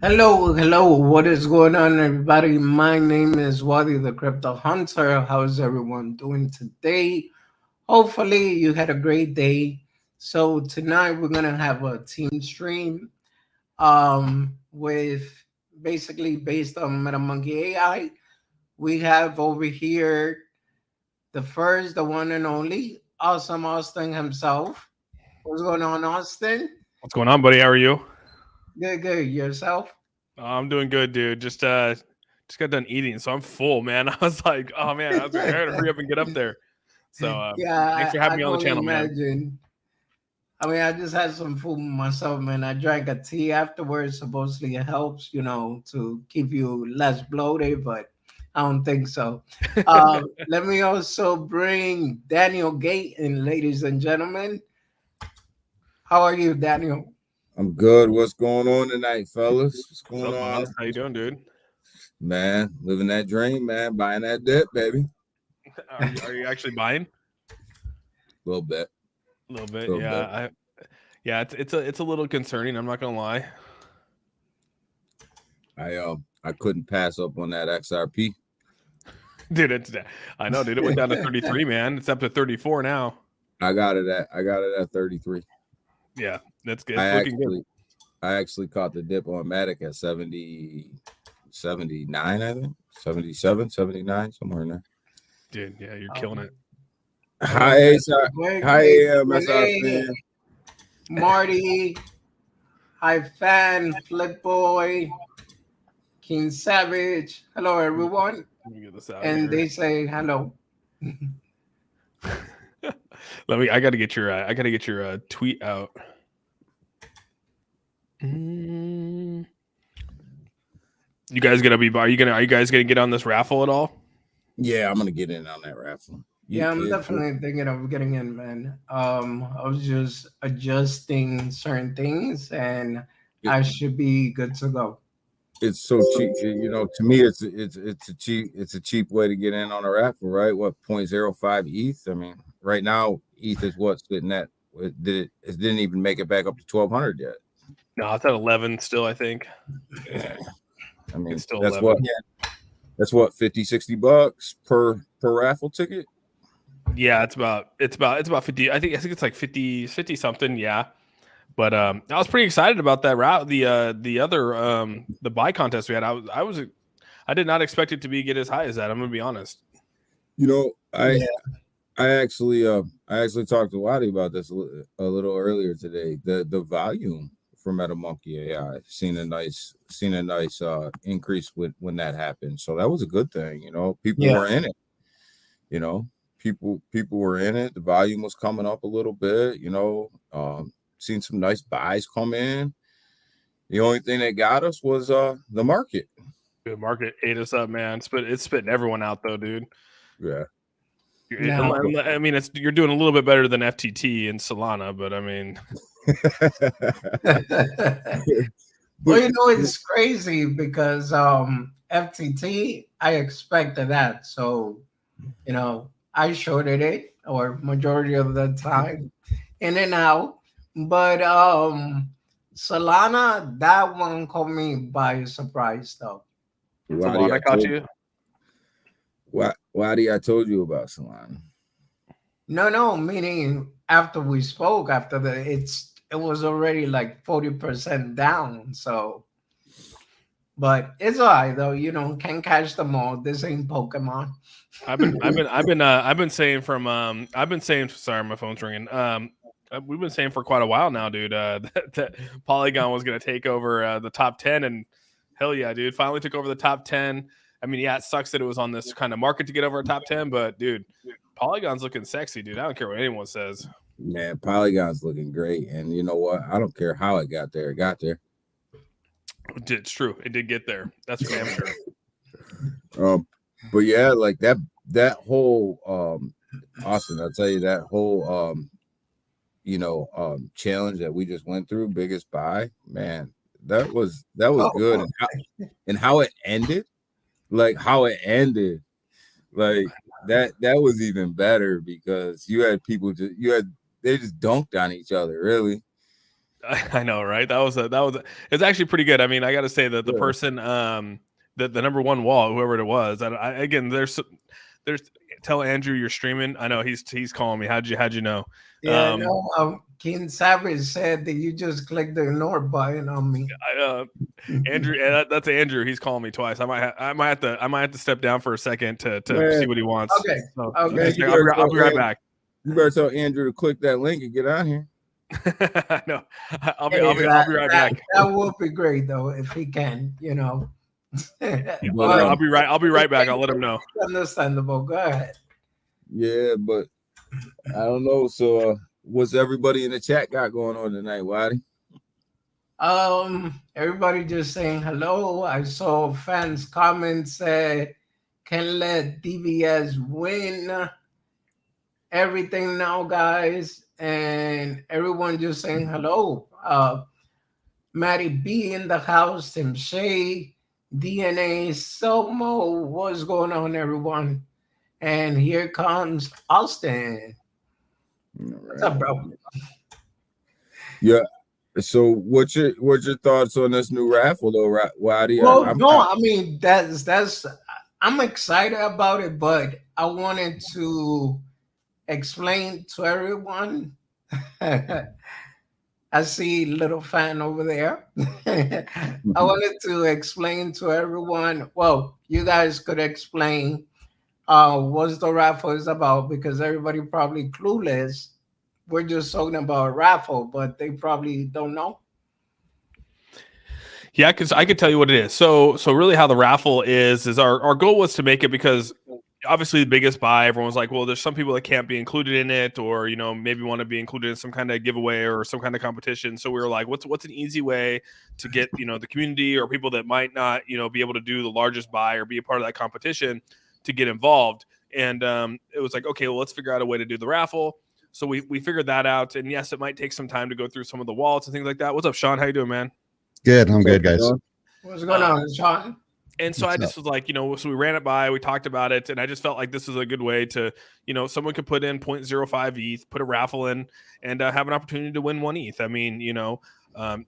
Hello. What is going on, everybody? My name is Wadi the Crypto Hunter. How's everyone doing today? Hopefully, you had a great day. So tonight we're gonna have a team stream, with basically based on Metamonkey AI. We have over here the first, the one and only, awesome Austin himself. What's going on, Austin? What's going on, buddy? How are you? Good. Yourself? I'm doing good, dude. Just got done eating, so I'm full, man. I was like, oh man, I gotta hurry up and get up there. So thanks Yeah, for I having me on the can only channel, man. imagine. I mean, I just had some food myself, man. I drank a tea afterwards. Supposedly it helps, to keep you less bloated, but I don't think so. Let me also bring Daniel Gate in, ladies and gentlemen. How are you, Daniel? I'm good. What's going on tonight, fellas? What's What's going up, on? boss? How you doing, dude? Man, living that dream, man. Buying that dip, baby. Are you actually buying? A little bit. A little bit, Little bit. yeah. Yeah, it's a little concerning. I'm not gonna lie, I couldn't pass up on that XRP. dude. I know, dude. It went down to 33, man. It's up to 34 now. I got it at 33. Yeah, that's good. I It's looking good. actually caught the dip on Matic at 70, 79, I think. 77, 79, somewhere in there. Dude. Yeah, you're killing it. Hi, ASR. Hi, MSR Renee, fan. Marty, Hi Fan, Flip Boy, King Savage. Hello, everyone. Let me get this out And here. they say hello. I gotta get your tweet out. You guys gonna be? Are you guys gonna get on this raffle at all? Yeah, I'm gonna get in on that raffle. Yeah, I'm definitely thinking of getting in, man. I was just adjusting certain things, and I should be good to go. It's so cheap. To me, it's a cheap way to get in on a raffle, right? What 0.05 ETH? I mean, right now ETH is what's sitting at. It didn't even make it back up to 1,200 yet. No, it's at 11 still. I think. Yeah. I mean, It's still that's 11. what 50, $60 per raffle ticket. Yeah, it's about 50. I think it's like 50 something. Yeah. But I was pretty excited about that route. The other the buy contest we had. I did not expect it to get as high as that. I'm gonna be honest. I actually talked to Wadi about this a little earlier today. The volume for Metamonkey AI seen a nice increase when that happened. So that was a good thing. People were in it. People were in it. The volume was coming up a little bit. Seen some nice buys come in. The only thing that got us was the market. The market ate us up, man. It's spitting everyone out though, dude. Yeah. I mean, you're doing a little bit better than FTT and Solana, but I mean, Well, it's crazy because FTT, I expected that. So, I shorted it or majority of the time in and out. But Solana, that one caught me by surprise though. Solana caught you. Why I told you about Solana? No, meaning after we spoke, after it was already like 40% down. So, but it's alright though. Can't catch them all. This ain't Pokemon. I've been saying. Sorry, my phone's ringing. We've been saying for quite a while now, dude. That Polygon was going to take over the top 10, and hell yeah, dude! Finally took over the top 10. I mean, yeah, it sucks that it was on this kind of market to get over a top 10, but dude, Polygon's looking sexy, dude. I don't care what anyone says. Man, Polygon's looking great, and you know what? I don't care how it got there. It got there. It's true. It did get there. That's for damn sure. But yeah, like that whole Austin, I'll tell you that whole challenge that we just went through, biggest buy, man, that was good. And how it ended, like that was even better because you had people they just dunked on each other, really. I know, right? It's actually pretty good. I mean, I got to say that the Yeah. person, the number one wall, whoever it was, again, there's tell Andrew you're streaming. I know he's calling me. How'd you know? Yeah, no. King Savage said that you just clicked the ignore button on me. Andrew, that's Andrew. He's calling me twice. I might have to step down for a second to Man. see what he wants. Okay. So, Okay. I'll be right back. You better tell Andrew to click that link and get on here. No, I'll be right back. That would be great though if he can. I'll be right back. I'll let him know. Understandable. Go ahead. Yeah, but I don't know. So, what's everybody in the chat got going on tonight, Waddy? Everybody just saying hello. I saw fans comment say, "Can let DBS win everything now, guys," and everyone just saying hello. Matty B in the house, Tim Shea, DNA, Somo. What's going on, everyone? And here comes Austin. What's up, bro? Yeah. So, what's your thoughts on this new raffle, though, Waddy? Well, I mean that's I'm excited about it, but I wanted to explain to everyone. I see little fan over there. I wanted to explain to everyone. Well, you guys could explain what the raffle is about because everybody probably clueless. We're just talking about raffle, but they probably don't know. Yeah, because I could tell you what it is. So really, how the raffle is our goal was to make it because obviously the biggest buy. Everyone's like, well, there's some people that can't be included in it, or maybe want to be included in some kind of giveaway or some kind of competition. So we were like, what's an easy way to get the community or people that might not be able to do the largest buy or be a part of that competition to get involved. And it was like, okay, well, let's figure out a way to do the raffle. So we figured that out. And yes, it might take some time to go through some of the wallets and things like that. What's up, Sean? How you doing, man? Good. I'm good, guys. What's going on, Sean? And so I just was like, so we ran it by, we talked about it, and I just felt like this is a good way to, someone could put in 0.05 ETH, put a raffle in, and have an opportunity to win 1 ETH. I mean,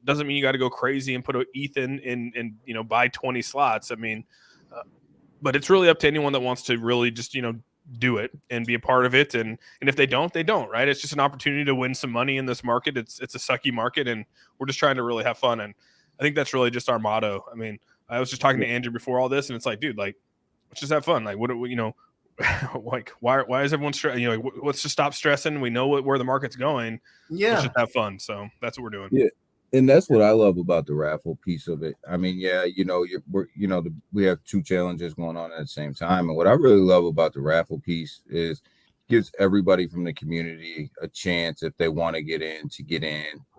doesn't mean you got to go crazy and put an ETH in and buy 20 slots. I mean, but it's really up to anyone that wants to really just, do it and be a part of it. And if they don't, they don't, right? It's just an opportunity to win some money in this market. It's a sucky market, and we're just trying to really have fun. And I think that's really just our motto. I mean, I was just talking to Andrew before all this, and it's like, dude, like, let's just have fun. Like, what like, why is everyone stressing? Let's just stop stressing. We know where the market's going. Yeah, let's just have fun. So that's what we're doing. Yeah, and that's what I love about the raffle piece of it. I mean, yeah, we have two challenges going on at the same time, and what I really love about the raffle piece is gives everybody from the community a chance if they want to get in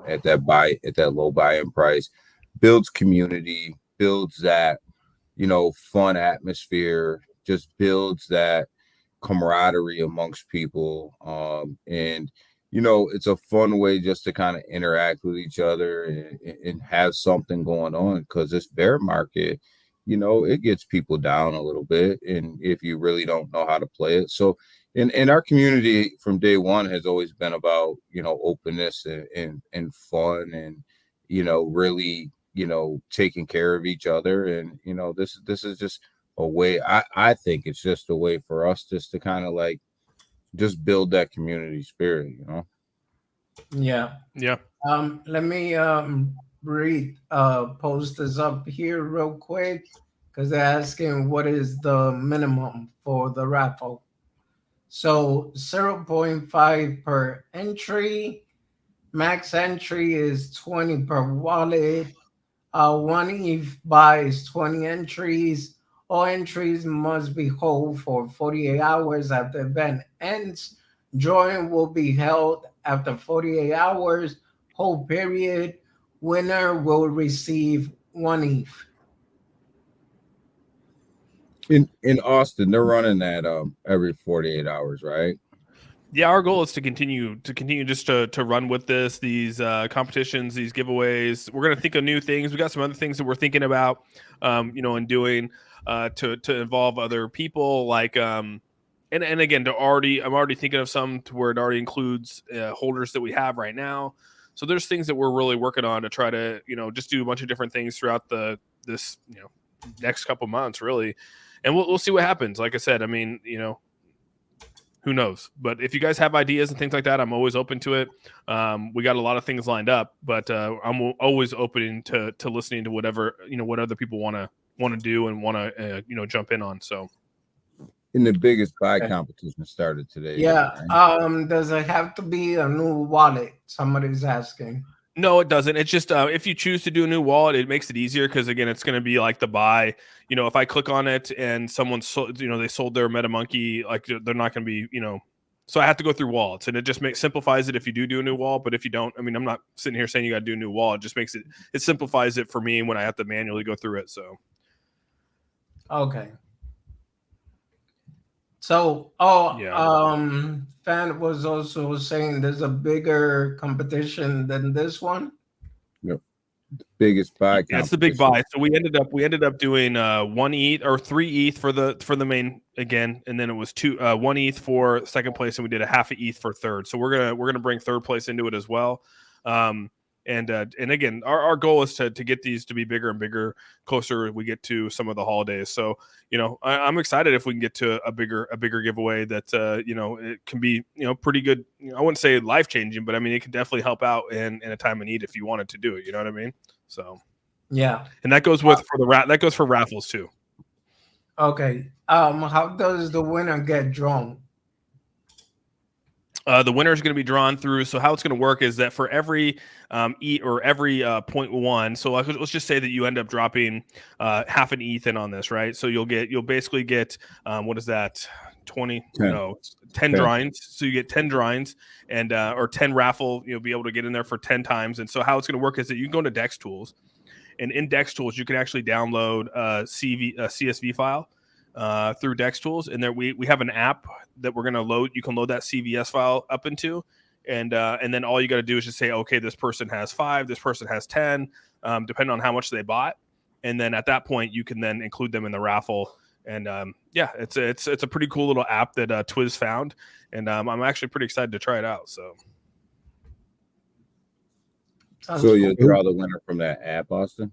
at that low buy-in price. Builds community, builds that fun atmosphere, just builds that camaraderie amongst people, and it's a fun way just to kind of interact with each other and have something going on, because this bear market, it gets people down a little bit, and if you really don't know how to play it. So in our community from day one has always been about openness and fun, and really taking care of each other. And this is just a way, I think it's just a way for us just to kind of like just build that community spirit. Yeah. Let me read post this up here real quick, because they're asking what is the minimum for the raffle. So 0.5 per entry, max entry is 20 per wallet. 1 ETH buys 20 entries. All entries must be whole for 48 hours after the event ends. Drawing will be held after 48 hours, whole period. Winner will receive 1 ETH. In Austin, they're running that every 48 hours, right? Yeah, our goal is to continue just to run with these competitions, these giveaways. We're gonna think of new things. We got some other things that we're thinking about, and doing to involve other people. Like, and again, I'm already thinking of some to where it already includes holders that we have right now. So there's things that we're really working on to try to, just do a bunch of different things throughout this next couple months, really. And we'll see what happens. Like I said, I mean, who knows? But if you guys have ideas and things like that, I'm always open to it. We got a lot of things lined up, but I'm always open to listening to whatever, what other people want to do and want to, jump in on. So. And the biggest buy competition started today. Yeah. Right? Does it have to be a new wallet? Somebody's asking. No, it doesn't. It's just if you choose to do a new wallet, it makes it easier because again, it's going to be like the buy. If I click on it and someone sold, they sold their Metamonkey, like they're not going to be, so I have to go through wallets, and it just simplifies it if you do a new wallet. But if you don't, I mean, I'm not sitting here saying you got to do a new wallet. It just makes it simplifies it for me when I have to manually go through it. So, okay. So, Fan was also saying there's a bigger competition than this one. Yep. Biggest buy. That's the big buy. So we ended up doing 1 ETH or 3 ETH for the main again, and then it was 1 ETH for second place, and we did a half a ETH for third. So we're gonna bring third place into it as well. And again, our goal is to get these to be bigger and bigger closer we get to some of the holidays. So, I'm excited if we can get to a bigger giveaway that, it can be, pretty good. I wouldn't say life changing, but I mean, it can definitely help out in a time of need if you wanted to do it. You know what I mean? So, yeah. And that goes that goes for raffles too. Okay. How does the winner get drawn? The winner is going to be drawn through. So how it's going to work is that for every ETH or every 0.1, so let's just say that you end up dropping half an ETH in on this, right? So you'll basically get what is that? 10 drawings. So you get 10 drawings and or 10 raffle. You'll be able to get in there for 10 times. And so how it's going to work is that you can go into Dex Tools, and in Dex Tools you can actually download a CSV file. Through Dex Tools, and there we have an app that we're going to load. You can load that CVS file up into, and then all you got to do is just say, okay, this person has 5, this person has 10, depending on how much they bought, and then at that point you can then include them in the raffle. And it's a pretty cool little app that Twiz found, and I'm actually pretty excited to try it out. So you'll draw the winner from that app, Austin?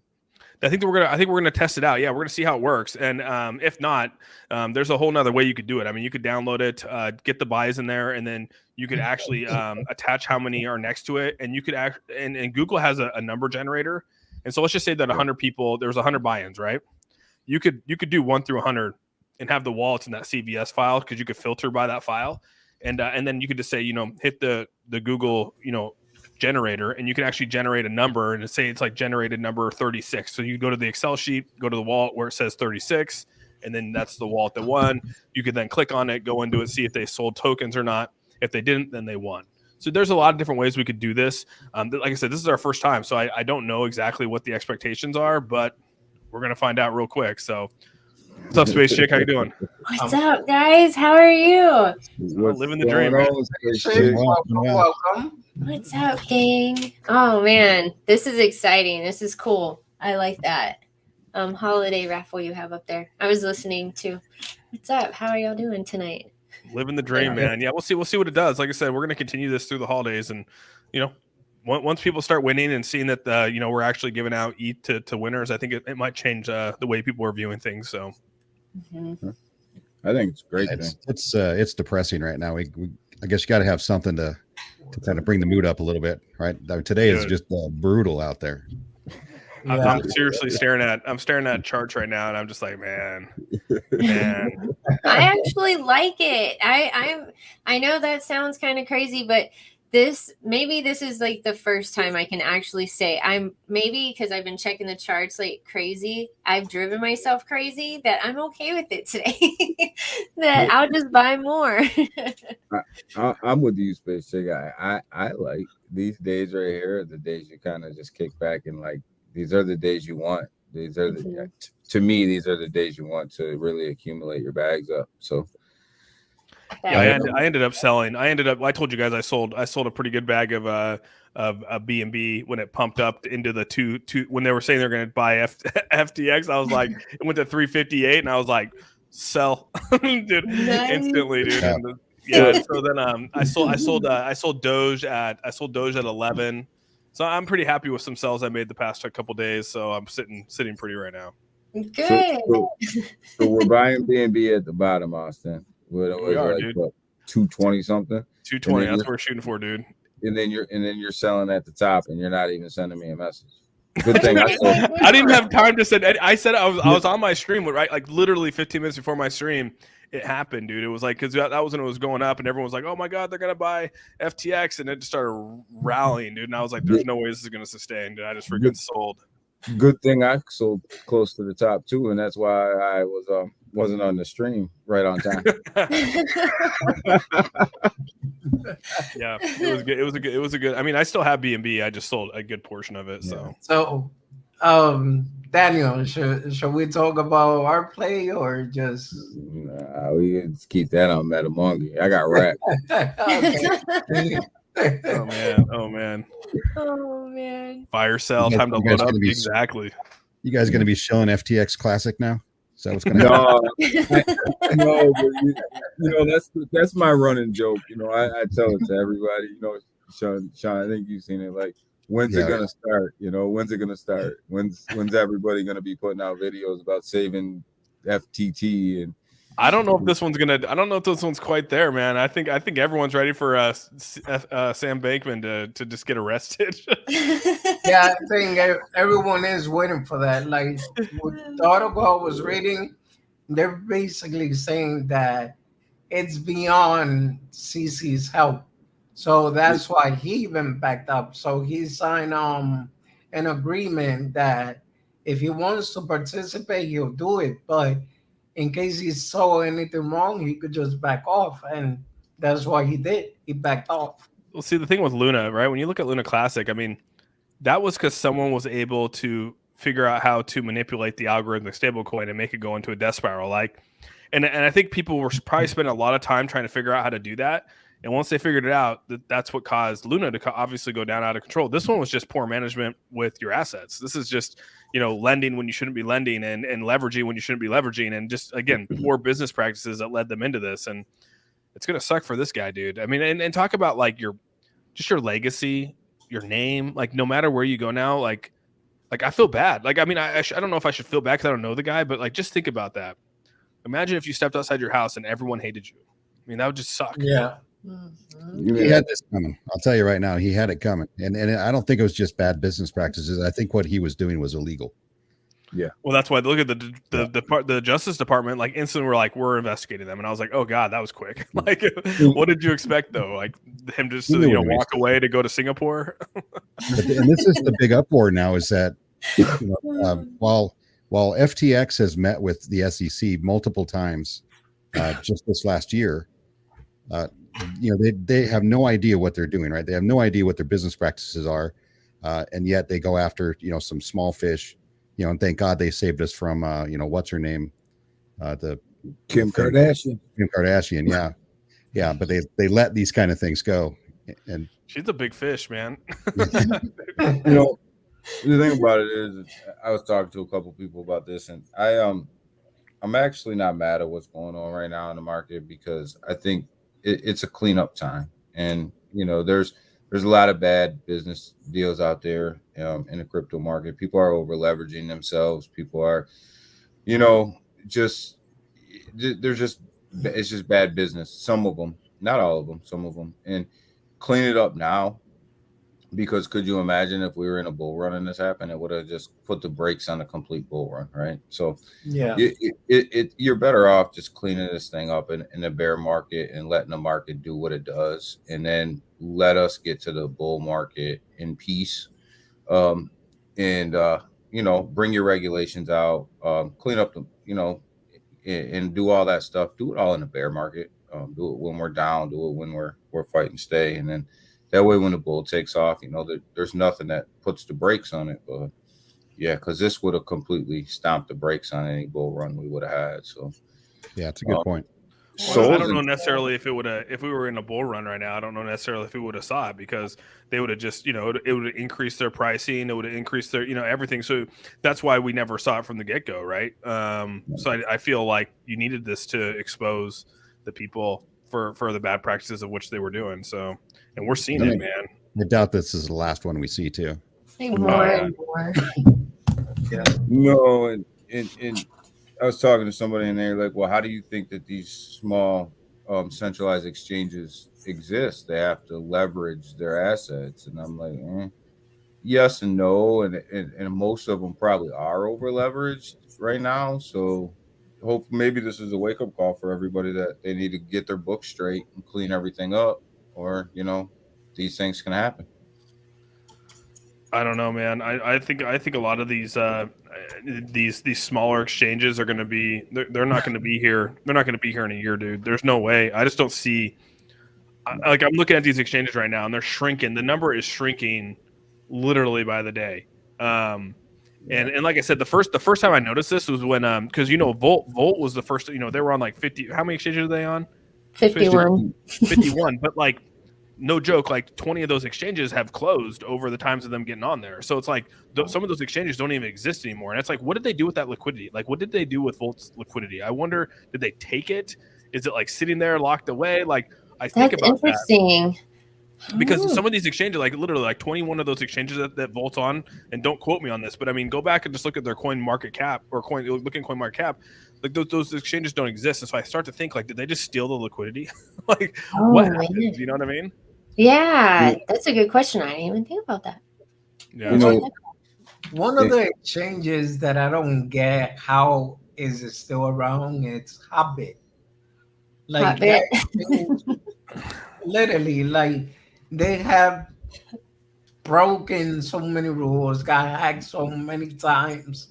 I think we're gonna test it out. Yeah, we're gonna see how it works, and if not, there's a whole nother way you could do it. I mean, you could download it, get the buys in there, and then you could actually attach how many are next to it, and you could and Google has a number generator, and so let's just say that 100 people, there's 100 buy-ins, right? You could do 1 through 100 and have the wallets in that CVS file because you could filter by that file, and then you could just say hit the Google generator, and you can actually generate a number and say it's like generated number 36. So you go to the Excel sheet, go to the wallet where it says 36, and then that's the wallet that won. You could then click on it, go into it, see if they sold tokens or not. If they didn't, then they won. So there's a lot of different ways we could do this. Like I said, this is our first time, so I don't know exactly what the expectations are, but we're gonna find out real quick. So what's up, Space Chick? How you doing? What's up, guys? How are you? Living the dream, man. Welcome. What's up, gang? Oh man, this is exciting. This is cool. I like that holiday raffle you have up there. I was listening to. What's up? How are y'all doing tonight? Living the dream, man. Yeah, we'll see what it does. Like I said, we're gonna continue this through the holidays, and once people start winning and seeing that we're actually giving out ETH to winners, I think it might change the way people are viewing things. So I think it's great. It's depressing right now. I guess you got to have something to kind of bring the mood up a little bit, right? Today is just brutal out there. Yeah. I'm seriously staring at charts right now, and I'm just like, man. I actually like it. I know that sounds kind of crazy, but this is like the first time I can actually say because I've been checking the charts like crazy. I've driven myself crazy that I'm okay with it today. That I'll just buy more. I'm with you, Space Chick. I like these days right here, the days you kind of just kick back and like these are the days you want. These are to me, these are the days you want to really accumulate your bags up. So. Yeah, I ended up selling. I told you guys I sold a pretty good bag of B&B when it pumped up into the two when they were saying they're going to buy FTX. I was like, it went to 358, and I was like, sell, dude, nice. Instantly, dude. Yeah. So then I sold Doge at 11. So I'm pretty happy with some sells I made the past couple days. So I'm sitting pretty right now. Good. So we're buying B&B at the bottom, Austin. We are, like dude. what, 220 something? 220. That's what we're shooting for, dude. And then you're selling at the top, and you're not even sending me a message. Good thing I sold. I didn't have time to send. I said I was on my stream, right? Like literally 15 minutes before my stream, it happened, dude. It was like because that was when it was going up, and everyone was like, "Oh my god, they're gonna buy FTX," and it just started rallying, dude. And I was like, "There's no way this is gonna sustain," dude. I just freaking sold. Good thing I sold close to the top too, and that's why I wasn't on the stream right on time. Yeah, it was good. It was a good. I mean, I still have B&B. I just sold a good portion of it. So, Daniel, should we talk about our play or just? Nah, we can keep that on Metamonkey. I got wrapped. Oh man. Oh man. Fire sale. You guys- Time to you guys load up. gonna be- Exactly. You guys going to be showing FTX Classic now? Is that what's going to happen? No, but that's my running joke. I tell it to everybody. Sean, I think you've seen it. Like, when's it gonna start? When's it gonna start? When's everybody gonna be putting out videos about saving FTT? And I don't know if this one's gonna. I don't know if this one's quite there, man. I think everyone's ready for Sam Bankman to just get arrested. Yeah, I think everyone is waiting for that. Like the article I was reading, they're basically saying that it's beyond CC's help. So that's why he even backed up. So he signed an agreement that if he wants to participate, he'll do it. But in case he saw anything wrong, he could just back off. And that's what he did. He backed off. Well, see, the thing with Luna, right? When you look at Luna Classic, I mean, that was because someone was able to figure out how to manipulate the algorithmic stablecoin and make it go into a death spiral. And I think people were probably spending a lot of time trying to figure out how to do that. And once they figured it out, that's what caused Luna to obviously go down out of control. This one was just poor management with your assets. This is just, lending when you shouldn't be lending and leveraging when you shouldn't be leveraging. And just, again, poor business practices that led them into this. And it's going to suck for this guy, dude. I mean, and talk about like your legacy, your name, like no matter where you go now, like I feel bad. Like, I mean, I don't know if I should feel bad because I don't know the guy, but like, just think about that. Imagine if you stepped outside your house and everyone hated you. I mean, that would just suck. Yeah. He had this coming. I'll tell you right now, he had it coming. And I don't think it was just bad business practices. I think what he was doing was illegal. Yeah. Well, that's why look at the Justice Department, like instantly were like, we're investigating them. And I was like, oh God, that was quick. Like, what did you expect though? Like him just to, walk away to go to Singapore. And this is the big uproar now is that while FTX has met with the SEC multiple times just this last year, they have no idea what they're doing, right? They have no idea what their business practices are. And yet they go after, some small fish, and thank God they saved us from, what's her name? The Kim Kardashian. Kim Kardashian. Yeah. Yeah. But they let these kind of things go. And she's a big fish, man. The thing about it is I was talking to a couple people about this, and I'm actually not mad at what's going on right now in the market because I think it's a cleanup time. And, there's a lot of bad business deals out there in the crypto market. People are over leveraging themselves. People are, it's just bad business. Some of them, not all of them, some of them. And clean it up now. Because could you imagine if we were in a bull run and this happened, it would have just put the brakes on a complete bull run, right? So yeah, you're better off just cleaning this thing up in the bear market and letting the market do what it does, and then let us get to the bull market in peace. Bring your regulations out, clean up the, and do all that stuff. Do it all in the bear market. Do it when we're down. Do it when we're fighting stay, and then. That way, when the bull takes off, there's nothing that puts the brakes on it. But yeah, because this would have completely stomped the brakes on any bull run we would have had. So yeah, it's a good point. Well, I don't know necessarily if we were in a bull run right now. I don't know necessarily if we would have saw it because they would have just, it would have increased their pricing. It would have increased their, everything. So that's why we never saw it from the get go, right? So I feel like you needed this to expose the people for the bad practices of which they were doing. So, and we're seeing it, man. I doubt this is the last one we see too. Like more and more. No, and I was talking to somebody and they're like, well, how do you think that these small centralized exchanges exist? They have to leverage their assets. And I'm like, yes and no. And most of them probably are over leveraged right now. So hope maybe this is a wake up call for everybody that they need to get their books straight and clean everything up, or, these things can happen. I don't know, man. I think a lot of these smaller exchanges are going to be they're not going to be here. They're not going to be here in a year, dude. There's no way. I just don't see. Like, I'm looking at these exchanges right now, and they're shrinking. The number is shrinking literally by the day. And like I said, the first time I noticed this was when because Volt was the first. They were on like 50. How many exchanges are they on? 51. 51. But like, no joke, like 20 of those exchanges have closed over the times of them getting on there. So it's like some of those exchanges don't even exist anymore. And it's like, what did they do with that liquidity? Like, what did they do with Volt's liquidity? I wonder, did they take it? Is it like sitting there locked away? Like, I think That's about interesting. because some of these exchanges, like literally like 21 of those exchanges that Volt's on, and don't quote me on this, but I mean, go back and just look at their coin market cap look at coin market cap. Like those exchanges don't exist. And so I start to think, like, did they just steal the liquidity? Like, what happened? Man. You know what I mean? Yeah, that's a good question. I didn't even think about that. Yeah. One of the exchanges that I don't get, how is it still around? It's Hobbit. Like Hobbit. literally, like they have broken so many rules, got hacked so many times,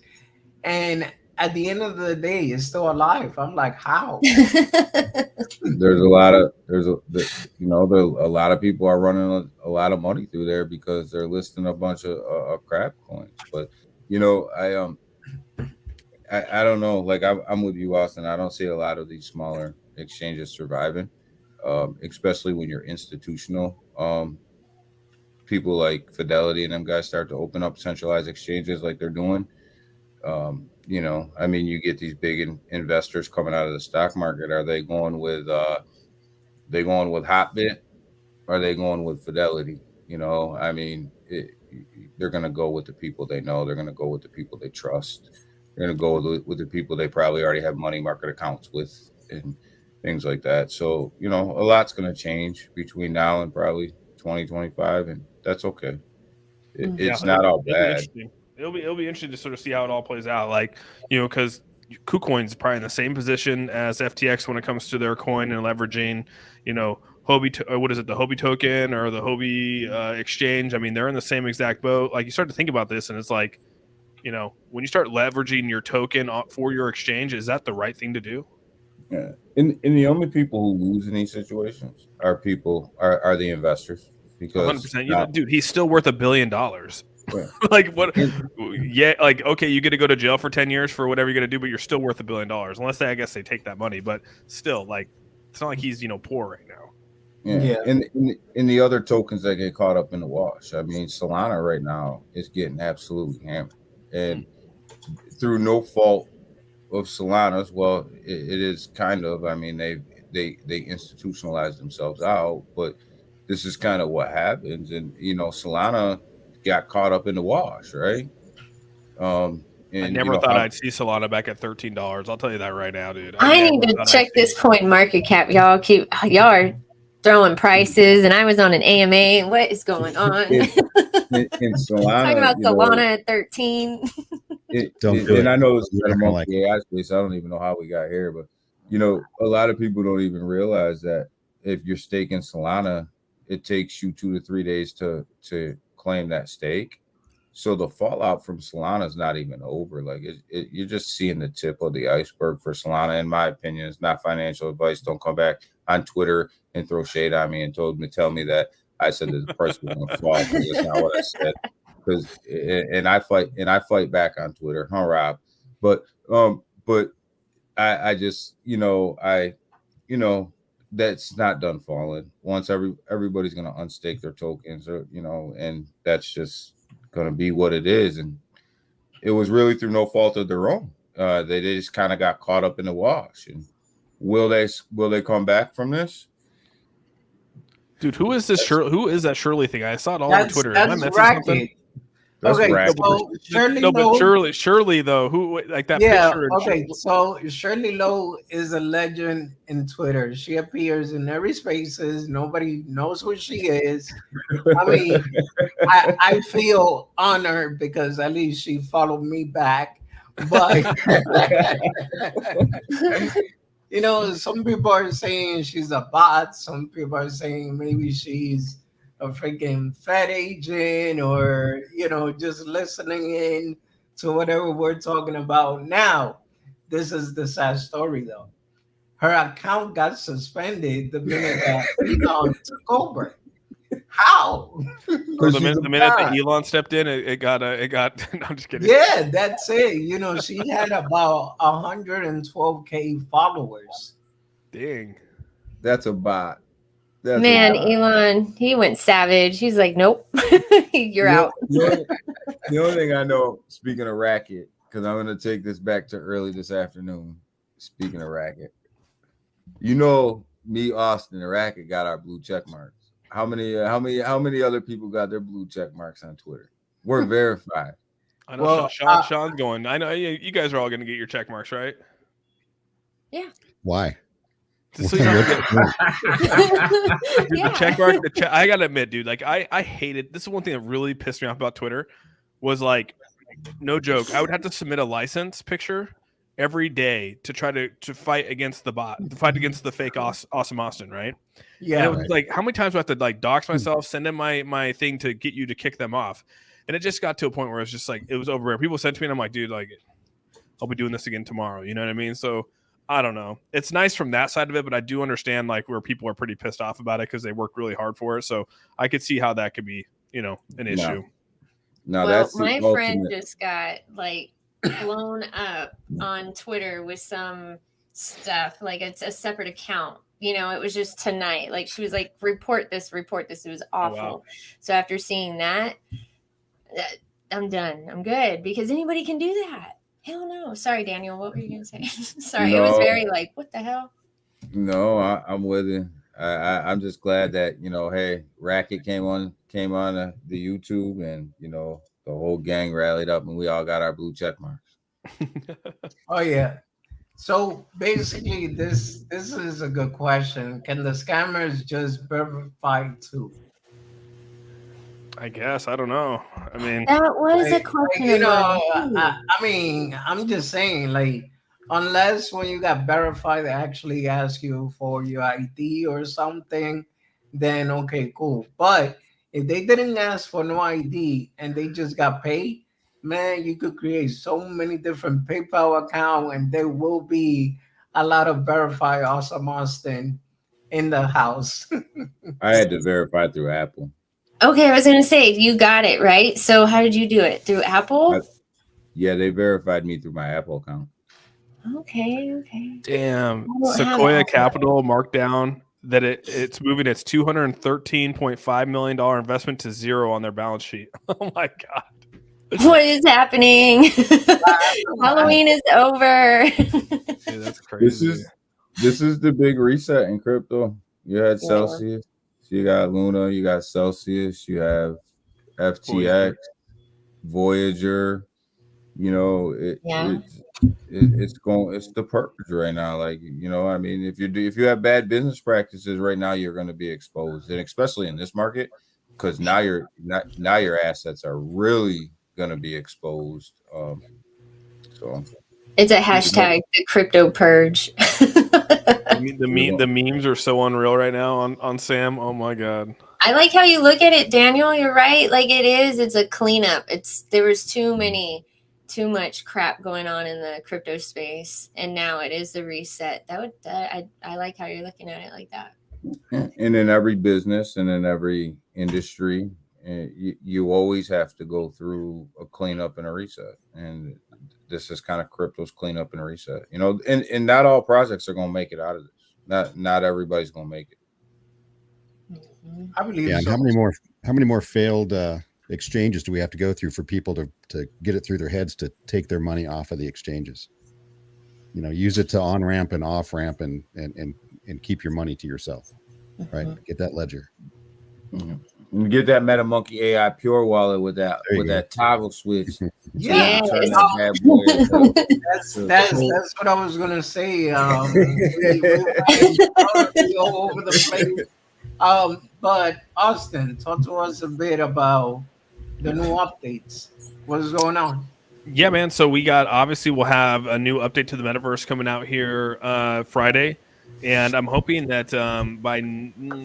and at the end of the day, it's still alive. I'm like, how? There's a lot of people are running a lot of money through there because they're listing a bunch of crap coins. But I don't know. Like, I'm with you, Austin. I don't see a lot of these smaller exchanges surviving, especially when you're institutional. People like Fidelity and them guys start to open up centralized exchanges like they're doing. I mean, you get these big investors coming out of the stock market. Are they going with Hotbit? Are they going with Fidelity? I mean, they're going to go with the people they know. They're going to go with the people they trust. They're going to go with the people they probably already have money market accounts with and things like that. So, a lot's going to change between now and probably 2025, and that's okay. It's not all bad. It'll be interesting to sort of see how it all plays out. Like, because KuCoin's probably in the same position as FTX when it comes to their coin and leveraging, Hobie, what is it, the Hobie token or the Hobie exchange? I mean, they're in the same exact boat. Like, you start to think about this, and it's like, when you start leveraging your token for your exchange, is that the right thing to do? Yeah, and the only people who lose in these situations are the investors, because 100%. Dude, he's still worth $1 billion. Right. Like, what? Yeah, like, okay, you get to go to jail for 10 years for whatever you're gonna do, but you're still worth $1 billion, unless I guess they take that money. But still, like, it's not like he's poor right now. Yeah. And the other tokens that get caught up in the wash. I mean, Solana right now is getting absolutely hammered, and through no fault of Solana's. Well, it is kind of. I mean, they institutionalized themselves out, but this is kind of what happens. And Solana got caught up in the wash, right? And I never thought I'd see Solana back at $13. I'll tell you that right now, dude. I need to check this coin market cap. Y'all are throwing prices, and I was on an AMA. What is going on? in Solana, talking about Solana at 13. And I know it's Metamonkey actually, so I don't even know how we got here, but a lot of people don't even realize that if you're staking Solana, it takes you 2 to 3 days to claim that stake. So the fallout from Solana is not even over. Like, you're just seeing the tip of the iceberg for Solana. In my opinion, it's not financial advice. Don't come back on Twitter and throw shade on me and tell me that I said that the price was going to fall. That's not what I said. And I fight back on Twitter, huh, Rob? But I just that's not done falling. Once everybody's going to unstake their tokens, or and that's just going to be what it is. And it was really through no fault of their own. They just kind of got caught up in the wash. And will they come back from this? Dude, who is this? Who is that Shirley thing? I saw it all over Twitter. Am I That's missing something? Racket. That's Okay, Racket. so Shirley No, but Lowe. Shirley though, who like that Yeah, picture? And okay. So Shirley Lowe is a legend in Twitter. She appears in every spaces. Nobody knows who she is. I mean, I feel honored because at least she followed me back. But you know, some people are saying she's a bot. Some people are saying maybe she's a freaking Fed agent or, you know, just listening in to whatever we're talking about. Now, this is the sad story though. Her account got suspended the minute that Elon took over. How? oh, the minute that Elon stepped in, it got. No, I'm just kidding. Yeah, that's it. You know, she had about 112K followers. Dang. That's a bot. That's Man, a bot. Elon, he went savage. He's like, nope, you're out. The only thing I know, speaking of Racket, because I'm going to take this back to early this afternoon. Speaking of Racket, you know, me, Austin, and Racket got our blue check marks. How many other people got their blue check marks on Twitter? We're verified. I know Well, Sean's going. I know you guys are all going to get your check marks, right? Yeah. Why? Just so you don't get- Dude, Yeah. the check mark. I gotta admit, dude, like I hated. This is one thing that really pissed me off about Twitter. Was like, no joke. I would have to submit a license picture every day to try to fight against the bot, to fight against the fake Awesome Austin, right? And Yeah. it was like, how many times do I have to like dox myself, send in my thing to get you to kick them off? And it just got to a point where it's just like it was over. People sent to me, and I'm like, dude, like, I'll be doing this again tomorrow. You know what I mean? So I don't know. It's nice from that side of it, but I do understand like where people are pretty pissed off about it because they work really hard for it. So I could see how that could be, you know, an issue. No, Well, that's my the friend ultimate. just got like blown up on Twitter with some stuff. Like it's a separate account. You know, it was just tonight. Like she was like, report this, report this. It was awful. wow. So after seeing that, I'm done. I'm good because anybody can do that. Hell no. Sorry, Daniel. What were you gonna say? Sorry, it was No. very like, what the hell? No, I'm with you. I'm just glad that, you know, hey, Racket came on the YouTube, and you know the whole gang rallied up and we all got our blue check marks. Oh yeah. So basically, this is a good question. Can the scammers just verify too? I guess I don't know. I mean, That was a Like, question you of know, mine. too. I mean, I'm just saying, like, unless when you got verified, they actually ask you for your ID or something, then okay, cool. But if they didn't ask for no ID and they just got paid, man, you could create so many different PayPal account, and there will be a lot of verified Awesome Austin in the house. I had to verify through Apple. Okay, I was gonna say you got it right. So how did you do it? Through Apple? Yeah, they verified me through my Apple account. Okay. damn. I don't have Sequoia Apple. Capital marked down that it's moving its $213.5 million investment to zero on their balance sheet. Oh my god. What is happening? Halloween is over. Dude, that's crazy. This is the big reset in crypto. You had Yeah. Celsius, you got Luna, you got Celsius, you have FTX, Voyager. You know, Yeah. it's the purge right now. Like, you know, I mean, if you have bad business practices right now, you're going to be exposed, and especially in this market, because now your assets are really going to be exposed. So It's a hashtag, the crypto purge. The memes are so unreal right now on Sam. Oh my god. I like how you look at it, Daniel. You're right. Like it's a cleanup. There was too much crap going on in the crypto space, and now it is the reset. I like how you're looking at it like that. and in every business and in every industry, you always have to go through a cleanup and a reset, and this is kind of crypto's cleanup and a reset. You know, and not all projects are going to make it out of this. Not everybody's going to make it. I believe Yeah, and so. how many more failed exchanges do we have to go through for people to get it through their heads to take their money off of the exchanges? You know, use it to on ramp and off ramp and keep your money to yourself. right? Get that ledger. Mhm. You get that Metamonkey AI Pure Wallet with There you go. that toggle switch, so you Yeah, can turn Yes. that bad boy into. that's what I was gonna say. We went totally all over the place. But Austin, talk to us a bit about the new updates. What's going on? Yeah, man. So we got obviously we'll have a new update to the metaverse coming out here Friday, and I'm hoping that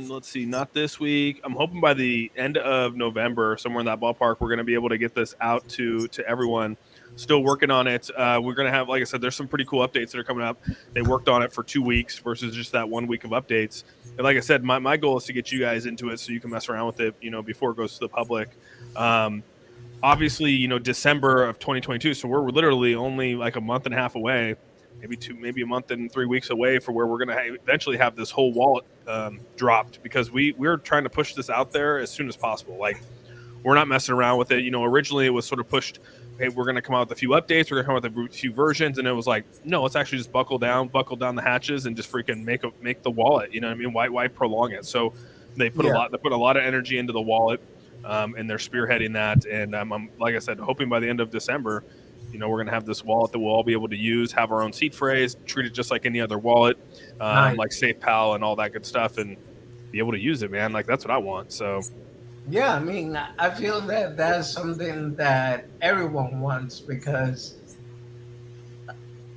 let's see, not this week. I'm hoping by the end of November, somewhere in that ballpark, we're going to be able to get this out to everyone. Still working on it. We're going to have, like I said, there's some pretty cool updates that are coming up. They worked on it for 2 weeks versus just that 1 week of updates. And like I said, my goal is to get you guys into it so you can mess around with it, before it goes to the public. Obviously, December of 2022, so we're literally only like a month and a half away, maybe a month and 3 weeks away for where we're going to eventually have this whole wallet dropped, because we're trying to push this out there as soon as possible. Like, we're not messing around with it. Originally it was sort of pushed, hey, we're going to come out with a few updates, we're going to come out with a few versions, and it was like, no, let's actually just buckle down the hatches and just freaking make the wallet. You know what I mean? Why prolong it? So they put Yeah. a lot of energy into the wallet. And they're spearheading that. And I'm, like I said, hoping by the end of December, we're going to have this wallet that we'll all be able to use, have our own seed phrase, treat it just like any other wallet, Nice. like SafePal and all that good stuff, and be able to use it, man. Like, that's what I want. So, Yeah, I mean, I feel that that's something that everyone wants because,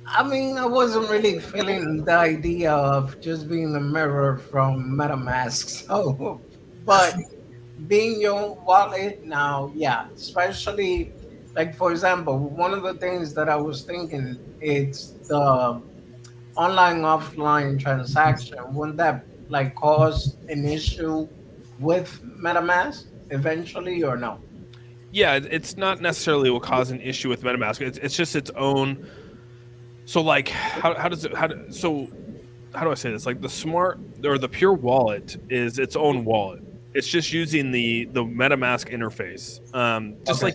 I mean, I wasn't really feeling the idea of just being a mirror from MetaMask. So, but being your own wallet now, yeah, especially like for example, one of the things that I was thinking, it's the online offline transaction. Wouldn't that like cause an issue with MetaMask eventually or no? yeah, it's not necessarily will cause an issue with MetaMask. It's just its own. So, like, how do I say this? Like, the smart or the pure wallet is its own wallet. It's just using the MetaMask interface, just Okay.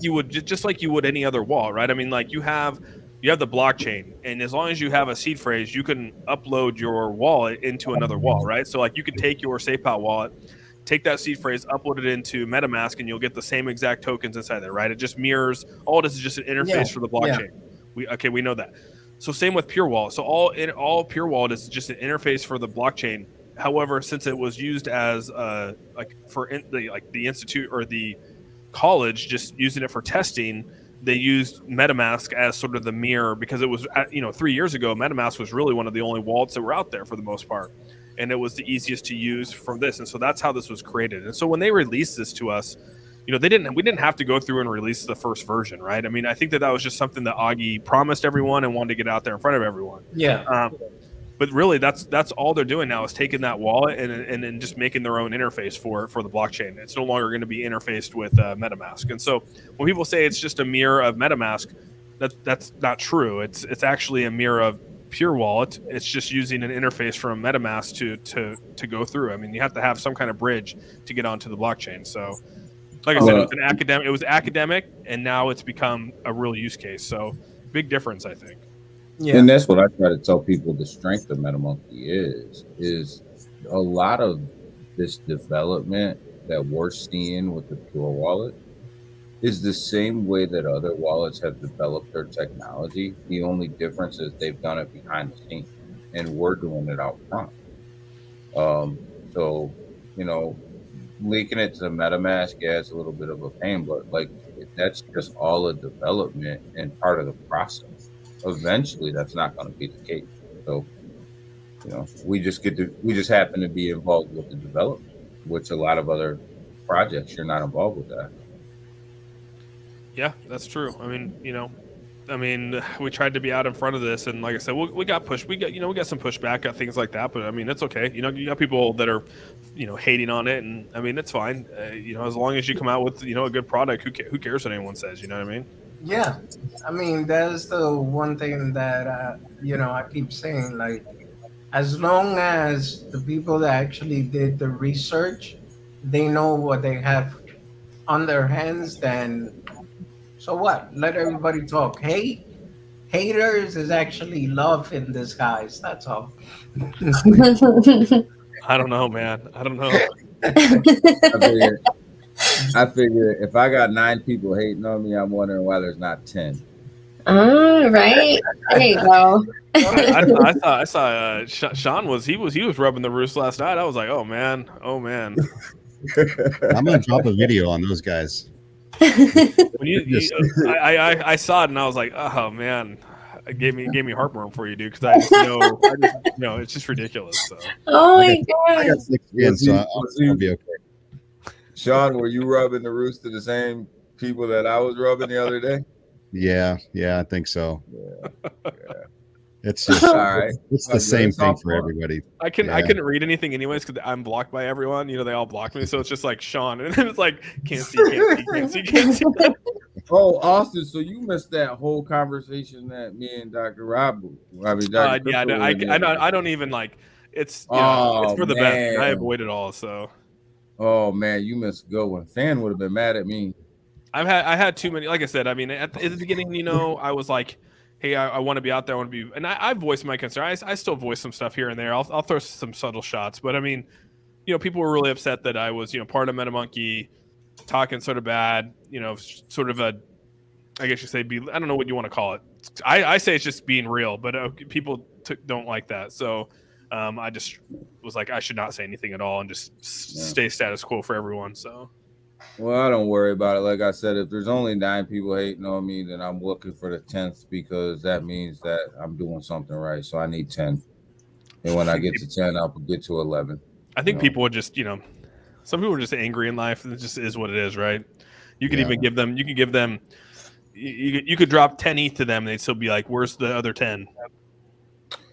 like you would any other wallet, right? I mean, like, you have the blockchain, and as long as you have a seed phrase, you can upload your wallet into another wallet, right? So, like, you can take your SafePal wallet, take that seed phrase, upload it into MetaMask, and you'll get the same exact tokens inside there, right? It just mirrors. All it is just an Yeah. interface for the Yeah. blockchain. We know that. So same with Pure Wallet. So all Pure Wallet is just an interface for the blockchain. However, since it was used as the institute or the college just using it for testing, they used MetaMask as sort of the mirror, because it was 3 years ago MetaMask was really one of the only wallets that were out there for the most part, and it was the easiest to use from this, and so that's how this was created. And so when they released this to us, we didn't have to go through and release the first version, right? I mean, I think that was just something that Augie promised everyone and wanted to get out there in front of everyone. Yeah. But really, that's all they're doing now is taking that wallet and just making their own interface for the blockchain. It's no longer going to be interfaced with MetaMask. And so when people say it's just a mirror of MetaMask, that's not true. It's actually a mirror of Pure Wallet. It's just using an interface from MetaMask to go through. I mean, you have to have some kind of bridge to get onto the blockchain. So, like I said, it was academic, and now it's become a real use case. So, big difference, I think. Yeah. And that's what I try to tell people the strength of Metamonkey is a lot of this development that we're seeing with the Pure Wallet is the same way that other wallets have developed their technology. The only difference is they've done it behind the scenes, and we're doing it out front. So, linking it to the MetaMask, yeah, it's a little bit of a pain, but like that's just all a development and part of the process. Eventually, that's not going to be the case. So, we just happen to be involved with the development, which a lot of other projects you're not involved with that. Yeah, that's true. I mean, we tried to be out in front of this, and like I said, we got pushed. We got some pushback at things like that, but I mean, it's okay. You got people that are, hating on it, and I mean, it's fine. As long as you come out with, a good product, who cares what anyone says? You know what I mean? Yeah. I mean, that's the one thing that I keep saying. Like, as long as the people that actually did the research, they know what they have on their hands, then so what? Let everybody talk. Haters is actually love in disguise. That's all. I don't know, man. I don't know. I figure if I got 9 people hating on me, I'm wondering why there's not 10. Right. There you go. I saw Sean was rubbing the roost last night. I was like, oh man. I'm gonna drop a video on those guys. When I saw it and I was like, oh man, it gave me heartburn for you, dude, because I just know it's just ridiculous. So. Oh my I got god. 6 kids, so I'll be okay. Sean, were you rubbing the roost to the same people that I was rubbing the other day? Yeah, I think so. Yeah. It's just All right. it's the same It's all thing for fun. everybody. I couldn't read anything anyways because I'm blocked by everyone. They all block me, so it's just like Sean, and then it's like can't see. Oh, Austin, so you missed that whole conversation that me and Dr. Rob. Yeah, I don't even like. It's it's for the best. I avoid it all. So. Oh man, you missed a good one. Fan would have been mad at me. I had too many. Like I said, I mean, at the beginning, I was like, hey, I want to be out there. I want to be, and I voiced my concern. I still voice some stuff here and there. I'll throw some subtle shots, but I mean, people were really upset that I was, part of Metamonkey, talking sort of bad, sort of a, I guess you say, I don't know what you want to call it. I say it's just being real, but people don't like that. So I just was like, I should not say anything at all and just stay status quo for everyone. So. Well, I don't worry about it. Like I said, if there's only 9 people hating on me, then I'm looking for the 10th because that means that I'm doing something right. So I need 10. And when I get to 10, I'll get to 11. I think people would just, some people are just angry in life. It just is what it is, right? You could even give them, you could drop 10 ETH to them and they'd still be like, where's the other 10?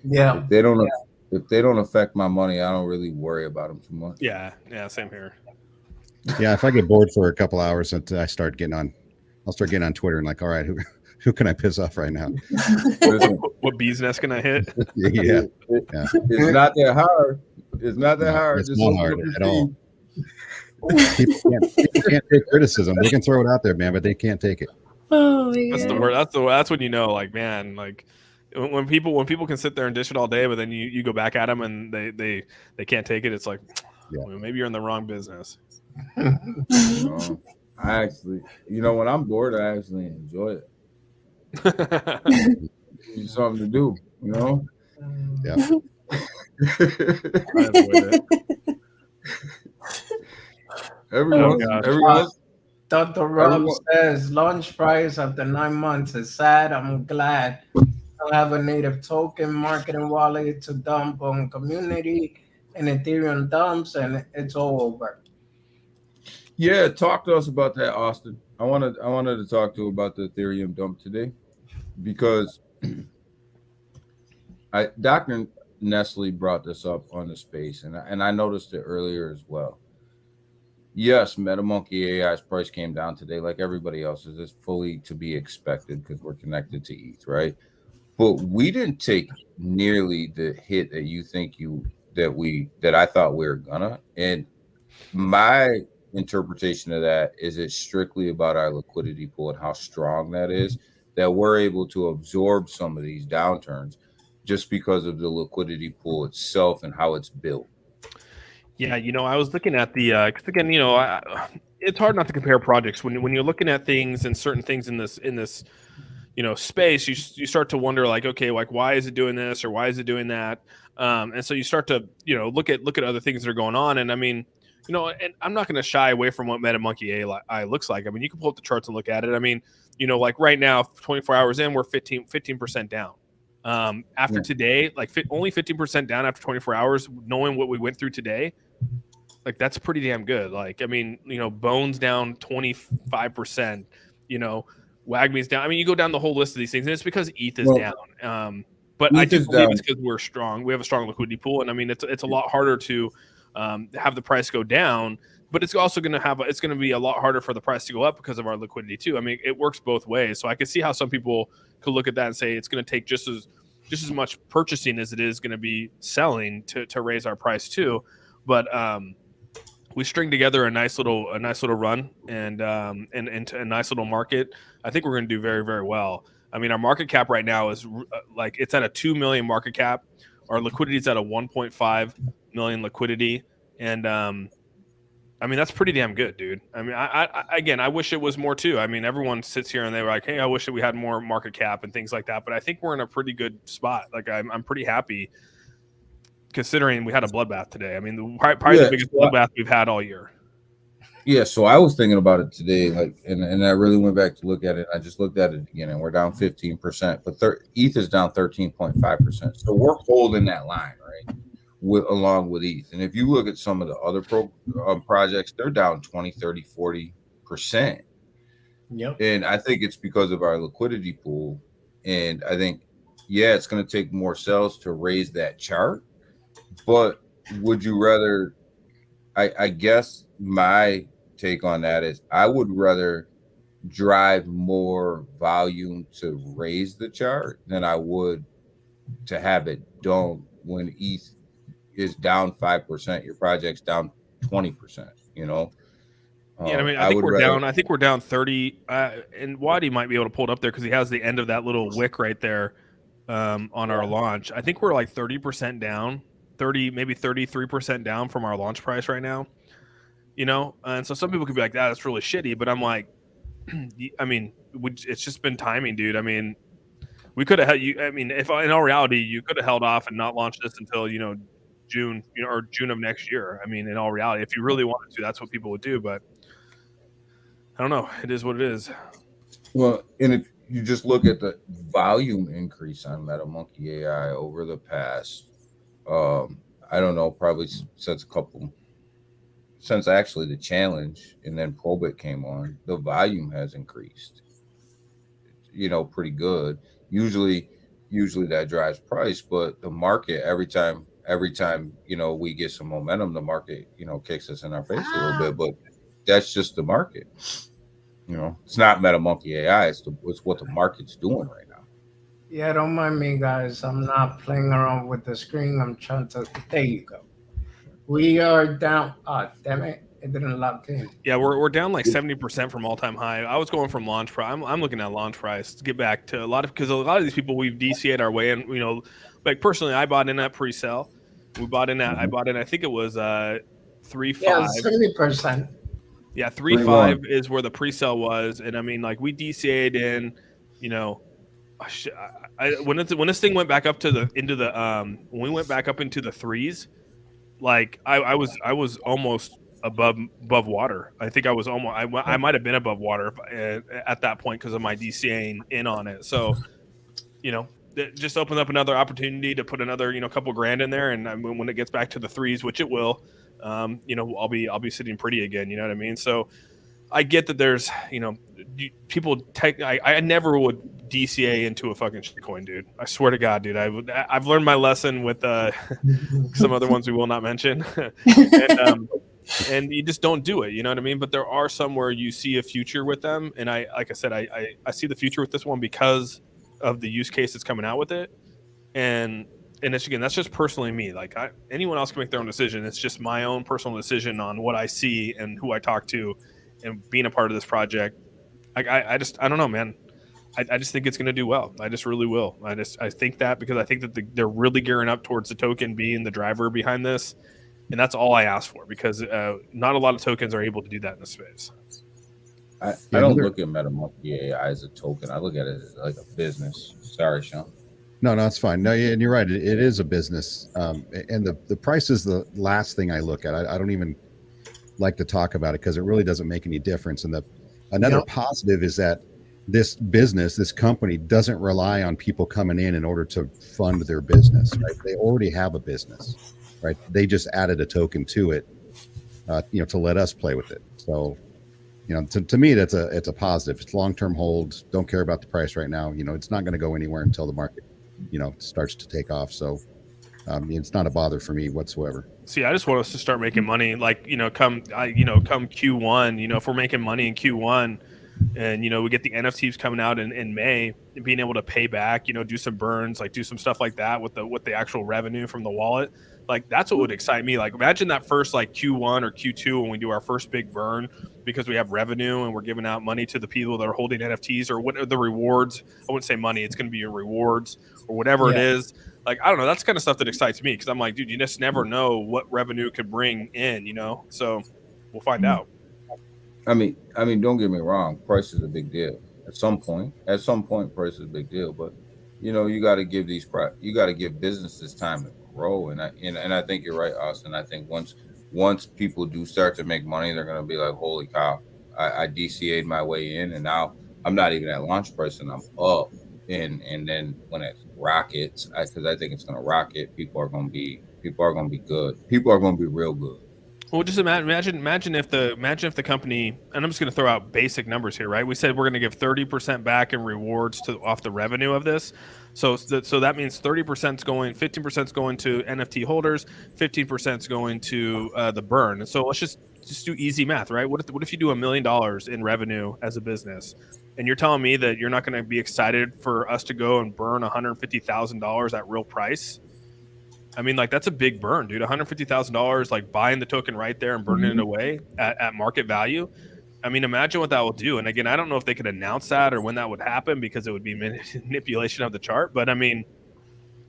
Yeah. If they don't affect my money, I don't really worry about them too much. Yeah, same here. Yeah, if I get bored for a couple hours, until I'll start getting on Twitter and like, all right, who can I piss off right now? What bee's nest can I hit? Yeah. It's not that hard. It's not that hard. It's not hard at all. People can't take criticism. They can throw it out there, man, but they can't take it. Oh my god. That's the word. That's when like, man, like when people can sit there and dish it all day, but then you go back at them and they can't take it. It's like, well, maybe you're in the wrong business. I actually, when I'm bored, I actually enjoy it. It's something to do, Yeah. I avoid it. Everyone. Dr. Rob says launch price after 9 months is sad. I'm glad I have a native token marketing wallet to dump on community and Ethereum dumps, and it's all over. Yeah, talk to us about that, Austin. I wanted to talk to you about the Ethereum dump today because Dr. Nestle brought this up on the space, and I noticed it earlier as well. Yes, Metamonkey AI's price came down today, like everybody else's. It's fully to be expected because we're connected to ETH, right? But we didn't take nearly the hit that you think that I thought we were gonna. And my interpretation of that is it's strictly about our liquidity pool and how strong that is, that we're able to absorb some of these downturns just because of the liquidity pool itself and how it's built. Yeah, I was looking at the because again, it's hard not to compare projects when you're looking at things and certain things in this space. You start to wonder like, okay, like why is it doing this or why is it doing that? And so you start to look at other things that are going on. And I mean, and I'm not going to shy away from what Metamonkey AI looks like. I mean, you can pull up the charts and look at it. I mean, like right now, 24 hours in, we're 15% down. After today, like only 15% down after 24 hours, knowing what we went through today, like that's pretty damn good. Like, I mean, Bones down 25%, Wagme's down. I mean, you go down the whole list of these things, and it's because ETH is down. But I do believe it's because we're strong. We have a strong liquidity pool, and I mean, it's a lot harder to have the price go down, but it's also going to be a lot harder for the price to go up because of our liquidity too. I mean, it works both ways. So I can see how some people could look at that and say it's going to take just as much purchasing as it is going to be selling to raise our price too. But we string together a nice little run and into a nice little market. I think we're going to do very, very well. I mean, our market cap right now is like it's at a 2 million market cap. Our liquidity is at a 1.5 million liquidity, and I mean, that's pretty damn good, dude. I mean, I wish it was more too. I mean, everyone sits here and they're like, hey, I wish that we had more market cap and things like that. But I think we're in a pretty good spot. Like, I'm pretty happy considering we had a bloodbath today. I mean, probably the biggest bloodbath we've had all year. Yeah, so I was thinking about it today, like, and I really went back to look at it. I just looked at it again, and we're down 15%, but ETH is down 13.5%. So we're holding that line, right? Along with ETH. And if you look at some of the other projects, they're down 20, 30, 40%. Yep. And I think it's because of our liquidity pool. And I think, yeah, it's going to take more sales to raise that chart. But would you rather, I guess my take on that is I would rather drive more volume to raise the chart than I would to have it done when ETH is down 5%, your project's down 20%, you know? Yeah, I mean, I think we're down 30, and Waddy might be able to pull it up there because he has the end of that little wick right there on our launch. I think we're like 30% down, maybe 33% down from our launch price right now, you know? And so some people could be like, that's really shitty, but I'm like, I mean, it's just been timing, dude. I mean, we could have had you. I mean, if in all reality, you could have held off and not launched this until, you know, June, you know, or June of next year. I mean, in all reality, if you really wanted to, that's what people would do. But I don't know. It is what it is. Well, and if you just look at the volume increase on Metamonkey AI over the past, I don't know, probably since actually the challenge and then Probit came on, the volume has increased, you know, pretty good. Usually that drives price, but the market every time, you know, we get some momentum, the market, you know, kicks us in our face a little bit, but that's just the market. You know, it's not Metamonkey AI, it's what the market's doing right now. Yeah, don't mind me, guys. I'm not playing around with the screen. I'm trying to. There you go. We are down. Damn it! It didn't lock in. Yeah, we're down like 70% from all time high. I was going from launch price. I'm looking at launch price to get back to because a lot of these people we've DCA'd our way, and you know, like personally, I bought in at pre-sale. We bought in at I bought in. I think it was 3.5. Yeah, 70%. Yeah, 3.5 is where the pre-sale was, and I mean, like we DCA'd in, you know, when this thing went back up to when we went back up into the threes, like I was almost above water. I think I was almost I might have been above water at that point because of my DCAing in on it. So, you know, it just opened up another opportunity to put another, you know, couple grand in there, and when it gets back to the threes, which it will, you know, I'll be sitting pretty again. You know what I mean? So I get that there's, you know, people take. I never would DCA into a fucking shitcoin, dude. I swear to God, dude. I've learned my lesson with some other ones we will not mention, and you just don't do it. You know what I mean? But there are some where you see a future with them, and like I said, I see the future with this one because of the use case that's coming out with it, and it's, again, that's just personally me. Like anyone else can make their own decision. It's just my own personal decision on what I see and who I talk to, and being a part of this project. I don't know, man. I just think it's going to do well. I just really will. I think that because I think that they're really gearing up towards the token being the driver behind this, and that's all I ask for because not a lot of tokens are able to do that in the space. I don't look at Metamonkey AI as a token. I look at it as like a business. Sorry, Sean. No, it's fine. No, and you're right. It is a business, and the price is the last thing I look at. I don't even like to talk about it because it really doesn't make any difference. And another positive is that this business, this company, doesn't rely on people coming in order to fund their business. Right? They already have a business, right? They just added a token to it, you know, to let us play with it. So, you know, to me, it's a positive. It's long-term hold. Don't care about the price right now. You know, it's not going to go anywhere until the market, you know, starts to take off. So it's not a bother for me whatsoever. See, I just want us to start making money. Like, you know, come Q1, you know, if we're making money in Q1 and, you know, we get the NFTs coming out in May, being able to pay back, you know, do some burns, like do some stuff like that with the actual revenue from the wallet. Like, that's what would excite me. Like, imagine that first, like, Q1 or Q2 when we do our first big burn because we have revenue and we're giving out money to the people that are holding NFTs or what are the rewards. I wouldn't say money. It's going to be your rewards or whatever it is. like, I don't know. That's kind of stuff that excites me because I'm like, dude, you just never know what revenue could bring in, you know? So we'll find out. I mean, don't get me wrong. Price is a big deal. At some point, price is a big deal. But you got to give you got to give businesses time to grow. And I think you're right, Austin. I think once people do start to make money, they're gonna be like, holy cow, I DCA'd my way in, and now I'm not even at launch price, and I'm up. And then when it rockets, because I think it's gonna rocket, people are gonna be good. People are gonna be real good. Well, just imagine if the company, and I'm just going to throw out basic numbers here, right? We said we're going to give 30% back in rewards off the revenue of this. So that means 30% is going, 15% is going to NFT holders, 15% is going to the burn. So let's just do easy math, right? What if you do $1 million in revenue as a business, and you're telling me that you're not going to be excited for us to go and burn $150,000 at real price? I mean, like, that's a big burn, dude. $150,000, like, buying the token right there and burning it away at market value. I mean, imagine what that will do. And again, I don't know if they could announce that or when that would happen because it would be manipulation of the chart. But I mean,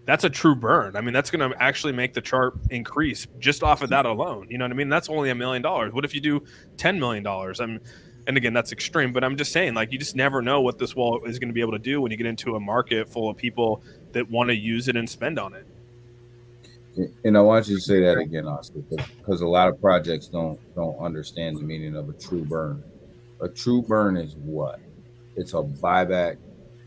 that's a true burn. I mean, that's going to actually make the chart increase just off of that alone. You know what I mean? That's only $1 million. What if you do $10 million? And again, that's extreme, but I'm just saying, like, you just never know what this wall is going to be able to do when you get into a market full of people that want to use it and spend on it. And I want you to say that again, Oscar, because a lot of projects don't understand the meaning of a true burn. A true burn is what? It's a buyback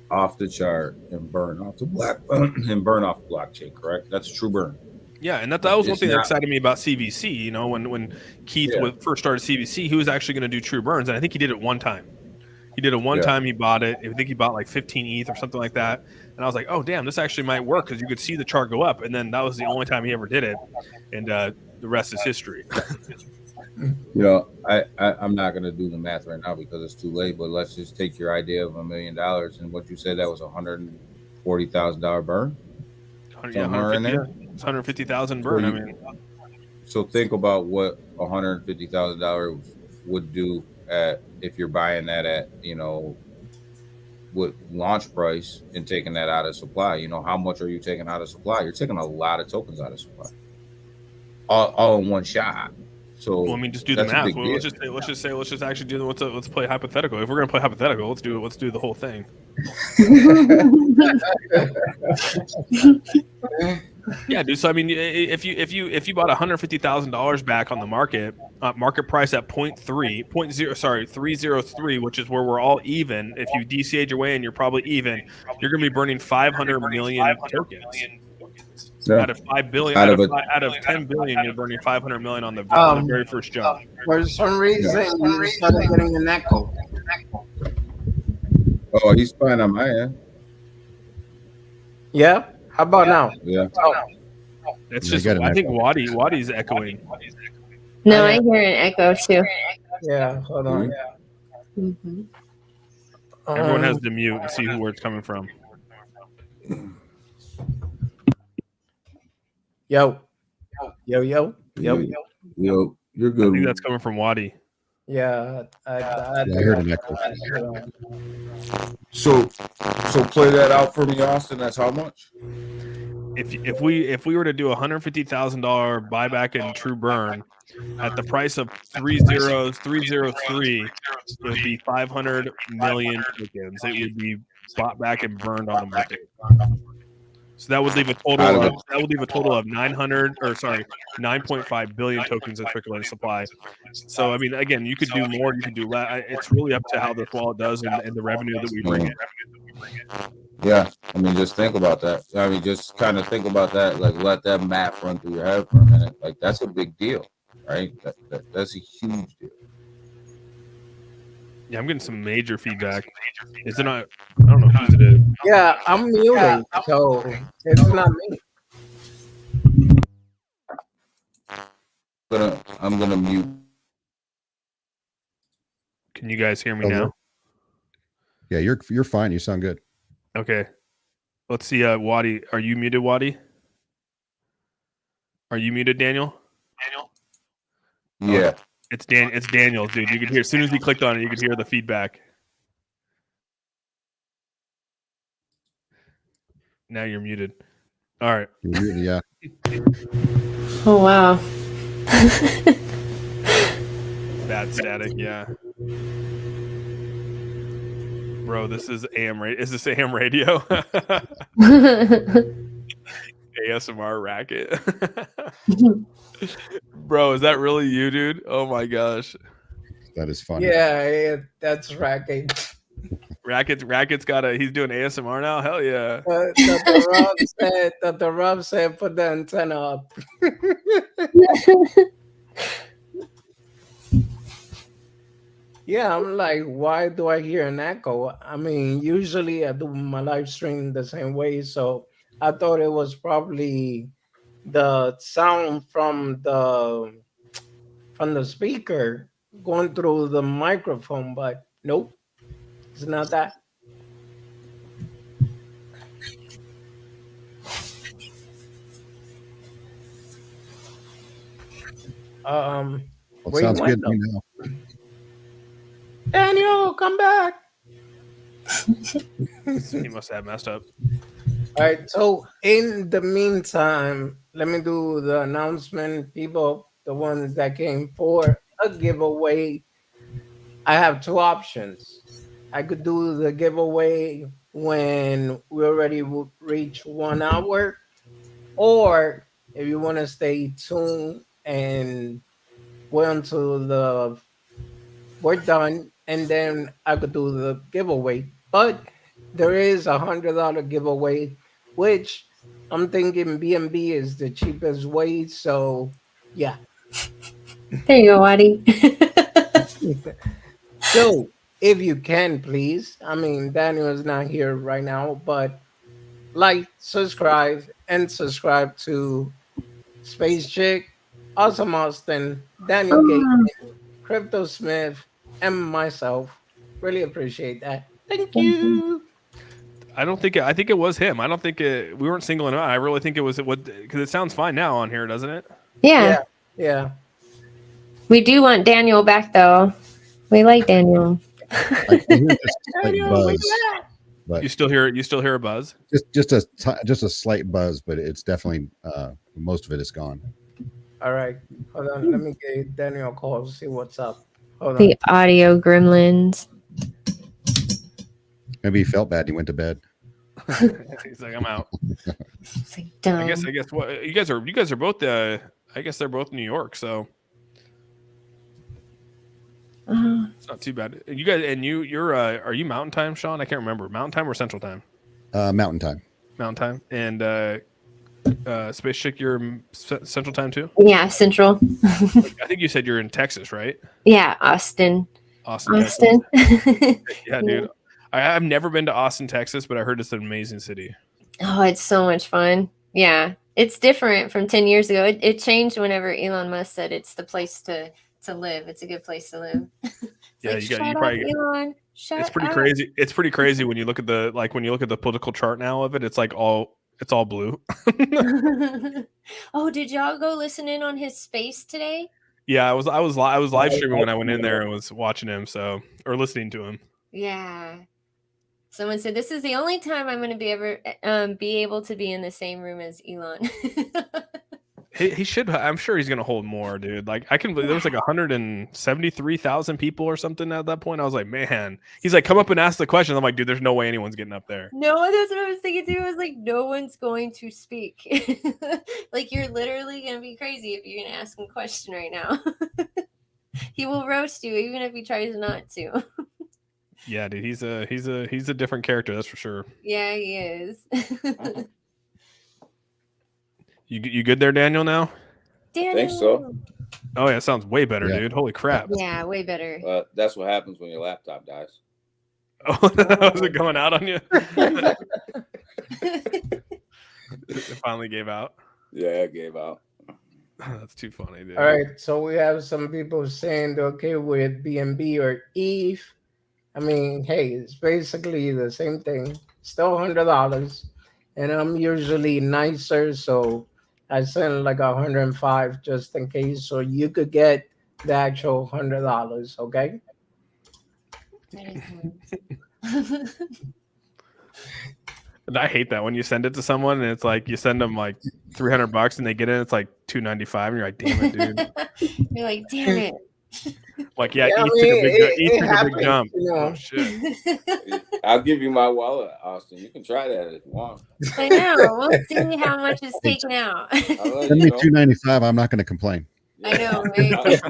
off the chart and burn off the blockchain. Correct? That's a true burn. Yeah, and that was one thing that excited me about CVC. You know, when Keith first started CVC, he was actually going to do true burns, and I think he did it one time. He did it one time. He bought it. I think he bought like 15 ETH or something like that. And I was like, oh, damn, this actually might work because you could see the chart go up. And then that was the only time he ever did it. And the rest is history. I'm not going to do the math right now because it's too late. But let's just take your idea of $1 million and what you said that was $140,000 burn. It's $150,000 burn. So think about what $150,000 would do if you're buying that at with launch price and taking that out of supply. How much are you taking out of supply? You're taking a lot of tokens out of supply, all in one shot. So just do the math. Let's just actually do let's play hypothetical. If we're gonna play hypothetical, let's do the whole thing. Yeah, dude. So I mean, if you bought $150,000 back on the market price at 303, which is where we're all even. If you DCA'd your way and you're probably even, you're going to be burning 500 million tokens. Out of 5 billion, out of 10 billion, you're burning 500 million on the very first jump. For some reason, you started getting an echo. Oh, he's fine on my end. Yeah. How about now? Yeah. It's just, I think Wadi's echoing. No, I hear an echo too. Yeah, hold on. Mm-hmm. Everyone has to mute and see where it's coming from. Yo, Yo, you're good. I think that's coming from Wadi. Yeah, I heard an echo. So play that out for me, Austin. That's how much? If we were to do $150,000 buyback in true burn at the price of 303, it would be 500 million tokens. It would be bought back and burned on the market. So that would leave a total of 9.5 billion tokens in circulating supply. So I mean, again, you could do more, you could do less. It's really up to how this wallet does and the revenue that we bring in. Yeah, I mean, just think about that. I mean, just kind of think about that. Like, let that math run through your head for a minute. Like, that's a big deal, right? That's a huge deal. Yeah, I'm getting some major feedback. Is it not? I don't know whose it is. Yeah, I'm muted, so it's not me. I'm gonna mute. Can you guys hear me now? Yeah, you're fine. You sound good. Okay. Let's see. Wadi, are you muted, Wadi? Are you muted, Daniel? Yeah. It's Daniel, dude. You could hear as soon as he clicked on it, you could hear the feedback. Now you're muted. All right. Yeah. Oh wow. Bad static. Yeah. Bro, this is AM radio. Is this AM radio? ASMR racket. Bro, is that really you, dude? Oh my gosh. That is funny. Yeah, that's racket. Racket's got he's doing ASMR now. Hell yeah. The Rob said put the antenna up. Yeah, I'm like, why do I hear an echo? I mean, usually I do my live stream the same way, so I thought it was probably the sound from the speaker going through the microphone, but nope, it's not that. Well, it Where you sounds went good to me though? now. Daniel, come back. He must have messed up. All right. So in the meantime, let me do the announcement. People, the ones that came for a giveaway, I have two options. I could do the giveaway when we already reach 1 hour, or if you want to stay tuned and wait until we're done, and then I could do the giveaway. But there is $100 giveaway, which I'm thinking BNB is the cheapest way. So yeah. There you go, Waddy. So if you can, please. I mean, Daniel is not here right now, but like, subscribe, and subscribe to Space Chick, Awesome Austin, Daniel Gate, Crypto Smith, and myself. Really appreciate that. Thank you. I think it was him. I don't think we weren't singling him out. I really think it was because it sounds fine now on here, doesn't it? Yeah. Yeah. We do want Daniel back though. We like Daniel. I hear just a slight buzz, but You still hear a buzz? just a slight buzz, but it's definitely most of it is gone. All right. Hold on. Let me give Daniel a call to see what's up. Hold on. The audio gremlins. Maybe he felt bad. He went to bed. He's like, I'm out. It's like dumb. I guess what you guys are both I guess they're both New York, so it's not too bad. You guys and you're are you Mountain Time, Sean? I can't remember. Mountain Time or Central Time? Mountain Time. Mountain Time. And Space Chick, you're Central Time too? Yeah, Central. I think you said you're in Texas, right? Yeah, Austin. Austin. Yeah, dude. I've never been to Austin, Texas, but I heard it's an amazing city. Oh, it's so much fun. Yeah, it's different from 10 years ago. It changed whenever Elon Musk said it's the place to live. It's a good place to live. Yeah, like, you probably. Elon, shut It's pretty up. crazy. It's pretty crazy when you look at the political chart now of it. It's like it's all blue. Oh, did y'all go listen in on his space today? Yeah, I was live streaming when I went in there and was watching him, or listening to him. Yeah. Someone said this is the only time I'm going to be able to be in the same room as Elon. He should. I'm sure he's gonna hold more, dude. Like I can believe there was like 173,000 people or something at that point. I was like, man. He's like, come up and ask the question. I'm like, dude, there's no way anyone's getting up there. No, that's what I was thinking too. I was like, no one's going to speak. Like you're literally gonna be crazy if you're gonna ask him a question right now. He will roast you even if he tries not to. Yeah, dude, he's a different character, that's for sure. Yeah, he is. You good there, Daniel? Now? Daniel. Think so. Oh yeah, it sounds way better, Yeah. dude. Holy crap! Yeah, way better. That's what happens when your laptop dies. Oh, was it going out on you? It finally gave out. Yeah, it gave out. That's too funny, dude. All right. So we have some people saying they're okay with BNB or ETH. I mean, hey, it's basically the same thing. Still $100. And I'm usually nicer, so I send like 105 just in case, so you could get the actual $100. Okay. And I hate that when you send it to someone and it's like you send them like $300 and they get it, it's like $295 and you're like, damn it, dude. You're like, damn it. Like, yeah, Yeah, I Eth mean, took a happens, big jump. you know. Oh shit. I'll give you my wallet, Austin. You can try that if you want. I know. We'll see how much is taken out. I'll let Send you me know. $295. I'm not going to complain. I know, right?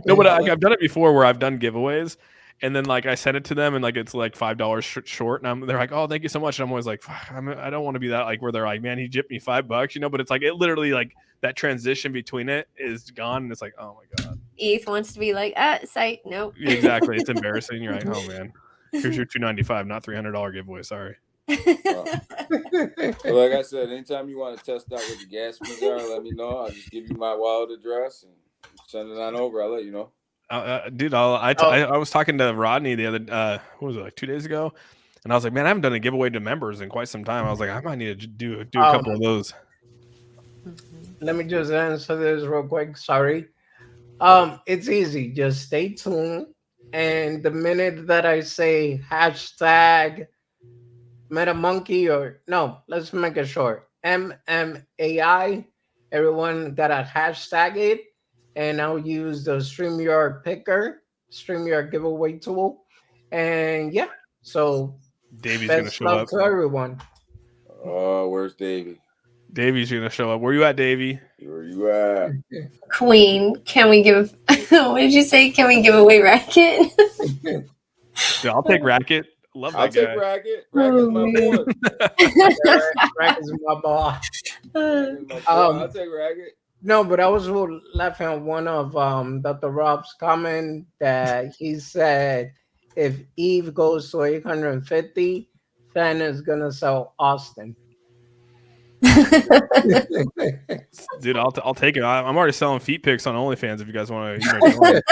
No, but I've done it before where I've done giveaways and then like I send it to them and like it's like $5 short and they're like, oh, thank you so much. And I'm always like, I don't want to be that like where they're like, man, he gypped me $5, you know, but it's like it literally like that transition between it is gone and it's like, oh my God. Eth wants to be like, psych, nope. Yeah, exactly. It's embarrassing. You're like, oh man, here's your $295, not $300 giveaway. Sorry. Well, like I said, anytime you want to test out what the gas fees are, let me know. I'll just give you my wallet address and send it on over. I'll let you know. Dude, I was talking to Rodney the other what was it, like 2 days ago, and I was like, man, I haven't done a giveaway to members in quite some time. I was like, I might need to do a couple of those. Let me just answer this real quick. Sorry. It's easy. Just stay tuned. And the minute that I say hashtag Metamonkey or no, let's make it short. MMAI, everyone gotta hashtag it. And I'll use the StreamYard picker, StreamYard giveaway tool. And yeah, so Davey's gonna best show luck up. to everyone. Oh, where's Davey? Davey's gonna show up. Where you at, Davey? Where you at? Queen, can we give what did you say? Can we give away racket? Dude, I'll take Racket. Love I'll that guy. take Racket. Racket's my boy. Rack is my boss. Racket's my boy. I'll take Racket. No, but I was laughing at one of Dr. Rob's comment that he said if Eve goes to 850, Fan is gonna sell Austin. Dude, I'll take it. I'm already selling feet pics on OnlyFans if you guys want to.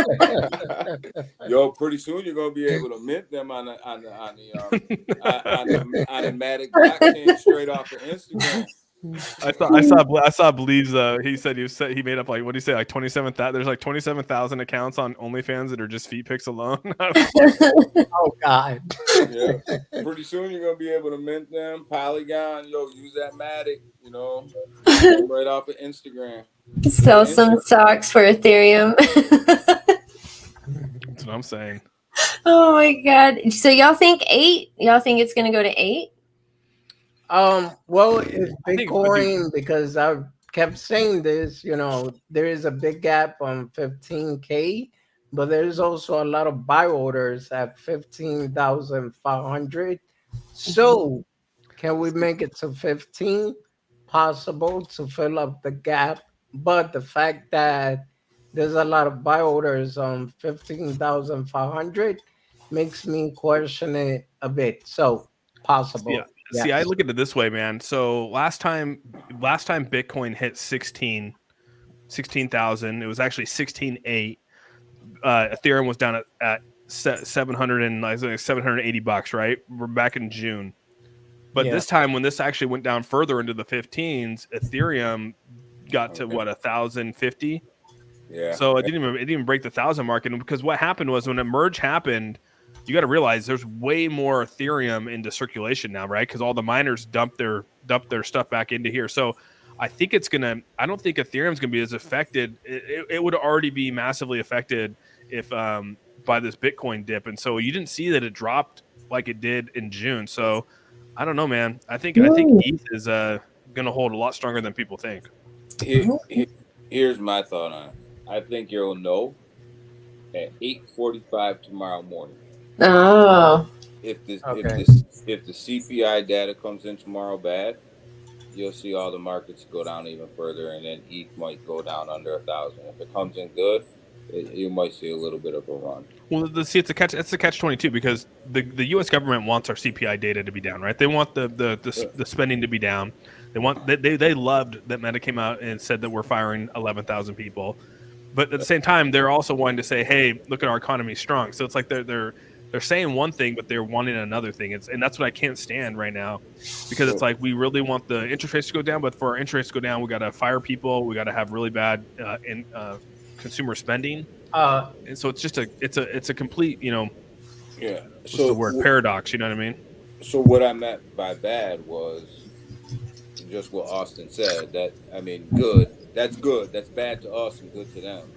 Yo, pretty soon you're gonna be able to mint them on the Matic blockchain straight off of Instagram. I saw Bleeds. He made up like, what do you say, like 27,000. There's like 27,000 accounts on OnlyFans that are just feet pics alone. Oh God. Yeah. Pretty soon you're gonna be able to mint them. Polygon, use that Matic, right off of Instagram. Sell some stocks for Ethereum. That's what I'm saying. Oh my God. So y'all think 8? Y'all think it's gonna go to 8? Well, if I think Bitcoin, because I've kept saying this, there is a big gap on 15K, but there's also a lot of buy orders at 15,500. So, can we make it to 15? Possible to fill up the gap, but the fact that there's a lot of buy orders on 15,500 makes me question it a bit. So, possible. Yeah. See, I look at it this way, man. So last time Bitcoin hit 16,000, it was actually 16.8. Ethereum was down at $780, right? We're back in June. But this time, when this actually went down further into the 15s, Ethereum got to 1,050. Yeah. So it didn't even break the 1,000 mark. And because what happened was when a merge happened, you got to realize there's way more Ethereum into circulation now, right? Because all the miners dump their stuff back into here. So I think I don't think Ethereum's gonna be as affected. It would already be massively affected if by this Bitcoin dip. And so you didn't see that it dropped like it did in June. So I don't know, man. I think ETH is gonna hold a lot stronger than people think. Here's my thought on it. I think you'll know at 8:45 tomorrow morning. Oh. If the CPI data comes in tomorrow bad, you'll see all the markets go down even further, and then ETH might go down under 1,000. If it comes in good, you might see a little bit of a run. Well, it's a catch-22 because the U.S. government wants our CPI data to be down, right? They want the spending to be down. They loved that Meta came out and said that we're firing 11,000 people, but at the same time, they're also wanting to say, hey, look at our economy strong. So it's like they're saying one thing, but they're wanting another thing. And that's what I can't stand right now, because it's like we really want the interest rates to go down, but for our interest rates to go down, we got to fire people. We got to have really bad consumer spending. And so it's just it's a complete, what's the word? Paradox. You know what I mean? So what I meant by bad was just what Austin said. That I mean, good. That's good. That's bad to us and good to them.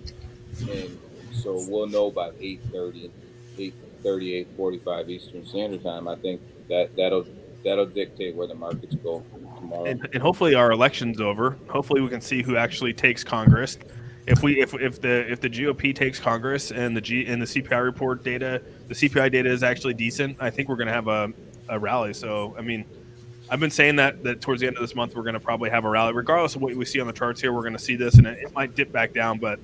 And so we'll know by 8:30, 8:30, 8:45 Eastern Standard Time. I think that'll dictate where the markets go tomorrow. And hopefully our election's over. Hopefully we can see who actually takes Congress. If the GOP takes Congress and the CPI report data, the CPI data is actually decent, I think we're going to have a rally. So I mean, I've been saying that towards the end of this month we're going to probably have a rally, regardless of what we see on the charts here. We're going to see this, and it might dip back down, but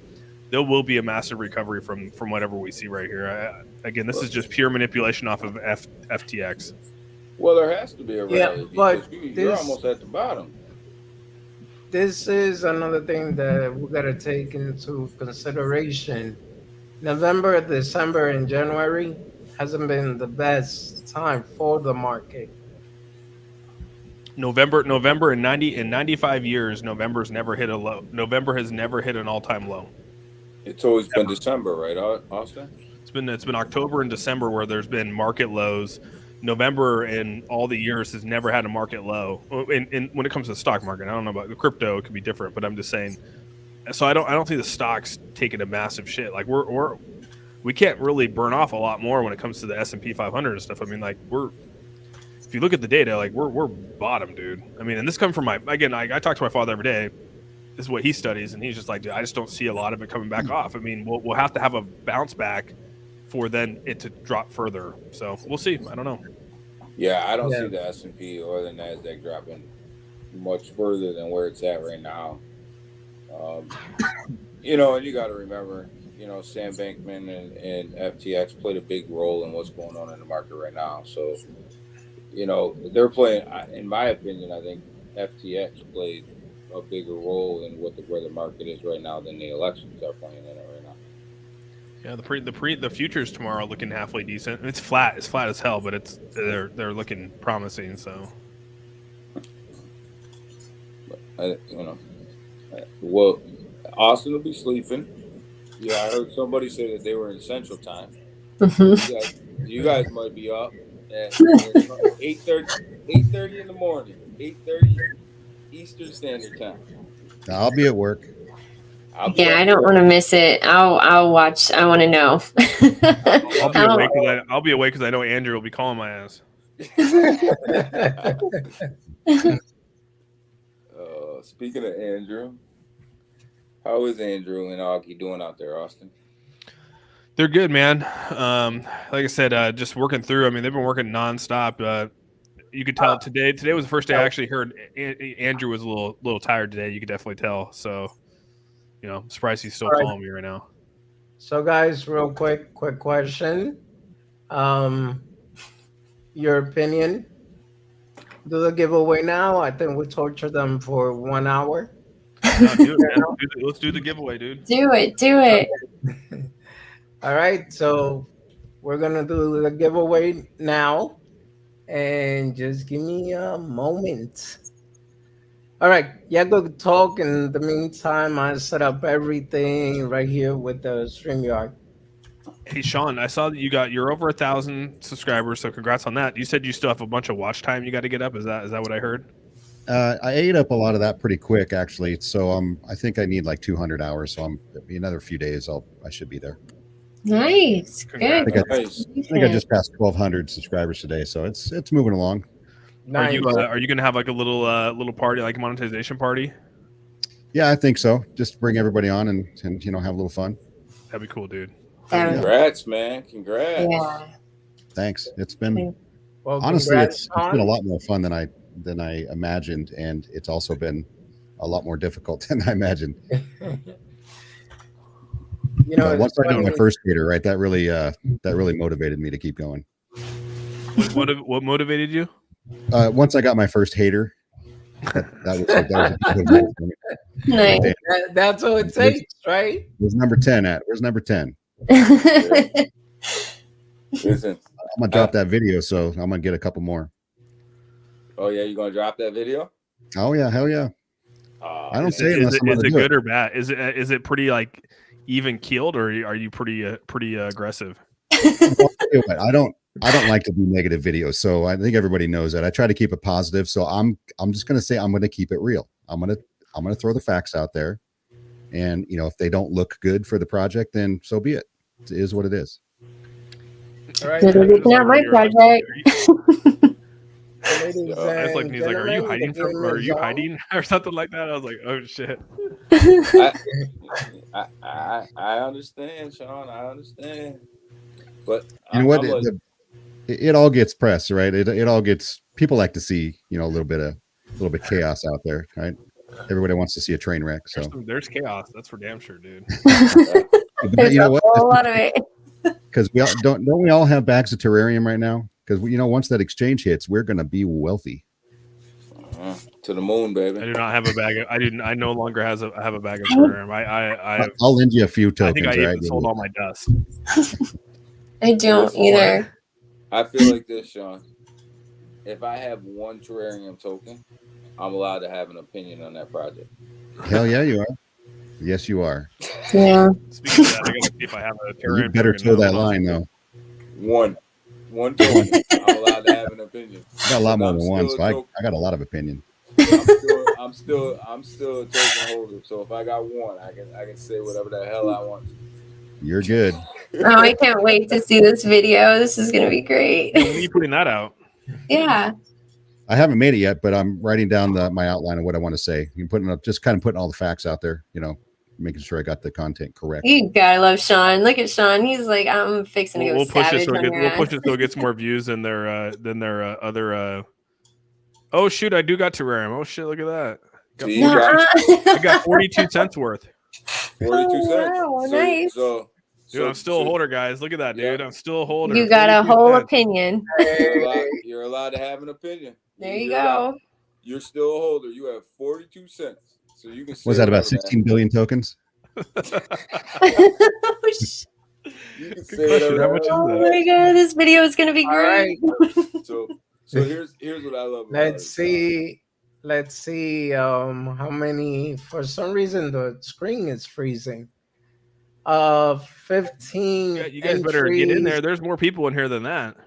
there will be a massive recovery from whatever we see right here. Again, this is just pure manipulation off of FTX. Well, there has to be a rally because but you're almost at the bottom. This is another thing that we got to take into consideration. November, December, and January hasn't been the best time for the market. November in 95 years, November's never hit a low. November has never hit an all-time low. It's always been December, right, Austin? It's been October and December where there's been market lows. November in all the years has never had a market low. And when it comes to the stock market, I don't know about the crypto, it could be different, but I'm just saying. So I don't think the stock's taking a massive shit. Like we can't really burn off a lot more when it comes to the S&P 500 and stuff. I mean, like if you look at the data, like we're bottom, dude. I mean, and this comes from I talk to my father every day. This is what he studies, and he's just like, dude, I just don't see a lot of it coming back off. I mean, we'll have to have a bounce back for then it to drop further. So we'll see. I don't know. Yeah, I don't see the S&P or the NASDAQ dropping much further than where it's at right now. And you got to remember, Sam Bankman and FTX played a big role in what's going on in the market right now. So, they're playing, in my opinion, I think FTX played a bigger role in where the market is right now than the elections are playing in it right now. Yeah, the futures tomorrow are looking halfway decent. It's flat as hell, but they're looking promising. So, well, Austin will be sleeping. Yeah, I heard somebody say that they were in Central Time. You guys might be up at 8:30 in the morning, 8:30 Eastern Standard Time. I'll be at work. I don't want to miss it. I'll watch. I want to know. I'll be awake because I know Andrew will be calling my ass. Speaking of Andrew, how is Andrew and Augie doing out there, Austin? They're good, man. Like I said, just working through. I mean, they've been working nonstop. You could tell today was the first day I actually heard Andrew was a little tired today. You could definitely tell. So, I'm surprised he's still calling me right now. So, guys, real quick question. Your opinion? Do the giveaway now? I think we torture them for 1 hour. No, do it, man. Let's do the giveaway, dude. Do it. All right, so we're gonna do the giveaway now, and just give me a moment. All right, yeah, go talk. In the meantime, I set up everything right here with the StreamYard. Hey, Sean, I saw that you're over 1,000 subscribers, so congrats on that. You said you still have a bunch of watch time you got to get up. Is that what I heard? I ate up a lot of that pretty quick, actually. So I think I need like 200 hours. So another few days. I should be there. Nice, good. I think I just passed 1,200 subscribers today, so it's moving along. Nice. Are you gonna have like a little party, like a monetization party? Yeah, I think so. Just bring everybody on and have a little fun. That'd be cool, dude. Congrats, man! Congrats. Yeah. Thanks. It's been Well, honestly, it's been a lot more fun than I imagined, and it's also been a lot more difficult than I imagined. Once I got my first hater, right, that really motivated me to keep going. What motivated you? Once I got my first hater, that was Nice. That's all it takes, right? Where's number 10 at? Where's number 10? Listen, I'm gonna drop that video, so I'm gonna get a couple more. Oh yeah, you gonna drop that video? Oh yeah, hell yeah. I don't say it unless I'm Is gonna it do good or bad? Is it pretty like even keeled, or are you pretty aggressive? I don't. I don't like to do negative videos, so I think everybody knows that. I try to keep it positive, so I'm just going to say I'm going to keep it real. I'm going to throw the facts out there, and if they don't look good for the project, then so be it. It is what it is. All right, It's not my project. ladies I was like, and he's like, are you gentlemen, hiding the from? game Or are is you on. hiding or something like that? I was like, oh shit. I understand, Sean. I understand. But You know what? I'm like, It all gets press, right? It all gets, people like to see a little bit chaos out there, right? Everybody wants to see a train wreck. So There's chaos. That's for damn sure, dude. There's you know a what? whole lot of it. Because we all don't we all have bags of terrarium right now? Because once that exchange hits, we're gonna be wealthy. to the moon, baby. I do not have a bag. I no longer have a bag of terrarium. I'll lend you a few tokens. I think I right? even sold all my dust. I don't either. I feel like this, Sean. If I have one terrarium token, I'm allowed to have an opinion on that project. Hell yeah, you are. Yes, you are. Yeah. Speaking of that, I gotta see if I have a terrarium. You better token toe now. that line, though. One token, I'm allowed to have an opinion. I got a lot more I'm than one, still so a I token. got a lot of opinion. I'm still a token holder. So if I got one, I can say whatever the hell I want to. You're good. Oh, I can't wait to see this video. This is gonna be great. When are you putting that out? Yeah. I haven't made it yet, but I'm writing down my outline of what I want to say. You putting all the facts out there, making sure I got the content correct. You gotta love Sean. Look at Sean. He's like, I'm fixing to go We'll push it savage on your we'll push ass. it so it gets more views than their other. Oh shoot! I do got terrarium. Oh shit! Look at that. I got 42 cents worth. 42 cents. Wow, nice. Dude, I'm still a holder, guys. Look at that, dude. Yeah. I'm still a holder. You got a 42 whole cents. opinion. You're allowed to have an opinion. There you go. You're still a holder. You have 42 cents. So you can say Was that about whatever 16 billion tokens? You can Good say question. whatever How much is Oh that? my god, this video is gonna be All great. right. So here's what I love about Let's it. see how many. For some reason the screen is freezing. 15 Yeah, you guys better get in there. There's more people in here than that.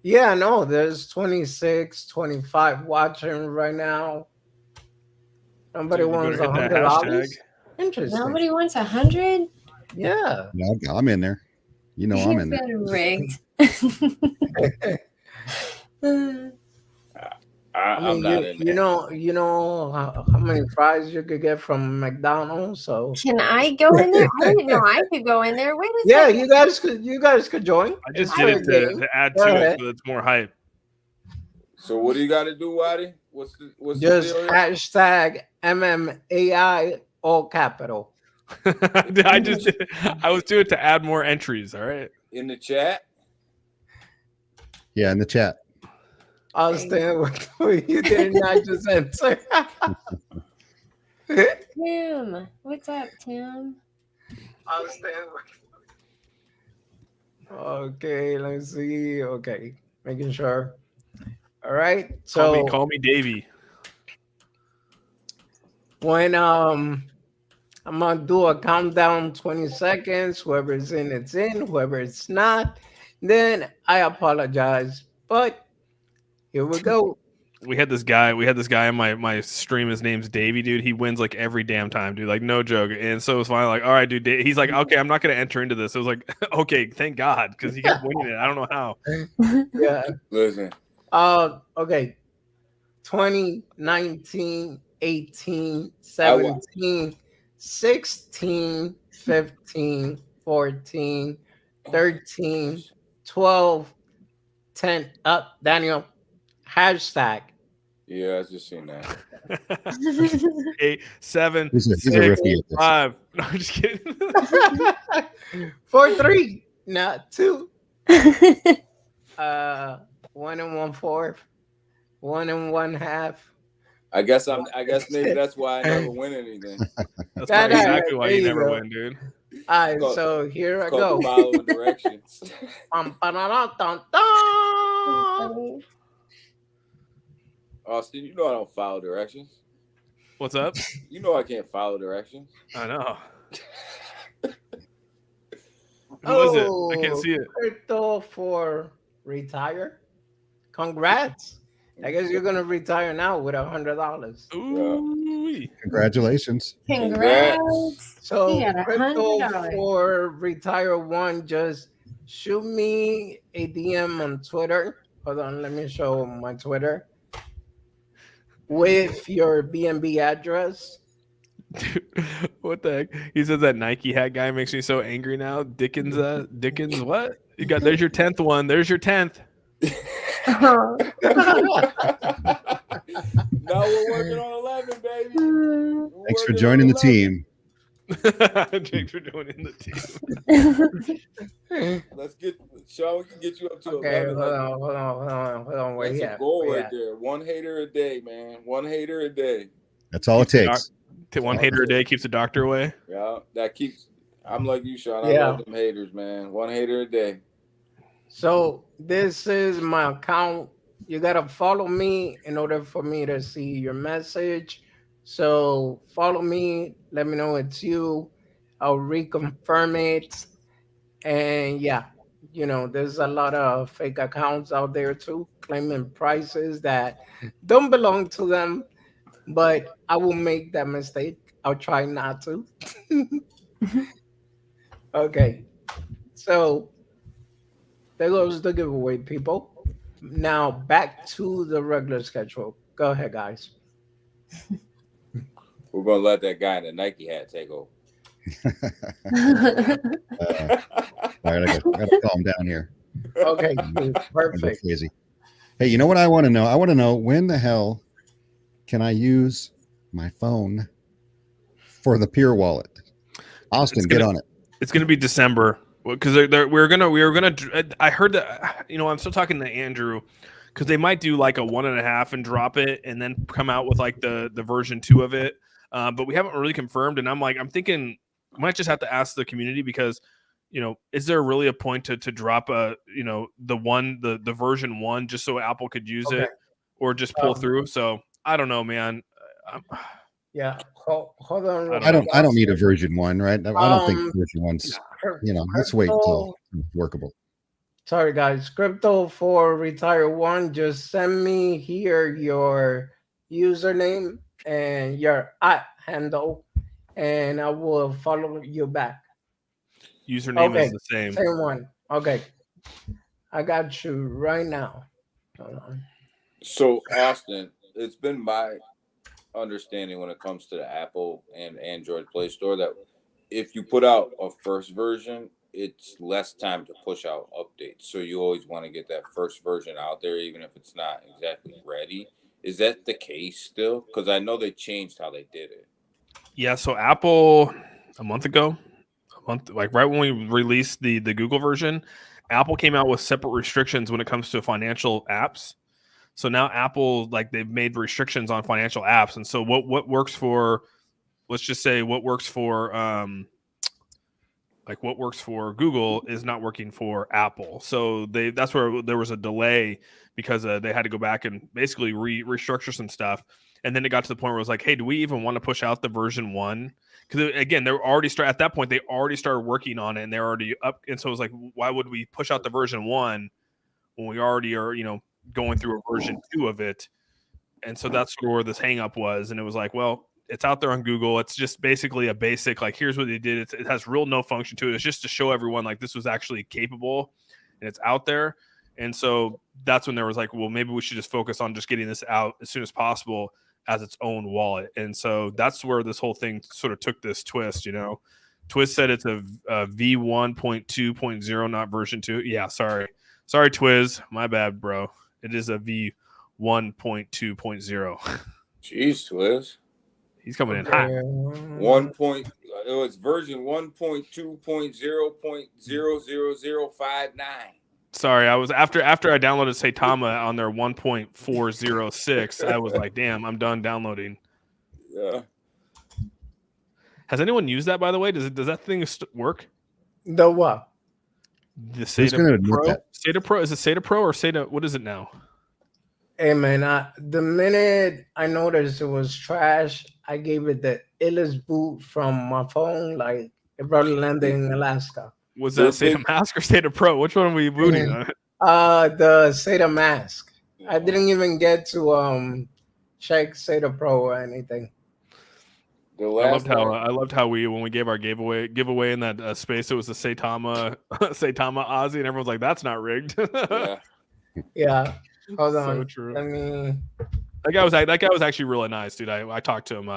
Yeah, no, there's 26, 25 watching right now. Nobody Dude, you wants better hit that hashtag. $100. Interesting. Nobody wants 100. Yeah. Yeah, I'm in there. I'm in there. Rigged. I'm not in there. You know how many fries you could get from McDonald's. So Can I go in there? I didn't know I could go in there. Wait a yeah, second. you guys could join. I just It's did for it the game. to add Go to ahead. it so it's more hype. So what do you got to do, Waddy? What's Just the deal here? hashtag MMAI all capital. I was doing it to add more entries. All right. In the chat? Yeah, in the chat. Austin, what you did not just answer. Tim, what's up, Tim? Austin. Okay, let's see. Okay, making sure. All right. So Call me Davey. when I'm gonna do a countdown 20 seconds, whoever's in it's in, whoever it's not, then I apologize. But here we go. We had this guy in my stream. His name's Davey, dude. He wins like every damn time, dude. Like no joke. And so it was finally like, all right, dude. He's like, okay, I'm not gonna enter into this. It was like, okay, thank God, because he kept winning it. I don't know how. Yeah. Listen. Okay. 20, 19, 18, 17, 16, 15, 14, 13, 12, 10. Up, Daniel. Hashtag. Yeah, I just seen that. 8, 7, He's a 6, rookie at this. 5. No, I'm just kidding. 4, 3, not 2. 1 and 1/4. 1 and 1/2. I guess maybe that's why I never win anything. That's probably exactly why there you you never go. win, dude. All right, Called- so here I It's called go. following directions. Austin, you know I don't follow directions. What's up? You know I can't follow directions. I know. Who is it? I can't see it. Crypto for retire. Congrats. I guess you're gonna retire now with $100. Ooh. Congratulations. Congrats. So You got crypto $100. for retire one, just shoot me a DM on Twitter. Hold on, let me show my Twitter with your BNB address. Dude, what the heck? He says that Nike hat guy makes me so angry now. Dickens, what? You got there's your 10th one. There's your 10th. Oh. Now we're working on 11, baby. We're Thanks for working joining on the 11. team. Thanks for joining the team. Let's get Sean. We can get you up to Okay, 11. hold on. Where That's you a at? goal Where you right at? there. One hater a day, man. One hater a day. That's all it takes. One hater a day keeps the doctor away. Yeah, that keeps. I'm like you, Sean. I Yeah. love them haters, man. One hater a day. So this is my account. You gotta follow me in order for me to see your message. So follow me. Let me know it's you. I'll reconfirm it. And yeah, there's a lot of fake accounts out there too, claiming prices that don't belong to them. But I will make that mistake. I'll try not to. Okay. So there goes the giveaway, people. Now back to the regular schedule. Go ahead, guys. We're gonna let that guy in the Nike hat take over. All right, I gotta calm down here. Okay, cool. I'm go Perfect. crazy. Hey, you know what I want to know? I want to know when the hell can I use my phone for the Peer wallet? Austin, get on it. It's gonna be December because we were gonna. I heard that. I'm still talking to Andrew because they might do like a 1.5 and drop it, and then come out with like the version 2 of it. But we haven't really confirmed, and I'm thinking I might just have to ask the community because is there really a point to drop the version 1 just so Apple could use it or just pull through? So I don't know, man. Yeah. Hold on. I don't need a version 1, right? I don't think version 1's. Let's wait until it's workable. Sorry, guys. Crypto for retire one. Just send me here your username and your handle, and I will follow you back. Username is the same. Same one. Okay. I got you right now. Hold on. So, Austin, it's been my understanding when it comes to the Apple and Android Play Store that if you put out a first version, it's less time to push out updates. So you always want to get that first version out there, even if it's not exactly ready. Is that the case still? Because I know they changed how they did it. Yeah. So Apple a month, like right when we released the Google version, Apple came out with separate restrictions when it comes to financial apps. So now Apple, like they've made restrictions on financial apps. And so what works for, let's just say what works for Google is not working for Apple. So that's where there was a delay because they had to go back and basically restructure some stuff. And then it got to the point where it was like, hey, do we even want to push out the version 1? Because again, they're already at that point, they already started working on it and they're already up. And so it was like, why would we push out the version 1 when we already are, going through a version 2 of it? And so that's where this hang up was. And it was like, well, it's out there on Google. It's just basically a basic, like, here's what they did. It has real no function to it. It's just to show everyone like this was actually capable and it's out there. And so that's when there was like, well, maybe we should just focus on just getting this out as soon as possible as its own wallet. And so that's where this whole thing sort of took this twist, Twist said it's a V1.2.0, not version 2. Yeah, sorry, Twiz. My bad, bro. It is a V1.2.0. Jeez, Twiz. He's coming in hot. It was version 1.2.0.00059. Sorry, I was after I downloaded Saitama on their 1.406. I was like, damn, I'm done downloading. Yeah. Has anyone used that, by the way? Does that thing work? The what? The SATA Pro. SATA Pro, is it SATA Pro or SATA? What is it now? Hey man, the minute I noticed it was trash, I gave it the illest boot from my phone. Like it probably landed in Alaska. Was that SATA Mask or SATA Pro? Which one were you booting on? The Sata mask. I Yeah. didn't even get to check Sata Pro or anything. The I last loved how we when we gave our giveaway in that space, it was the Saitama Saitama Ozzy, and everyone's like, "That's not rigged." yeah. Yeah. Hold So on. true. Let me. That guy was actually really nice, dude. I talked to him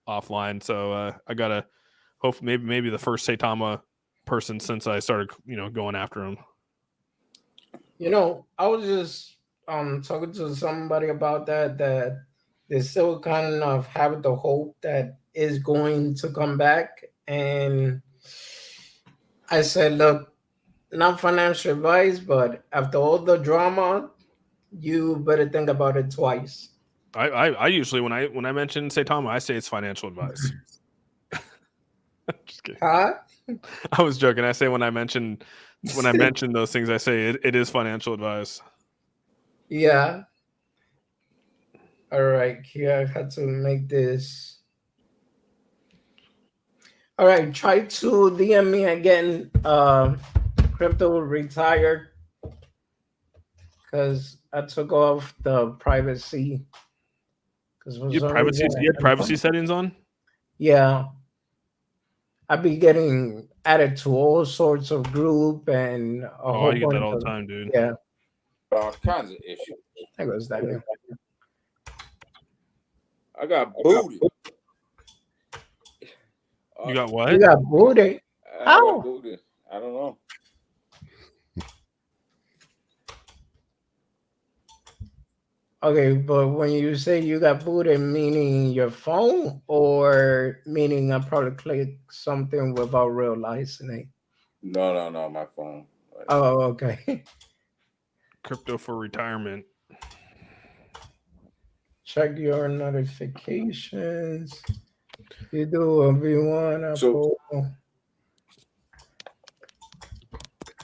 offline, so I gotta hope maybe the first Saitama person since I started going after him. I was just talking to somebody about that they still kind of have the hope that is going to come back, and I said, look, not financial advice, but after all the drama, you better think about it twice. I usually when I mention Saitama, I say it's financial advice. Just kidding. Huh? I was joking. I say when I mention those things, I say it is financial advice. Yeah. All right. Here I had to make this. All right. Try to DM me again. Crypto retired because I took off the privacy. Because You had privacy settings on? Yeah. I'd be getting added to all sorts of group and a whole I get that bunch all the of time, dude. yeah. All kinds of issues. There goes Daniel. I got booted. You got what? You got booted. I How? got booted. I don't know. Okay, but when you say you got booted, meaning your phone or meaning I probably clicked something without realizing? No, my phone. Oh, okay. Crypto for retirement. Check your notifications. You do a V1. So-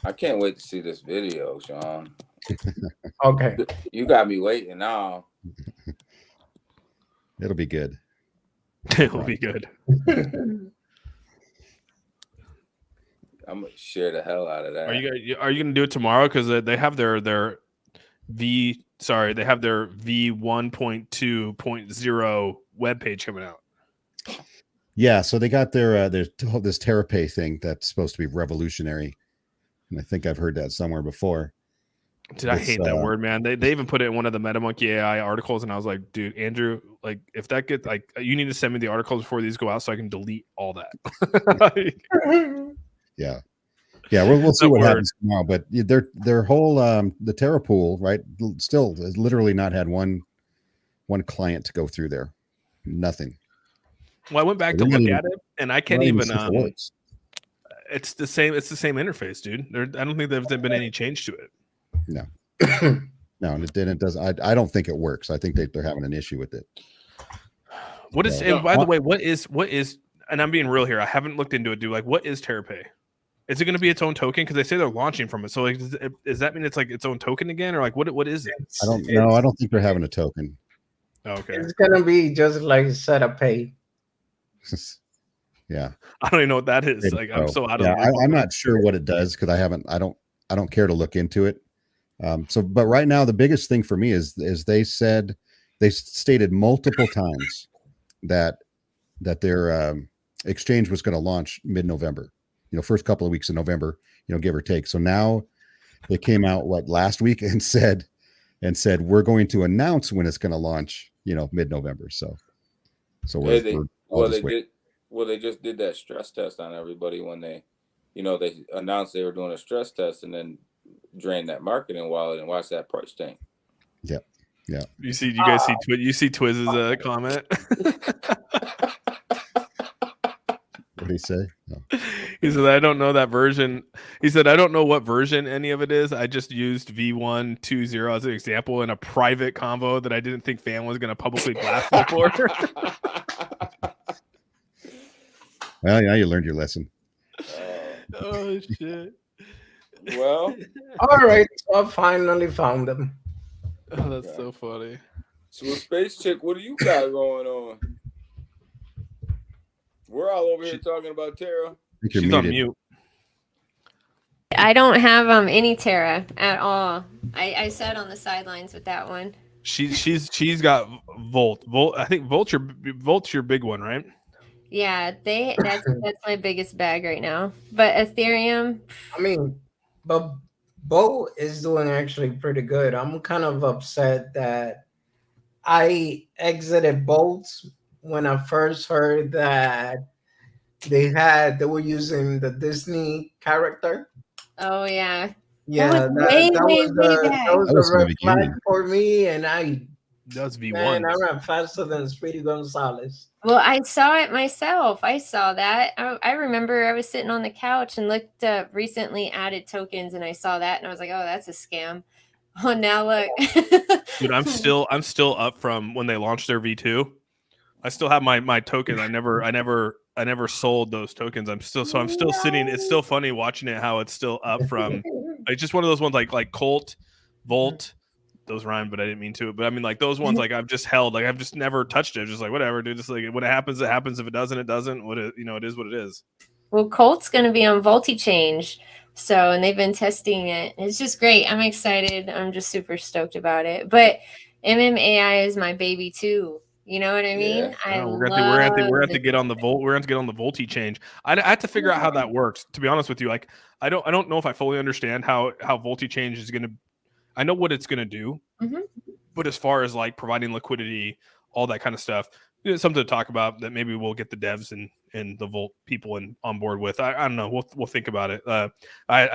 I can't wait to see this video, Sean. Okay. You got me waiting now. It'll be good. It'll be good. I'm gonna share the hell out of that. Are you gonna do it tomorrow? Because they have their V1.2.0 webpage coming out. Yeah, so they got their this TerraPay thing that's supposed to be revolutionary, and I think I've heard that somewhere before. Dude, I hate that word, man. They even put it in one of the Metamonkey AI articles, and I was like, dude, Andrew, like if that gets you need to send me the articles before these go out so I can delete all that. Yeah, we'll see what happens tomorrow. But their whole the Terra pool, right? Still has literally not had one client to go through there. Nothing. Well, I went back to look at it, and I can't even. It's the same. It's the same interface, dude. I don't think there's been any change to it. No, and it does. I don't think it works. I think they're having an issue with it. What is? And by the way, what is? And I'm being real here. I haven't looked into it, dude. Like, what is TerraPay? Is it going to be its own token? Because they say they're launching from it. So, like, does that mean it's like its own token again, or like what is it? I don't know. I don't think they're having a token. Okay, it's gonna be just like SetaPay. Yeah, I don't even know what that is. Like, I'm so out of. I'm not sure what it does because I don't care to look into it. But right now the biggest thing for me is they stated multiple times that their exchange was going to launch mid-November. First couple of weeks in November, give or take. So now they came out last week and said we're going to announce when it's going to launch. Mid-November. So they just did that stress test on everybody when they announced they were doing a stress test and then drain that marketing wallet and watch that price tank. Yeah. You guys see Twiz's comment? What did he say? No. He said, I don't know that version. He said, I don't know what version any of it is. I just used V1.2.0 as an example in a private convo that I didn't think Fan was going to publicly blast me for. Well, yeah, you learned your lesson. Oh, shit. Well, all right. So I finally found them. Oh, that's so funny. So, Space Chick, what do you got going on? We're all over here talking about Terra. She's on mute. I don't have any Terra at all. I sat on the sidelines with that one. She's got Volt. I think Volt's your big one, right? Yeah, that's my biggest bag right now. But Ethereum, I mean, but Bo is doing actually pretty good. I'm kind of upset that I exited Bolts when I first heard that they were using the Disney character. oh yeah, that was Yeah, way that back. was That a was from the red flag beginning. for me, and I That's man, V1. I ran faster than Speedy Gonzalez. Well, I saw it myself. I saw that. I remember I was sitting on the couch and looked up recently added tokens, and I saw that, and I was like, "Oh, that's a scam." Oh, now look. Dude, I'm still up from when they launched their V2. I still have my token. I never sold those tokens. I'm still sitting. It's still funny watching it how it's still up from. It's just one of those ones like Colt, Volt. Those rhyme, but I didn't mean to. But I mean, like those ones, like I've just held, like I've just never touched it. Just like whatever, dude. Just like when it happens, it happens. If it doesn't, it doesn't. It is what it is. Well, Colt's going to be on Change, so and they've been testing it. It's just great. I'm excited. I'm just super stoked about it. But MMAI is my baby too. You know what I mean? Yeah. I No, love. we're gonna have to get on the Volt. We're gonna have to get on the Volti change. I have to figure out how that works. To be honest with you, like I don't know if I fully understand how Volti change is gonna. I know what it's gonna do, but as far as like providing liquidity, all that kind of stuff, it's something to talk about that maybe we'll get the devs and the Volt people on board with. I don't know. We'll think about it. I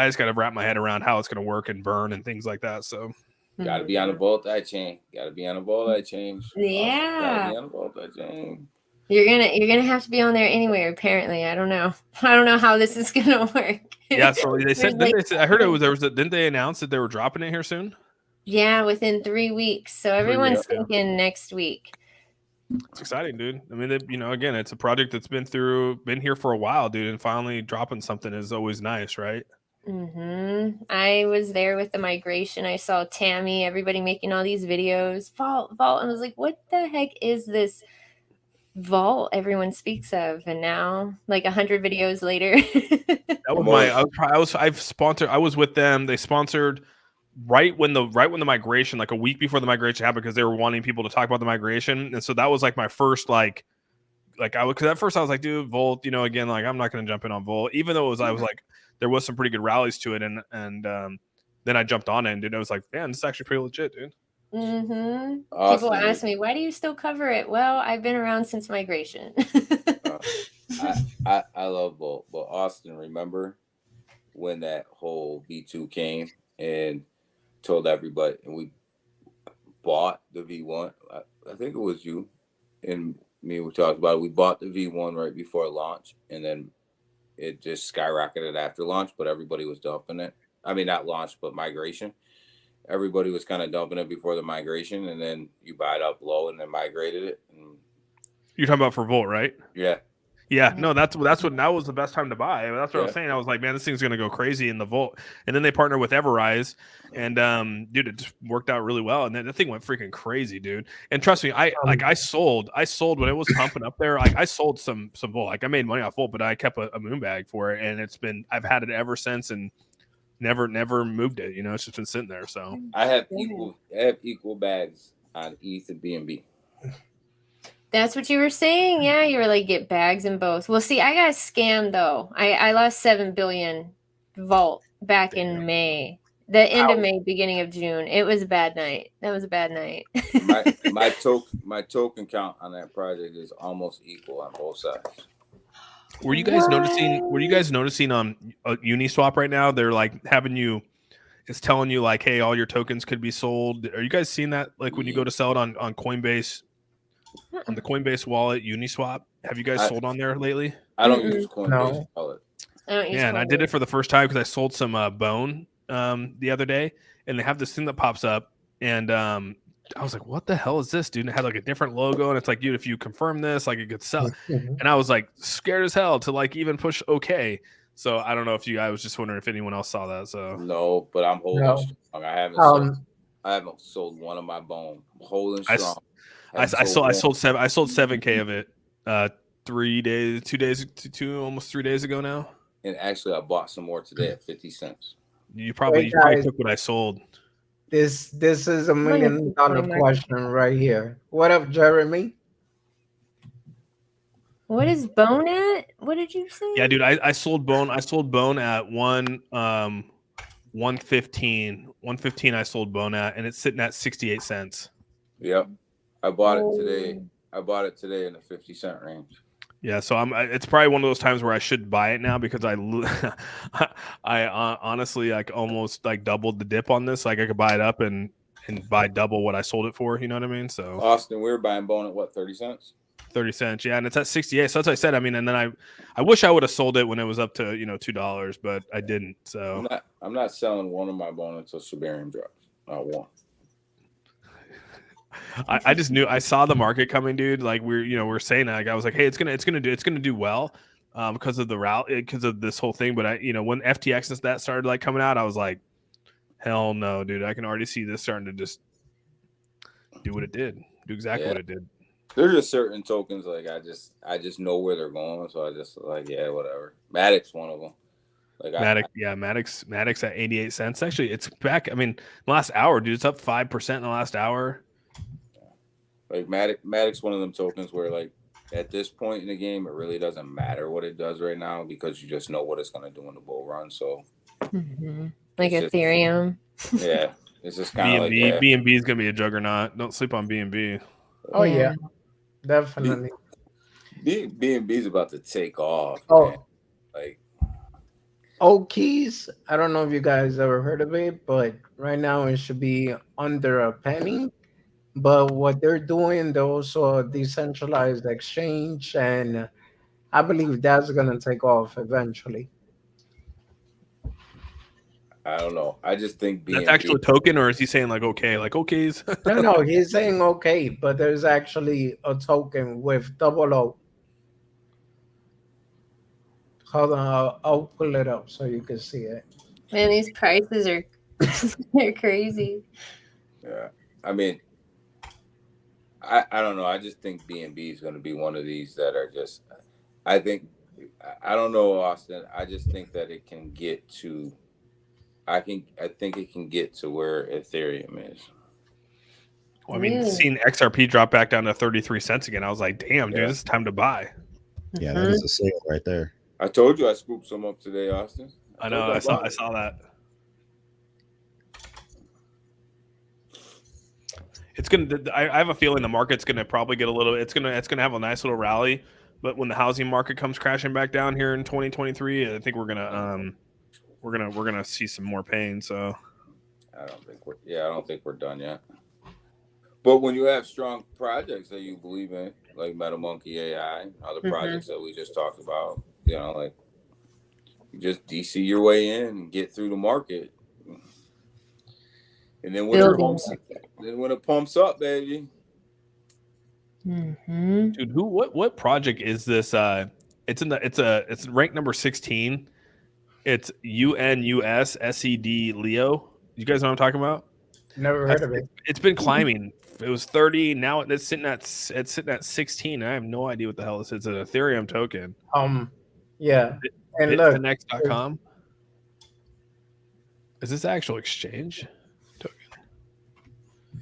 just got to wrap my head around how it's gonna work and burn and things like that. So. Gotta be on the Volti chain. Gotta be on the Volti chain. Yeah. Gotta be on the Volti chain. You're gonna have to be on there anyway. Apparently, I don't know. I don't know how this is gonna work. Yeah, so they said. There's I heard it was didn't they announce that they were dropping it here soon? Yeah, within 3 weeks. So everyone's yeah. thinking next week. It's exciting, dude. I mean, again, it's a project that's been here for a while, dude, and finally dropping something is always nice, right? I was there with the migration. I saw Tammy, everybody making all these videos. Vault. I was like, what the heck is this vault everyone speaks of? And now, like 100 videos later. That was I was with them. They sponsored right when the migration, like a week before the migration happened, because they were wanting people to talk about the migration. And so that was like my first because at first I was like, dude, Volt, again, like I'm not going to jump in on Volt, even though I was like, there was some pretty good rallies to it. And then I jumped on it and dude, I was like, man, this is actually pretty legit, dude. Austin, people ask me, why do you still cover it? Well, I've been around since migration. I love Volt, but Austin, remember when that whole V2 came and told everybody, and we bought the V1. I think it was you and me. We talked about it. We bought the V1 right before launch, and then it just skyrocketed after launch. But everybody was dumping it. I mean, not launch, but migration. Everybody was kind of dumping it before the migration, and then you buy it up low and then migrated it. And you're talking about for Volt, right? Yeah. Yeah, no, that was the best time to buy. That's what I was saying. I was like, man, this thing's gonna go crazy in the Volt. And then they partnered with Everrise, and dude, it just worked out really well. And then the thing went freaking crazy, dude. And trust me, I sold when it was pumping up there. Like I sold some Volt. Like I made money off Volt, but I kept a moon bag for it, and I've had it ever since, and never moved it. It's just been sitting there. So I have equal bags on ETH and BNB. That's what you were saying? Yeah, you were like, get bags in both. Well, see, I got scammed, though. I lost 7 billion Vault back in May. The end of May, beginning of June. It was a bad night. That was a bad night. my token count on that project is almost equal on both sides. Were you guys noticing on Uniswap right now? They're like it's telling you like, hey, all your tokens could be sold. Are you guys seeing that? Like when you go to sell it on Coinbase? On the Coinbase wallet, Uniswap. Have you guys sold on there lately? I don't use Coinbase wallet. Yeah, and I did it for the first time because I sold some bone the other day, and they have this thing that pops up, and I was like, "What the hell is this, dude?" And it had like a different logo, and it's like, "Dude, if you confirm this, like it could sell." And I was like, scared as hell to like even push OK. So I don't know I was just wondering if anyone else saw that. So no, but I'm holding strong. I haven't sold one of my bone. I'm holding strong. I sold 7K of it almost 3 days ago now. And actually, I bought some more today at 50 cents. You probably guys. took what I sold. This is $1 gonna million keep my market. question right here. What up, Jeremy? What is bone at? What did you say? Yeah, dude, I sold bone. I sold bone at 115. 115 I sold bone at, and it's sitting at 68 cents. Yep. I bought it today. I bought it today in the 50-cent range. Yeah, so it's probably one of those times where I should buy it now because I honestly like almost like doubled the dip on this. Like I could buy it up and buy double what I sold it for. You know what I mean? So Austin, we were buying bone at what, 30 cents? 30 cents, yeah, and it's at 68. So that's what I said. I mean, and then I wish I would have sold it when it was up to $2, but I didn't. So I'm not selling one of my bone until Siberian drops. Not one. I just knew I saw the market coming, dude. Like we're saying that. Like I was like, hey, it's gonna do well because of the route, because of this whole thing. But when FTX and that started like coming out, I was like, hell no, dude. I can already see this starting to just do what it did, do exactly what it did. There's just certain tokens like I just know where they're going, so I just like whatever. Matic's one of them. Like Matic's at 88 cents. Actually, it's back. I mean, last hour, dude, it's up 5% in the last hour. Like Matic's one of them tokens where like at this point in the game, it really doesn't matter what it does right now because you just know what it's going to do in the bull run. So, like Ethereum. Yeah, it's just kind of like BNB is going to be a juggernaut. Don't sleep on BNB. Oh yeah, definitely. BNB is about to take off. Oh, man. Like Okies. I don't know if you guys ever heard of it, but right now it should be under a penny. But what they're doing, they're also a decentralized exchange, and I believe that's gonna take off eventually. I don't know. I just think BNB. That's actually a token, or is he saying like okays? No, he's saying okay, but there's actually a token with double O. Hold on, I'll pull it up so you can see it. Man, these prices are they're crazy. Yeah, I mean, I don't know. I just think BNB is going to be one of these that are just. I don't know, Austin. I just think that it can get to. I think it can get to where Ethereum is. Well, I mean, seeing XRP drop back down to 33 cents again, I was like, damn, dude, this is time to buy. Yeah, that is a sale right there. I told you I scooped some up today, Austin. I know. I saw that. It's gonna. I have a feeling the market's gonna probably get a little. It's gonna have a nice little rally, but when the housing market comes crashing back down here in 2023, I think we're gonna see some more pain. So I don't think we're done yet. But when you have strong projects that you believe in, like Metamonkey AI, other projects that we just talked about, like you just DC your way in and get through the market. And then when it pumps up, baby. Dude, what project is this? It's ranked number 16. It's UNUS-SED Leo. You guys know what I'm talking about? Never heard of it. It's been climbing. It was 30. Now it's sitting at 16. I have no idea what the hell this is. It's an Ethereum token. Yeah. And look, Bitfinex.com. Is this actual exchange?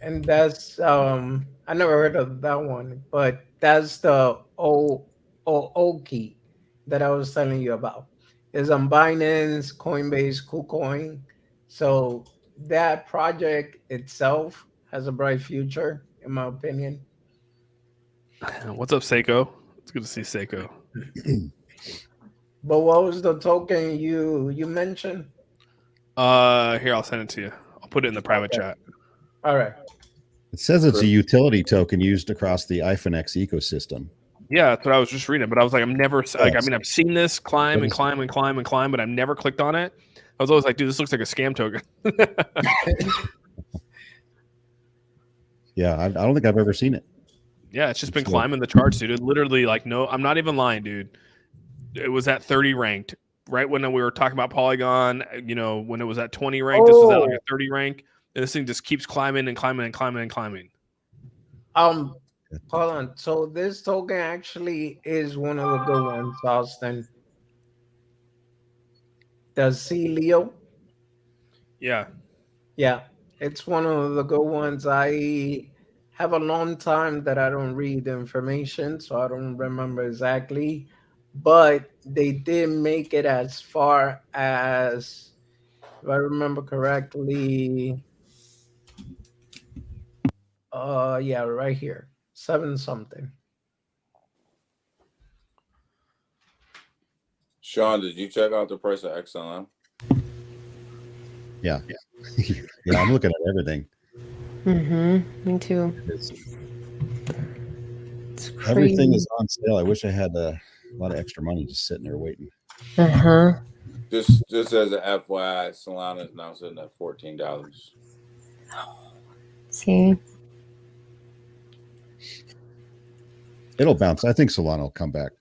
And that's I never heard of that one, but that's the Oki that I was telling you about. It's on Binance, Coinbase, KuCoin. So that project itself has a bright future, in my opinion. What's up, Seiko? It's good to see Seiko. But what was the token you mentioned? Here, I'll send it to you. I'll put it in the private chat. All right. It says it's a utility token used across the iPhoneX ecosystem. Yeah, that's what I was just reading. But I was like, I've seen this climb and climb and climb and climb, but I've never clicked on it. I was always like, dude, this looks like a scam token. Yeah, I don't think I've ever seen it. Yeah, it's just been climbing the charts, dude. It literally, no, I'm not even lying, dude. It was at 30 ranked. Right when we were talking about Polygon, when it was at 20 ranked, this was at like a 30 rank. And this thing just keeps climbing and climbing and climbing and climbing. Hold on. So this token actually is one of the good ones, Austin. the C Leo. Yeah. Yeah, it's one of the good ones. I have a long time that I don't read information, so I don't remember exactly. But they did make it as far as, if I remember correctly, yeah, right here, seven something. Sean, did you check out the price of XLM? Yeah. Yeah, I'm looking at everything. Me too. It's, It's everything crazy. is on sale. I wish I had a lot of extra money just sitting there waiting. Just as an FYI, Solana is now sitting at $14. See, It'll bounce. I think Solana will come back.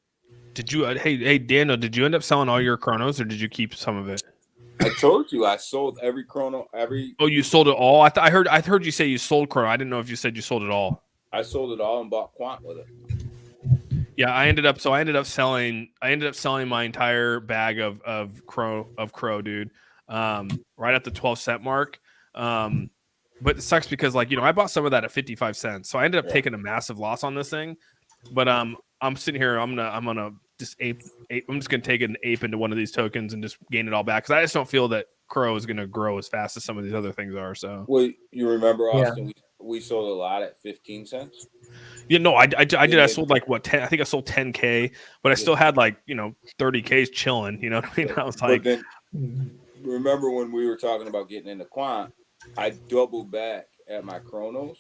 Did you? Hey, Daniel. Did you end up selling all your chronos, or did you keep some of it? I told you I sold every chrono. Oh, you sold it all. I heard you say you sold chrono. I didn't know if you said you sold it all. I sold it all and bought quant with it. Yeah, I ended up selling my entire bag of crow, dude. Right at the 12 cent mark. But it sucks because, like, I bought some of that at 55 cents. So I ended up taking a massive loss on this thing. But I'm sitting here, I'm gonna just I'm just gonna take an ape into one of these tokens and just gain it all back, because I just don't feel that crow is gonna grow as fast as some of these other things are. So well, you remember, Austin, we sold a lot at 15 cents. Yeah, no, I did. I sold like 10. I think I sold 10K, but I still had like 30Ks chilling. You know what I mean? I was like, but then, remember when we were talking about getting into quant? I doubled back at my chronos,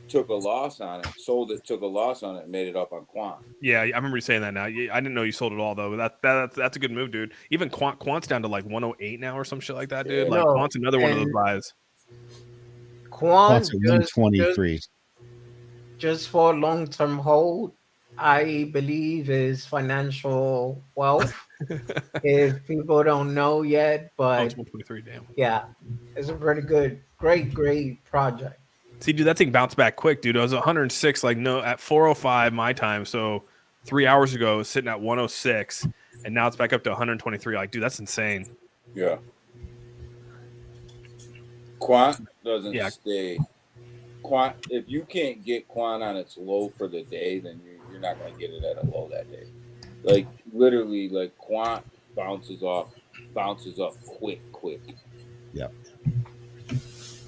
took a loss on it, sold it, took a loss on it, and made it up on quant. Yeah, I remember you saying that. Now I didn't know you sold it all though. But that's a good move, dude. Even quant's down to like 108 now or some shit like that, dude. Yeah. Like No, quant's another one of those buys. Quant Quant's at 123. just for long term hold, I believe is financial wealth. If people don't know yet, Oh, but it's 123. Damn. yeah, it's a pretty good, great project. See, dude, that thing bounced back quick, dude. I was 106, like at 4:05 my time. So 3 hours ago, it was sitting at 106, and now it's back up to 123. Like, dude, that's insane. Yeah. Quant doesn't stay. Quant, if you can't get quant on its low for the day, then you're not going to get it at a low that day. Like, literally, like, quant bounces up quick. Yeah.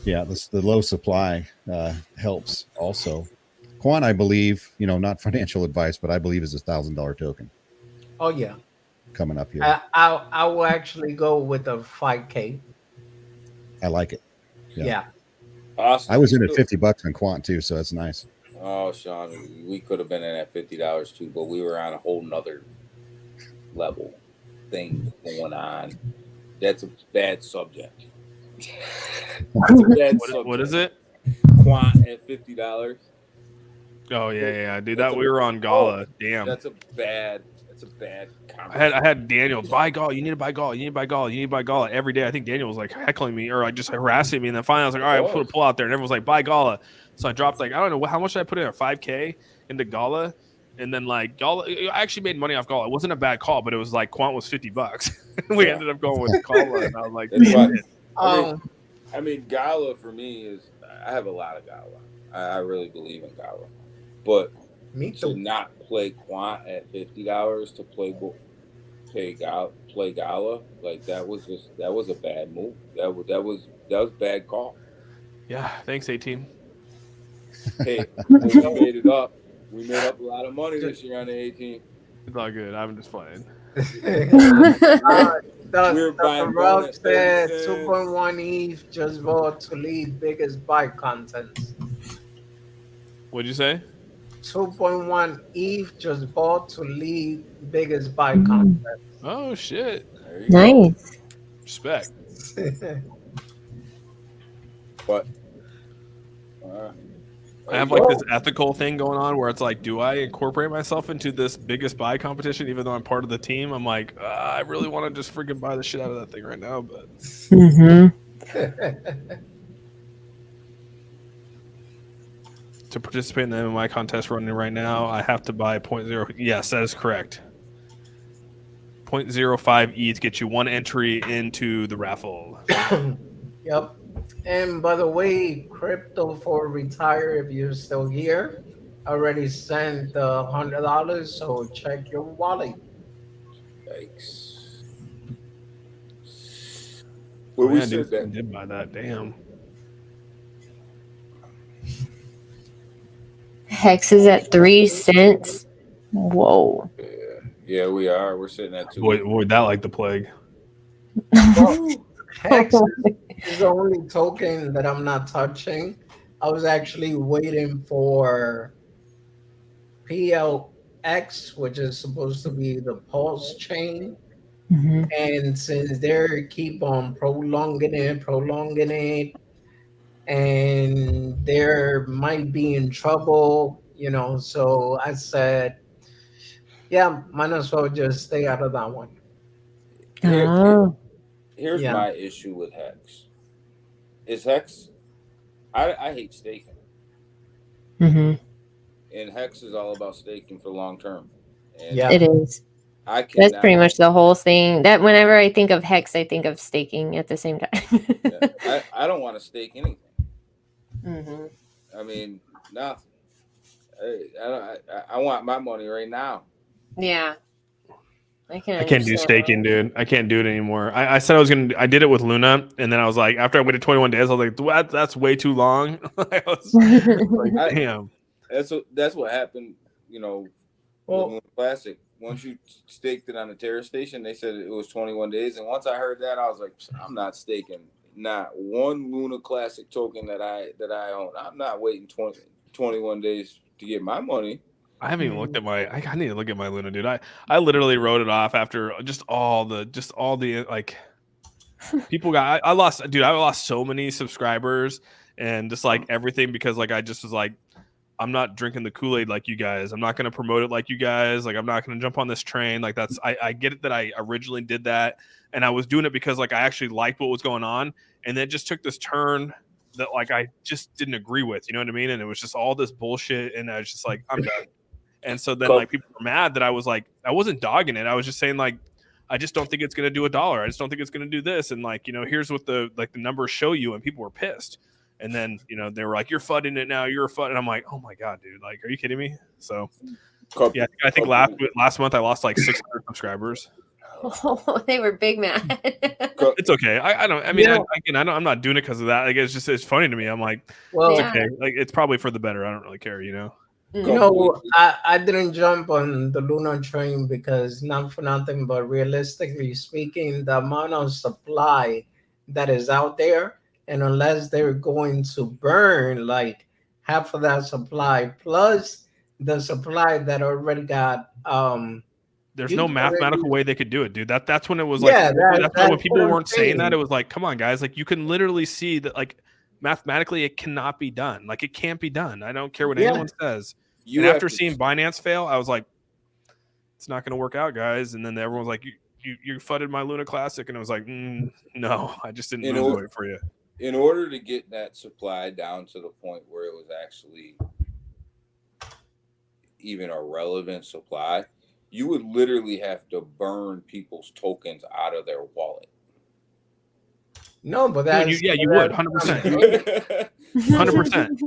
Yeah, the low supply helps also. Quant, I believe, not financial advice, but I believe is $1,000 token Oh yeah, coming up here. I will actually go with a 5K. I like it. Yeah. Austin, I was in at $50 on Quant too, so that's nice. Oh, Sean, we could have been in at $50 too, but we were on a whole nother level thing going on. That's a bad subject. That's a bad subject. What is it? Quant at $50. Oh yeah, dude. We were on Gala. Damn. That's a bad I had Daniel buy Gala. You need to buy Gala. You need to buy Gala. You need to buy Gala every day. I think Daniel was like heckling me or like just harassing me. And then finally I was like, all right, I'll put a pull out there. And everyone was like, buy Gala. So I dropped like, I don't know how much did I put in, 5K into Gala. And then like Gala, I actually made money off Gala. It wasn't a bad call, but it was like Quant was $50. We ended up going with Gala, and I was like, I mean, Gala for me is, I have a lot of Gala. I really believe in Gala, but to not play Quant at $50 to play Gala, like that was a bad move. That was a bad call. Yeah, thanks, A-Team. Hey, we made it up. We made up a lot of money this year on the 18. It's all good. I'm just playing. Dr. Rob said 2.1 ETH just bought to lead biggest buy contents. What'd you say? 2.1 ETH just bought to lead biggest buy contents. Oh shit! Nice. Respect. But I have like this ethical thing going on where it's like, do I incorporate myself into this biggest buy competition even though I'm part of the team? I'm like, I really want to just freaking buy the shit out of that thing right now, but to participate in the MMI contest running right now, I have to buy 0.0. Yes, that is correct. 0.05 ETH gets you 1 entry into the raffle. Yep. And by the way, crypto for retire, if you're still here, I already sent $100, so check your wallet. Yikes. Oh, Well, we yeah, dude, said I that. did buy that. Damn. Hex is at 3 cents. Whoa. Yeah, we are. We're sitting at 2. Avoid that like the plague. Well, Hex is the only token that I'm not touching. I was actually waiting for PLX, which is supposed to be the pulse chain. Mhm. And since they keep on prolonging it, and there might be in trouble, so I said, yeah, might as well just stay out of that one. Oh. Here's Yeah. my issue with Hex. Is Hex? I hate staking, Mhm. and Hex is all about staking for long term. And Yeah. It is. I That's cannot. pretty much the whole thing. That whenever I think of Hex, I think of staking at the same time. I don't want to stake anything. Mhm. I mean, nothing. I want my money right now. Yeah. I can I can't do understand staking, dude. I can't do it anymore. I said I was gonna. I did it with Luna, and then I was like, after I waited 21 days, I was like, that's way too long. I was like, that. damn. That's what happened. With Well, Luna Classic. Once you staked it on the Terra Station, they said it was 21 days. And once I heard that, I was like, I'm not staking not one Luna Classic token that I own. I'm not waiting 21 days to get my money. I haven't even looked at my. I need to look at my Luna, dude. I literally wrote it off after just all the like people got. I lost, dude. I lost so many subscribers and just like everything because like I just was like, I'm not drinking the Kool-Aid like you guys. I'm not going to promote it like you guys. Like, I'm not going to jump on this train. Like, I get it that I originally did that. And I was doing it because, like, I actually liked what was going on. And then it just took this turn that, like, I just didn't agree with. You know what I mean? And it was just all this bullshit. And I was just like, I'm done. And so then, like, people were mad that I was like, I wasn't dogging it. I was just saying, like, I just don't think it's going to do $1. I just don't think it's going to do this. And, like, here's what the numbers show you. And people were pissed. And then, they were like, you're fudding it now. You're a FUD. And I'm like, oh my God, dude. Like, are you kidding me? So, yeah, I think last month I lost like 600 subscribers. Oh, they were big mad. It's okay. I'm not doing it because of that. Like, it's funny to me. I'm like, well, it's okay. Like, it's probably for the better. I don't really care, I didn't jump on the lunar train because not for nothing, but realistically speaking, the amount of supply that is out there, and unless they're going to burn like half of that supply plus the supply that already got there's no mathematical way they could do it, dude. That's when it was Yeah, like that's when what people I'm weren't saying that. saying. It was like, come on, guys, like you can literally see that like mathematically it cannot be done. Like it can't be done. I don't care what anyone says. And after seeing Binance fail, I was like, it's not going to work out, guys. And then everyone was like, you fudded my Luna Classic, and I was like, no, I just didn't move it for you. In order to get that supply down to the point where it was actually even a relevant supply, you would literally have to burn people's tokens out of their wallet. No, but that's you would 100%. 100%.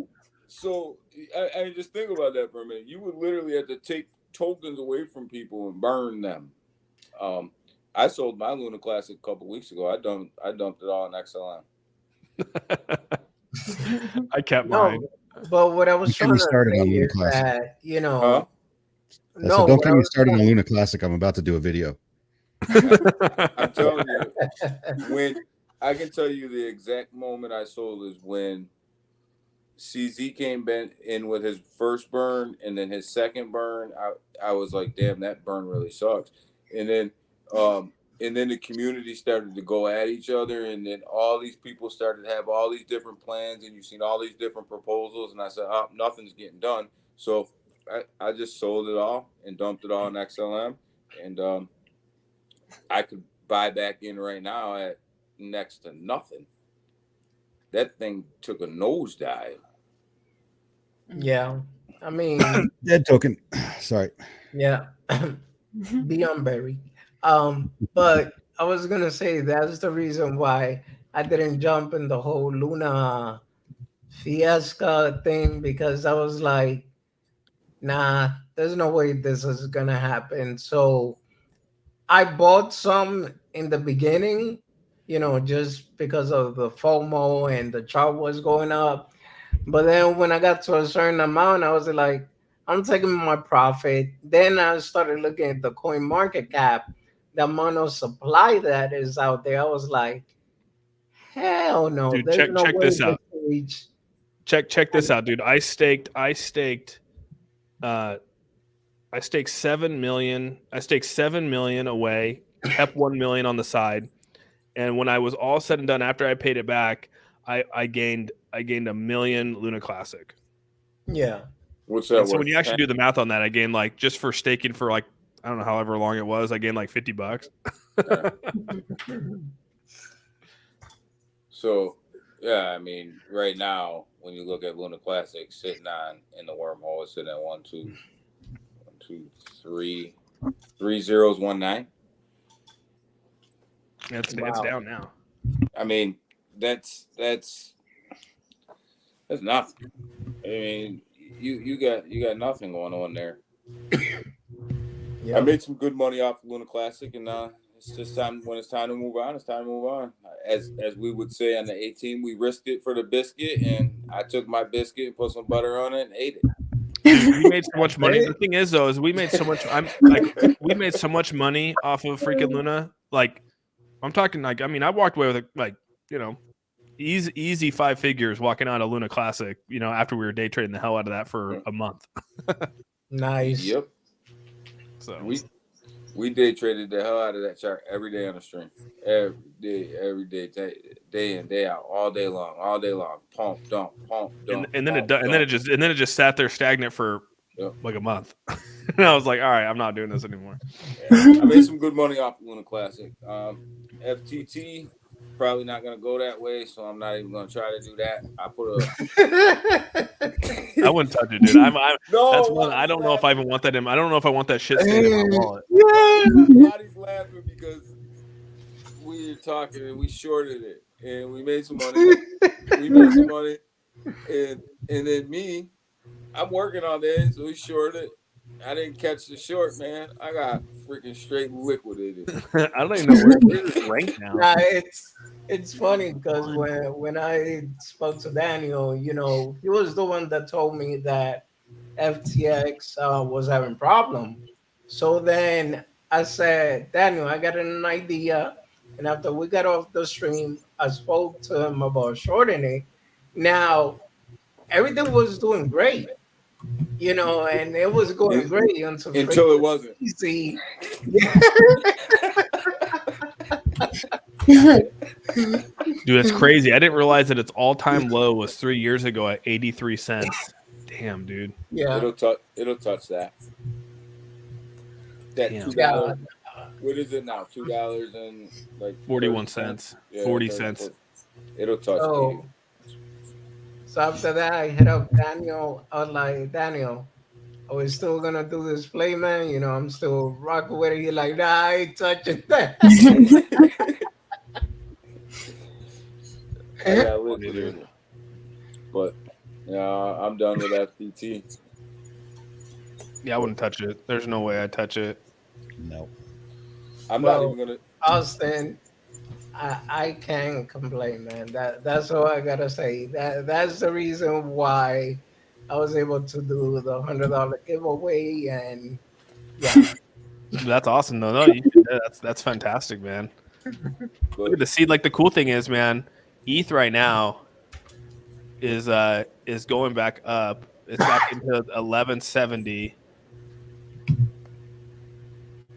So I just think about that for a minute. You would literally have to take tokens away from people and burn them. I sold my Luna Classic a couple weeks ago. I dumped it all in XLM. I kept mine. But what I was trying to started say on Luna is Classic. that, Huh? So don't get me started on Luna Classic. I'm about to do a video. I'm telling you, I can tell you the exact moment I sold is when CZ came in with his first burn, and then his second burn. I was like, damn, that burn really sucks. And then the community started to go at each other, and then all these people started to have all these different plans, and you've seen all these different proposals. And I said, oh, nothing's getting done. So I just sold it all and dumped it all in XLM, and I could buy back in right now at next to nothing. That thing took a nosedive. Yeah, I mean, Dead token. Sorry. yeah, Beyond Berry. But I was gonna say that's the reason why I didn't jump in the whole Luna Fiesta thing because I was like, nah, there's no way this is gonna happen. So I bought some in the beginning, just because of the FOMO and the chart was going up. But then when I got to a certain amount, I was like, I'm taking my profit. Then I started looking at the coin market cap, the amount of supply that is out there. I was like, hell no, Dude, there's no check way this this out. can reach. Check this out, dude. Uh I staked 7 million. I staked 7 million away, kept 1 million on the side. And when I was all said and done, after I paid it back, I gained a million Luna Classic. Yeah. What's that And so worth? when you actually do the math on that, I gained like just for staking for like I don't know however long it was, I gained like $50. So, yeah, I mean, right now, when you look at Luna Classic sitting on in the wormhole, it's sitting at 3 zeros, 19. It's Wow. down now. I mean, that's nothing. I mean, you got nothing going on there. Yeah. I made some good money off Luna Classic, and it's just time. When it's time to move on, it's time to move on. As we would say on the 18, we risked it for the biscuit, and I took my biscuit and put some butter on it and ate it. We made so much money. The thing is, though, is we made so much. We made so much money off of freaking Luna. Like, I'm talking like, I mean, I walked away with easy 5 figures walking out of Luna Classic. After we were day trading the hell out of that for a month. Nice. Yep. So we day traded the hell out of that chart every day on the stream. Every day, day in, day out, all day long. Pump, dump. And then it just sat there stagnant for like a month. And I was like, all right, I'm not doing this anymore. Yeah, I made some good money off Luna Classic. FTT probably not gonna go that way, so I'm not even gonna try to do that. I wouldn't touch it, dude. I don't know if I even want that in. I don't know if I want that shit staying in my wallet. Everybody's laughing because we were talking and we shorted it and we made some money. And then me, I'm working on that, so we shorted it. I didn't catch the short, man. I got freaking straight liquidated. I don't even know where it's ranked now. Nah, it's funny because when I spoke to Daniel, he was the one that told me that FTX was having problem. So then I said, Daniel, I got an idea. And after we got off the stream, I spoke to him about shorting it. Now, everything was doing great, and it was going great until it wasn't. Easy. Dude, it's crazy. I didn't realize that its all-time low was 3 years ago at 83 cents. Damn, dude. Yeah. It'll touch that. That Damn. $2. What is it now? $2 and like 41 cents. Yeah, 40 cents. It'll touch So after that, I hit up Daniel. I was like, Daniel, are we still gonna do this play, man? I'm still rocking with it. You're like, nah, I ain't touching that. I got liquidated. But I'm done with FTT. Yeah, I wouldn't touch it. There's no way I'd touch it. No. I'm not even gonna. Austin, I can't complain, man. That's all I gotta say. That's the reason why I was able to do the $100 giveaway, and yeah, That's awesome, though. No, you did that. That's fantastic, man. Look at the seed. Like the cool thing is, man, ETH right now is going back up. It's back into 1170.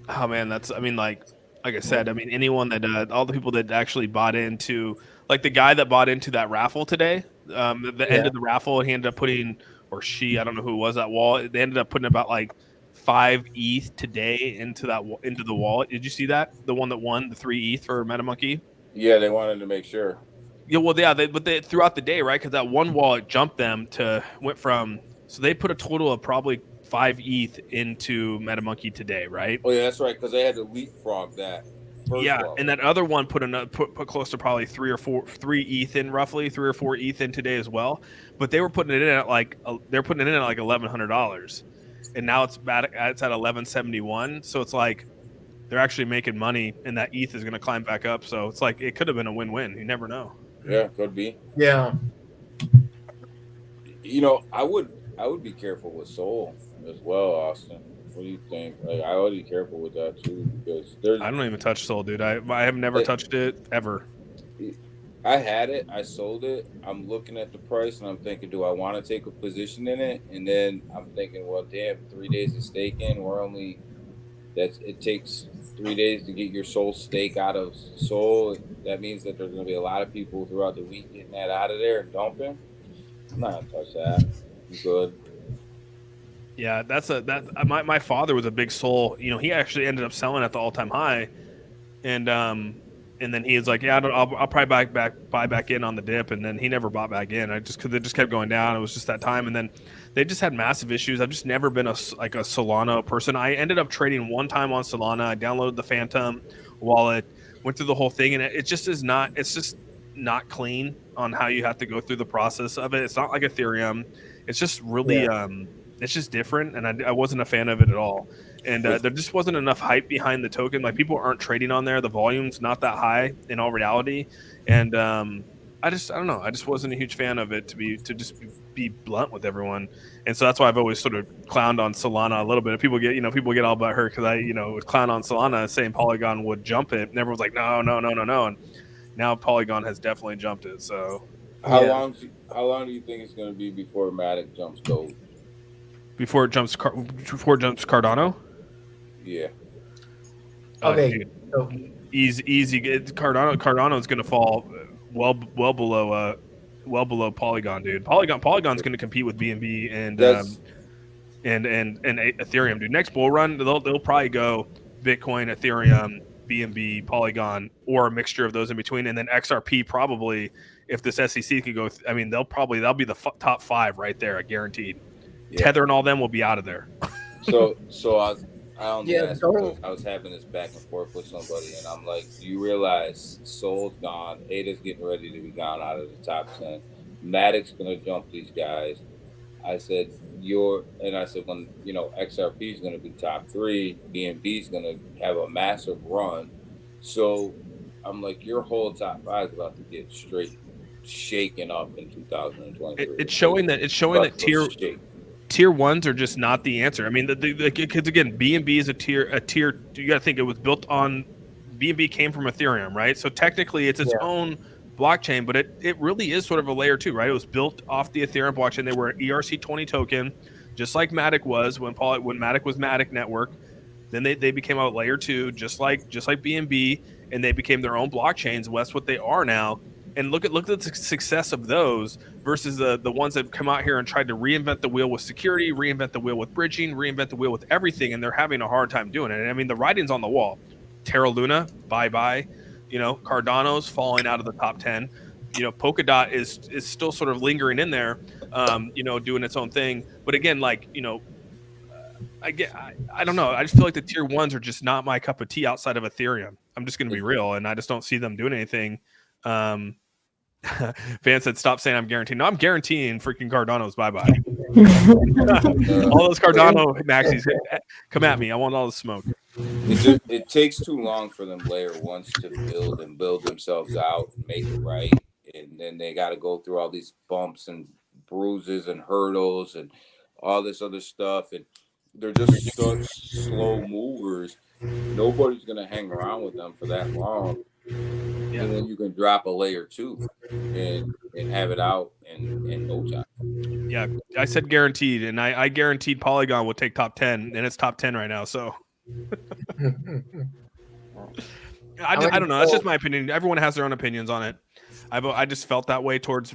Oh man, like I said, anyone that all the people that actually bought into, like the guy that bought into that raffle today, the end of the raffle, he ended up putting, or she, I don't know who it was, that wallet. They ended up putting about like 5 ETH today into the wallet. Did you see that? The one that won the 3 ETH for Metamonkey. Yeah, they wanted to make sure. Yeah, well, yeah, but they throughout the day, right? Because that one wallet jumped them went from. So they put a total of probably 5 ETH into Metamonkey today, right? Oh yeah, that's right, because they had to leapfrog that. And that other one put close to probably 3 ETH in, roughly 3 or 4 ETH in today as well. But they were putting it in at like $1,100, and now it's at 1171. So it's like they're actually making money, and that ETH is going to climb back up. So it's like it could have been a win-win. You never know. Yeah, could be. Yeah. You know, I would be careful with Soul as well, Austin. What do you think? Like, I would be careful with that too, because I don't even touch Soul, dude. I have never touched it ever. I had it, I sold it. I'm looking at the price and I'm thinking, do I want to take a position in it? And then I'm thinking, well, damn, 3 days of staking. It takes 3 days to get your Soul stake out of Soul. That means that there's going to be a lot of people throughout the week getting that out of there and dumping. I'm not gonna touch that. I'm good. Yeah, my father was a big Soul. You know, he actually ended up selling at the all-time high, and then he was like, yeah, I'll probably buy back in on the dip, and then he never bought back in. Because it just kept going down. It was just that time, and then they just had massive issues. I've just never been a Solana person. I ended up trading one time on Solana. I downloaded the Phantom wallet, went through the whole thing, and it's just not clean on how you have to go through the process of it. It's not like Ethereum. It's just really it's just different, and I wasn't a fan of it at all. And there just wasn't enough hype behind the token. Like, people aren't trading on there. The volume's not that high in all reality. And I don't know. I just wasn't a huge fan of it, to just be blunt with everyone. And so that's why I've always sort of clowned on Solana a little bit. People get all about her because I would clown on Solana saying Polygon would jump it, and everyone's like, no. And now Polygon has definitely jumped it. So how long do you think it's going to be before Matic jumps gold? Before it jumps Cardano? Yeah. Okay. Easy. Cardano is going to fall well below Polygon, dude. Polygon's going to compete with BNB and Ethereum, dude. Next bull run, they'll probably go Bitcoin, Ethereum, BNB, Polygon, or a mixture of those in between, and then XRP probably. If this SEC could go, that'll be the top 5 right there, guaranteed. Yeah. Tether and all them will be out of there. So I was having this back and forth with somebody, and I'm like, do you realize Soul's gone, Ada's getting ready to be gone out of the top 10, Matic's gonna jump these guys. I said when XRP is gonna be top 3, BNB is gonna have a massive run. So I'm like, your whole top 5 is about to get straight shaken up in 2023. It's showing that tier ones are just not the answer. I mean, because again, BNB is a tier. You got to think it was built on. BNB came from Ethereum, right? So technically, it's its own blockchain, but it really is sort of a layer 2, right? It was built off the Ethereum blockchain. They were an ERC20 token, just like Matic was when Matic was Matic Network. Then they became a layer 2, just like BNB, and they became their own blockchains. Well, that's what they are now. And look at the success of those versus the ones that have come out here and tried to reinvent the wheel with security, reinvent the wheel with bridging, reinvent the wheel with everything, and they're having a hard time doing it. And I mean, the writing's on the wall. Terra Luna, bye-bye. Cardano's falling out of the top 10. Polkadot is still sort of lingering in there, doing its own thing. But again, I don't know. I just feel like the tier ones are just not my cup of tea outside of Ethereum. I'm just going to be real, and I just don't see them doing anything. Van said, "Stop saying I'm guaranteeing." No, I'm guaranteeing freaking Cardano's bye-bye. All those Cardano maxis, come at me. I want all the smoke. It takes too long for them layer ones to build themselves out and make it right, and then they got to go through all these bumps and bruises and hurdles and all this other stuff, and they're just such slow movers. Nobody's gonna hang around with them for that long. Yeah. And then you can drop a layer 2 and have it out in no time. Yeah, I said guaranteed, and I guaranteed Polygon will take top 10, and it's top 10 right now. So I don't know. That's just my opinion. Everyone has their own opinions on it. I just felt that way towards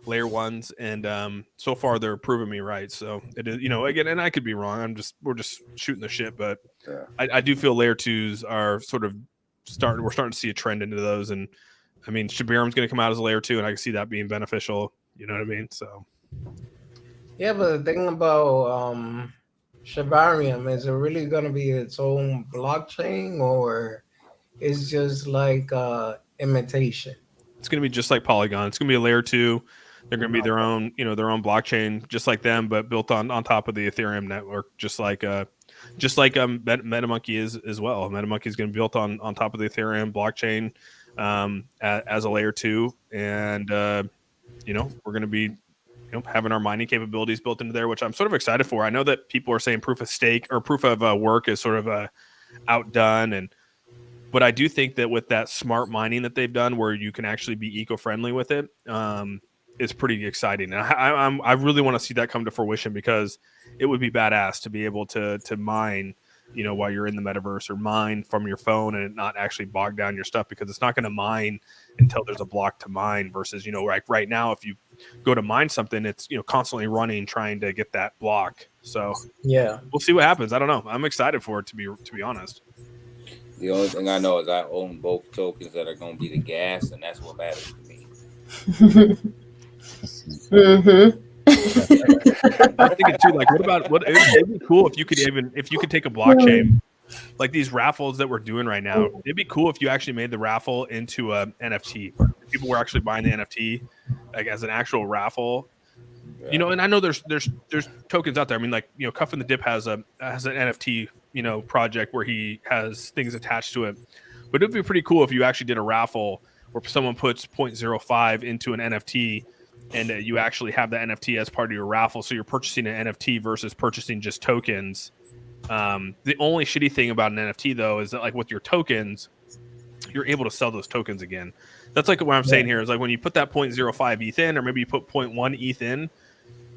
layer ones, and so far they're proving me right. So it is, again, and I could be wrong. We're just shooting the shit, but yeah. I do feel layer 2s are sort of we're starting to see a trend into those, and I mean, Shabiram's going to come out as a layer 2, and I can see that being beneficial. You know what I mean? So Yeah, but the thing about Shibarium, is it really gonna be its own blockchain, or it's just like imitation? It's going to be just like Polygon. It's going to be a layer two. They're going to be their own, their own blockchain, just like them, but built on top of the Ethereum network, Metamonkey is as well. Metamonkey is going to be built on top of the Ethereum blockchain as a layer two, and we're going to be having our mining capabilities built into there, which I'm sort of excited for. I know that people are saying proof of stake or proof of work is sort of outdone, but I do think that with that smart mining that they've done, where you can actually be eco-friendly with it, is pretty exciting. And I really want to see that come to fruition, because it would be badass to be able to mine, while you're in the metaverse, or mine from your phone and it not actually bog down your stuff, because it's not going to mine until there's a block to mine. Versus, like right now, if you go to mine something, it's constantly running trying to get that block. So Yeah. we'll see what happens. I don't know. I'm excited for it, to be honest. The only thing I know is I own both tokens that are going to be the gas, and that's what matters to me. Mm-hmm. I'm thinking too, like, it'd be cool if you could take a blockchain, like these raffles that we're doing right now. It'd be cool if you actually made the raffle into a NFT. If people were actually buying the NFT like as an actual raffle. Yeah. And I know there's tokens out there. I mean, like, Cuff and the Dip has an NFT, project where he has things attached to it. But it'd be pretty cool if you actually did a raffle where someone puts 0.05 into an NFT, and you actually have the NFT as part of your raffle. So you're purchasing an NFT versus purchasing just tokens. The only shitty thing about an NFT, though, is that, like, with your tokens, you're able to sell those tokens again. That's like what I'm saying here is, like, when you put that 0.05 ETH in, or maybe you put 0.1 ETH in,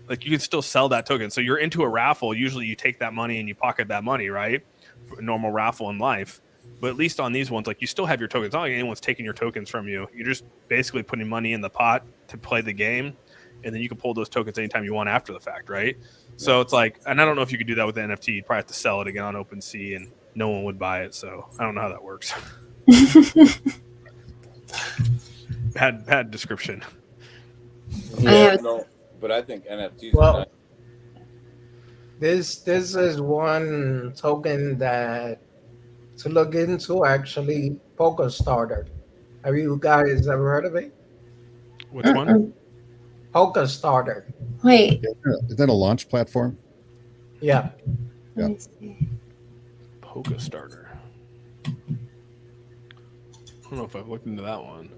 like, you can still sell that token. So you're into a raffle. Usually you take that money and you pocket that money, right? For a normal raffle in life. But at least on these ones, like, you still have your tokens. Not like anyone's taking your tokens from you. You're just basically putting money in the pot to play the game. And then you can pull those tokens anytime you want after the fact, right? So it's like, and I don't know if you could do that with the NFT. You'd probably have to sell it again on OpenSea, and no one would buy it. So I don't know how that works. Bad description. Yeah, no, but I think NFTs are Well, nice. this is one token that to look into, actually. Poker Starter. Have you guys ever heard of it? Which one? Poker Starter. Wait. Is that a launch platform? Yeah. Let me see. Poker Starter. I don't know if I've looked into that one.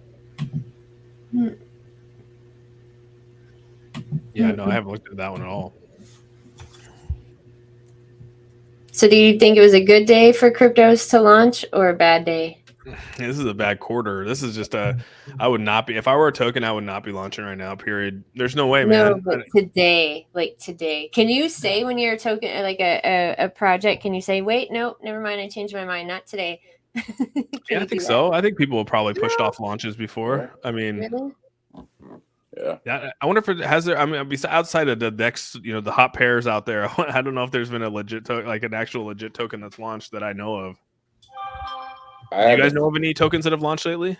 Yeah, no, I haven't looked into that one at all. So do you think it was a good day for cryptos to launch, or a bad day? This is a bad quarter. This is just I would not be, if I were a token, I would not be launching right now, period. There's no way, No, man. but today, can you say when you're a token, like a project, can you say, wait, nope, never mind, I changed my mind, not today? Yeah, I think so. I think people have probably pushed off launches before. I mean, Really? Yeah. I wonder if it has there. I mean, outside of the next, the hot pairs out there, I don't know if there's been a legit like an actual legit token that's launched that I know of. Do you guys know of any tokens that have launched lately?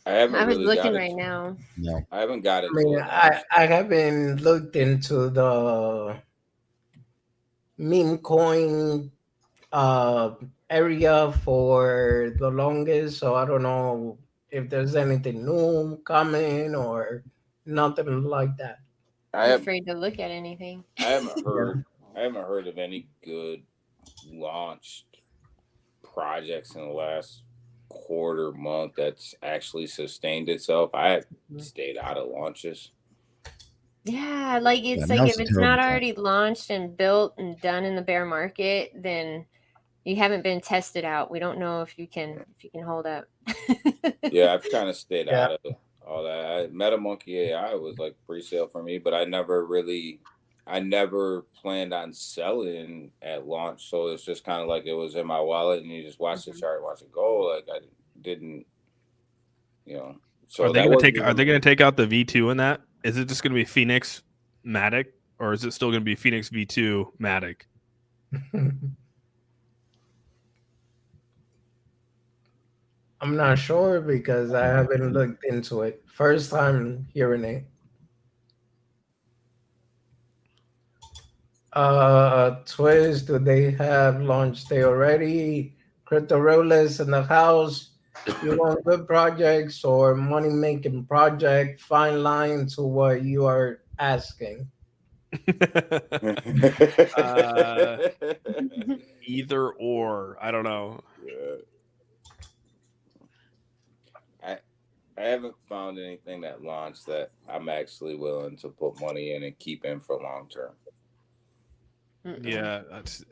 I I was looking right now. No. I haven't got it. I mean, I haven't looked into the meme coin area for the longest, so I don't know if there's anything new coming or nothing like that. I'm afraid to look at anything. I haven't heard of any good launched projects in the last quarter month that's actually sustained itself. I have stayed out of launches. Yeah, like it's Yeah, like now's if the it's terrible not time. already launched and built and done in the bear market, then you haven't been tested out. We don't know if you can hold up. Yeah, I've kind of stayed Yeah. out of all that. Metamonkey AI was like pre-sale for me, but I never planned on selling at launch. So it's just kind of like it was in my wallet, and you just watch the chart, watch it go. Like I didn't, So Are they going to take out the V2 in that? Is it just going to be Phoenix Matic, or is it still going to be Phoenix V2 Matic? I'm not sure because I haven't looked into it. First time hearing it. Twist, do they have launch day already? Crypto rollers in the house. You want good projects or money making project? Fine line to what you are asking. uh, either or. I don't know. Yeah. I haven't found anything that launched that I'm actually willing to put money in and keep in for long term. Yeah, it's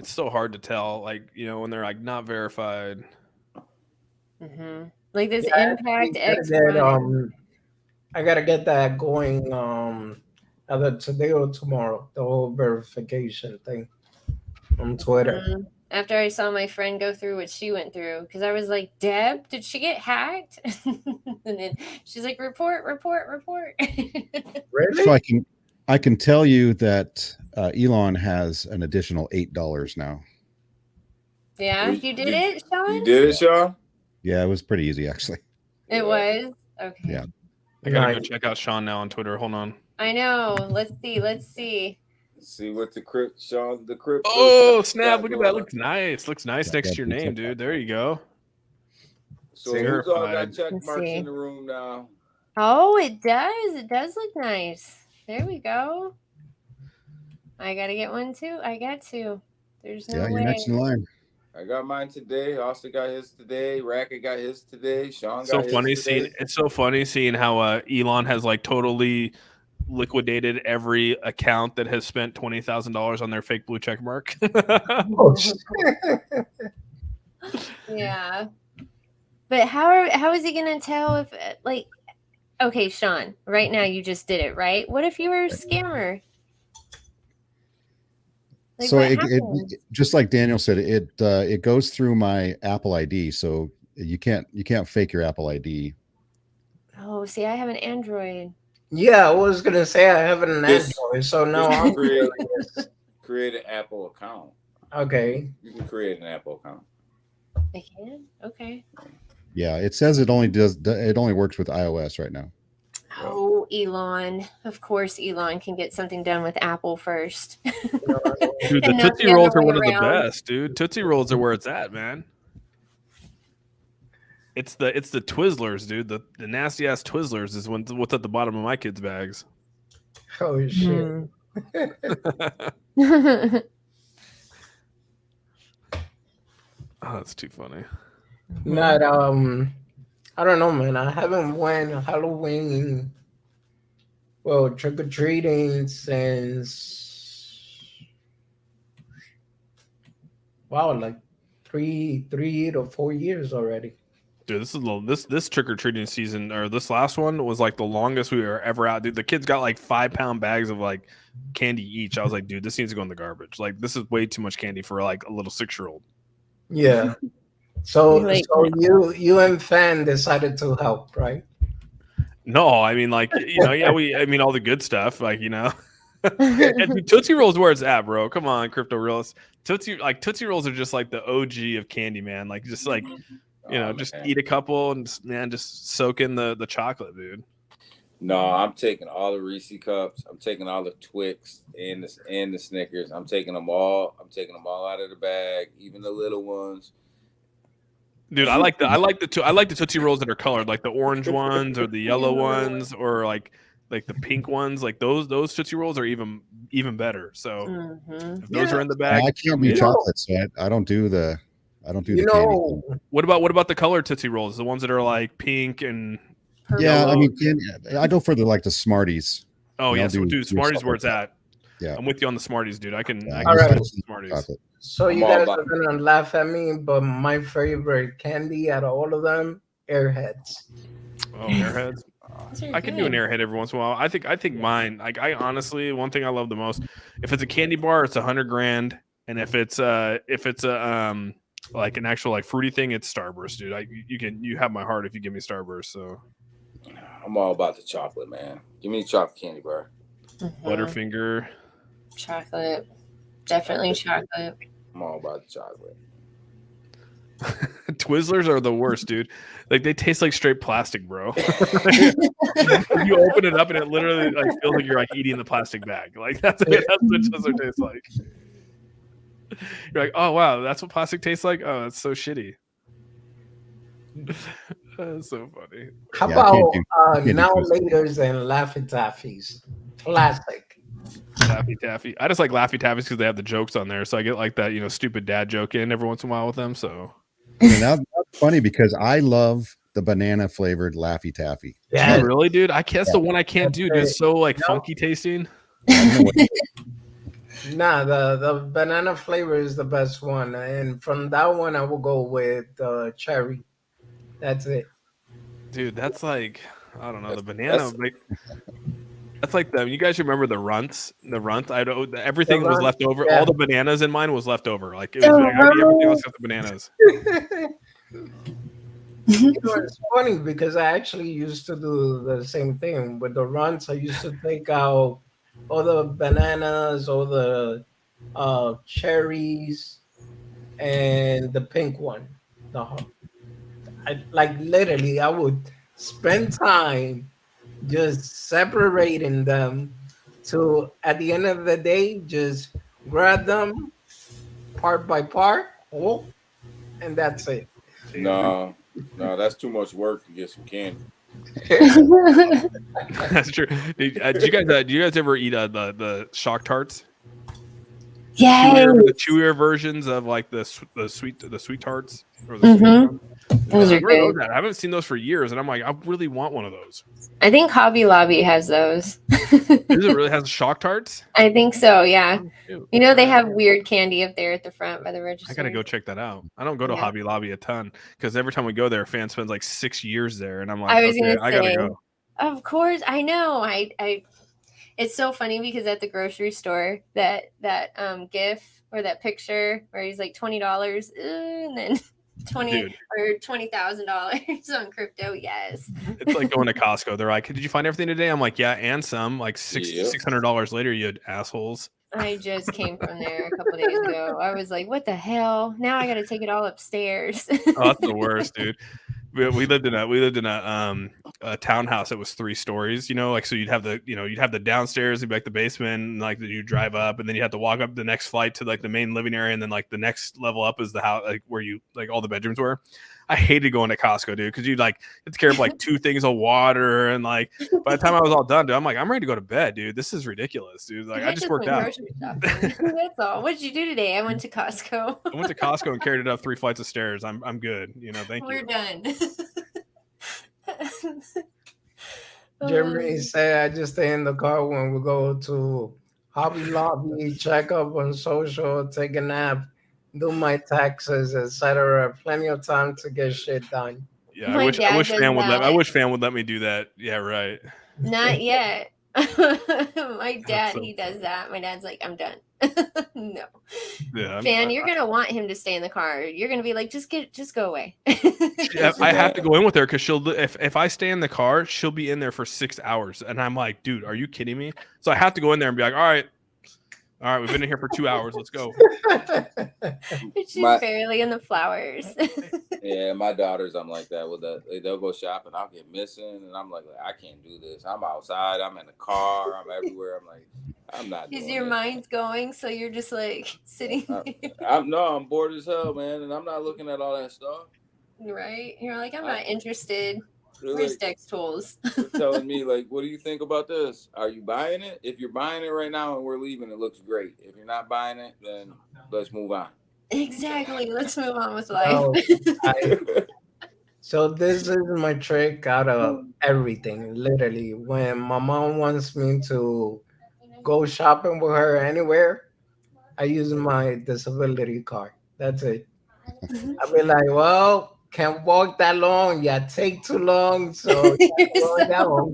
so hard to tell. Like, when they're like not verified. Like this Yeah, Impact I gotta get, X1. I gotta get that going either today or tomorrow. The whole verification thing on Twitter. After I saw my friend go through what she went through, because I was like, Deb, did she get hacked? And then she's like, report. Really? So I can tell you that Elon has an additional $8 now. Yeah, you did it, Sean? You did it, Sean? Yeah, it was pretty easy actually. It was? Okay. Yeah. I gotta go check out Sean now on Twitter. Hold on. I know. Let's see. See what the crypt, Sean, the crypt. Oh, snap. Look at that. Looks nice. Looks nice next to your name, dude. There you go. So who's all got Verified. check Let's marks see. in the room now? Oh, it does. It does look nice. There we go. I gotta get one too. I got to. There's no Yeah, way. you're next in line. I got mine today. Austin got his today. Racket got his today. Sean So got funny his today. seeing it's so funny seeing how Elon has like totally liquidated every account that has spent $20,000 on their fake blue check mark. Oh, shit. Yeah. But how is he gonna tell if like okay, Sean, right now you just did it, right? What if you were a scammer? Like, So what it happens? just like Daniel said, it goes through my Apple ID, so you can't fake your Apple ID. Oh, see, I have an Android. Yeah, I was gonna say I have an Just- Android, so now Just I'm create, curious. create an Apple account. Okay. You can create an Apple account. I can? Okay. Yeah, it says it only works with iOS right now. Oh, Elon. Of course Elon can get something done with Apple first. Dude, the And not Tootsie the Rolls other are way one of the around. best, dude. Tootsie Rolls are where it's at, man. It's the Twizzlers, dude. The nasty ass Twizzlers is what's at the bottom of my kids' bags. Oh shit. Oh, that's too funny. Not I don't know, man. I haven't went Halloween, well, trick or treating since wow, like 3 to 4 years already. Dude, this trick or treating season or this last one was like the longest we were ever out. Dude, the kids got like 5-pound bags of like candy each. I was like, dude, this needs to go in the garbage. Like, this is way too much candy for like a little 6-year-old. Yeah. So Like- you and Fan decided to help, right? No, I mean, like, I mean all the good stuff, like, and dude, Tootsie Rolls where it's at, bro. Come on, crypto realists. Tootsie Rolls are just like the OG of candy, man. Like, just like, just man. eat a couple and just soak in the chocolate, dude. No, I'm taking all the Reese cups. I'm taking all the Twix and the Snickers. I'm taking them all. I'm taking them all out of the bag, even the little ones. Dude, I like the Tootsie Rolls that are colored, like the orange ones or the yellow ones or like the pink ones. Like those Tootsie Rolls are even better. So if those are in the bag, I can't do chocolate, so I don't do the candy thing. What about the colored Tootsie Rolls? The ones that are like pink and Yeah, I yellow? mean, I go for the Smarties. Oh yeah, I'll so do dude, Smarties stuff where like it's that. at. Yeah. I'm with you on the Smarties, dude. I can All right. go Smarties. Chocolate. So you I'm all guys about are gonna laugh at me, but my favorite candy out of all of them, Airheads. Oh, Airheads. Those are I can do an good. Airhead every once in a while. I think mine. Like, I honestly, one thing I love the most, if it's a candy bar, it's $100,000, and if it's a like an actual like fruity thing, it's Starburst, dude. You have my heart if you give me Starburst. So I'm all about the chocolate, man. Give me a chocolate candy bar. Butterfinger. Chocolate. Definitely chocolate. I'm all about the chocolate. Twizzlers are the worst, dude. Like they taste like straight plastic, bro. You open it up and it literally like feels like you're like eating the plastic bag. Like that's what Twizzler tastes like. You're like, oh wow, that's what plastic tastes like. Oh, that's so shitty. That's so funny. How Yeah, I can't about do- can't do now Twizzlers. laters and Laffy Taffies? Classic. Laffy Taffy. I just like Laffy Taffies because they have the jokes on there, so I get like that stupid dad joke in every once in a while with them. So Now that's funny because I love the banana flavored Laffy Taffy. Yeah. really, dude, that's the one I can't do. Dude. It's so like No. funky tasting. I don't know what- Nah, the banana flavor is the best one, and from that one I will go with cherry. That's it. Dude, that's like I don't know the That's- banana. that's- Like, that's like the you guys remember the runts? The runts. I don't. Everything The was Runts, left over. yeah. All the bananas in mine was left over. Like it The was I ate everything else Runts. except the bananas. It's funny because I actually used to do the same thing with the runs. I used to take out all the bananas, all the cherries, and the pink one. Like literally, I would spend time just separating them to at the end of the day just grab them part by part, and that's it. No, that's too much work to get some candy. That's true. Do you guys ever eat the Shock Tarts? Yes. The chewier versions of like the sweet tarts or the sweet Mhm. ones? Those are Where good. at? I haven't seen those for years, and I'm like, I really want one of those. I think Hobby Lobby has those. Does it really have Shock Tarts? I think so, yeah. Ew. You know, they have weird candy up there at the front by the register. I gotta go check that out. I don't go to Yeah. Hobby Lobby a ton because every time we go there, a fan spends like 6 years there, and I'm like, I was okay, gonna I gotta say, go. of course, I know. I it's so funny because at the grocery store that gif or that picture where he's like $20 and then Dude. $20,000 on crypto. Yes. It's like going to Costco. They're like, "Did you find everything today?" I'm like, "Yeah, and some." Like Yep. $600 later, you assholes. I just came from there a couple days ago. I was like, what the hell? Now I got to take it all upstairs. Oh, that's the worst, dude. We lived in a townhouse that was 3 stories, like so you'd have the downstairs, it'd be like the basement, and like you drive up, and then you have to walk up the next flight to like the main living area, and then like the next level up is the house like where you like all the bedrooms were. I hated going to Costco, dude, because you'd like have to care of like 2 things of water, and like by the time I was all done, dude, I'm like, I'm ready to go to bed, dude. This is ridiculous, dude. Like I just worked went out. grocery shopping. That's all. What did you do today? I went to Costco. I went to Costco and carried it up 3 flights of stairs. I'm good. Thank We're you. done. Jeremy said I just stay in the car when we go to Hobby Lobby, check up on social, take a nap, do my taxes, etc. Plenty of time to get shit done. Yeah, My I wish dad does I that. wish fan would let me do that. Yeah, right. Not yet. My dad, so he does that. My dad's like, I'm done. No. Yeah, Fan, you're gonna want him to stay in the car. You're gonna be like, just go away. I have to go in with her because she'll if I stay in the car, she'll be in there for 6 hours, and I'm like, dude, are you kidding me? So I have to go in there and be like, all right, we've been in here for 2 hours, let's go. She's My- barely in the flowers. Yeah, my daughters, I'm like that with that. They'll go shopping, I'll get missing, and I'm like, I can't do this. I'm outside, I'm in the car, I'm everywhere. I'm like, I'm not. Is doing your this. mind's going, so you're just like sitting there, I'm bored as hell, man, and I'm not looking at all that stuff. right? You're like, I'm not interested. They're Where's like, Dex Tools? they're telling me like, what do you think about this? Are you buying it? If you're buying it right now and we're leaving, it looks great. If you're not buying it, then let's move on. Exactly. Let's move on with life. Oh, so this is my trick out of everything. Literally, when my mom wants me to go shopping with her anywhere, I use my disability card. That's it. I'll be like, well, can't walk that long. Yeah, take too long. So You're down.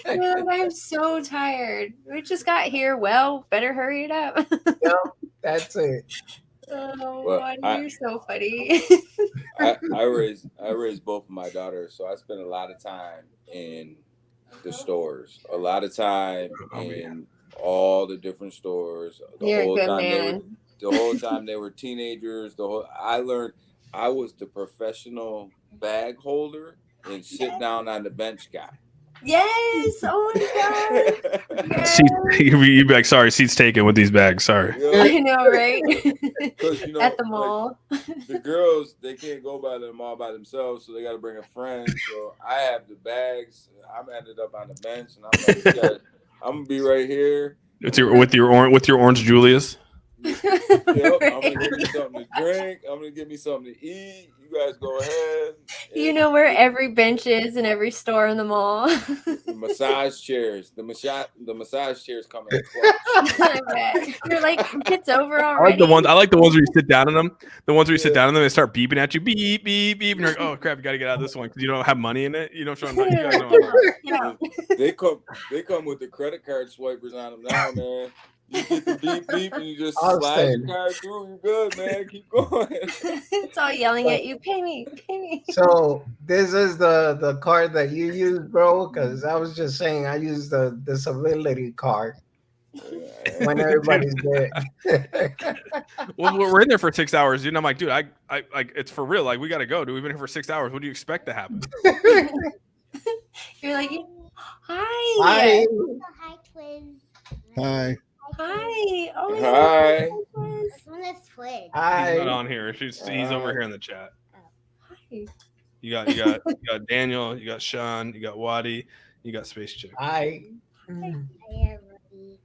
You're like, I'm so tired. We just got here. Well, better hurry it up. That's it. Oh, Well, Lonnie, you're so funny. I raised both of my daughters, so I spend a lot of time in the stores, a lot of time in all the different stores. The You're a whole good time man. the whole time they were teenagers. I learned I was the professional bag holder and sit down on the bench guy. Yes. Oh my god. Yes. You'd be like, sorry, seat's taken with these bags. Sorry. I know, right? Because At the mall. Like, the girls, they can't go by the mall by themselves, so they got to bring a friend. So I have the bags. I'm ended up on the bench, and I'm like, I'm gonna be right here. With your orange Julius. Yep, I'm gonna give me something to drink. I'm gonna give me something to eat. You guys go ahead. You know where every bench is in every store in the mall. The massage chairs. The massage chairs come in clutch. I bet. You're like, it's over I already. like the ones where you sit down in them. The ones where you sit down in them and start beeping at you, beep beep beep, and you're like, oh crap, you got to get out of this one because you don't have money in it. You know what I'm talking about? You guys know. They come with the credit card swipers on them now, man. You get the beep beep and you just slide your card through. You're good, man. Keep going. It's all yelling at you. Pay me, pay me. So this is the card that you use, bro? Because I was just saying I use the disability card when everybody's there. Well, we're in there for 6 hours, dude. And I'm like, dude, I like it's for real. Like, we got to go, dude. We've been here for 6 hours. What do you expect to happen? You're like, hi. Hi. Hi, twins. Hi. Hi. Oh, Hi. I want a twin. He's Hi. not on here. He's over here in the chat. Hi. You got Daniel, you got Sean, you got Wadi, you got Space Chick. Hi. I am ready.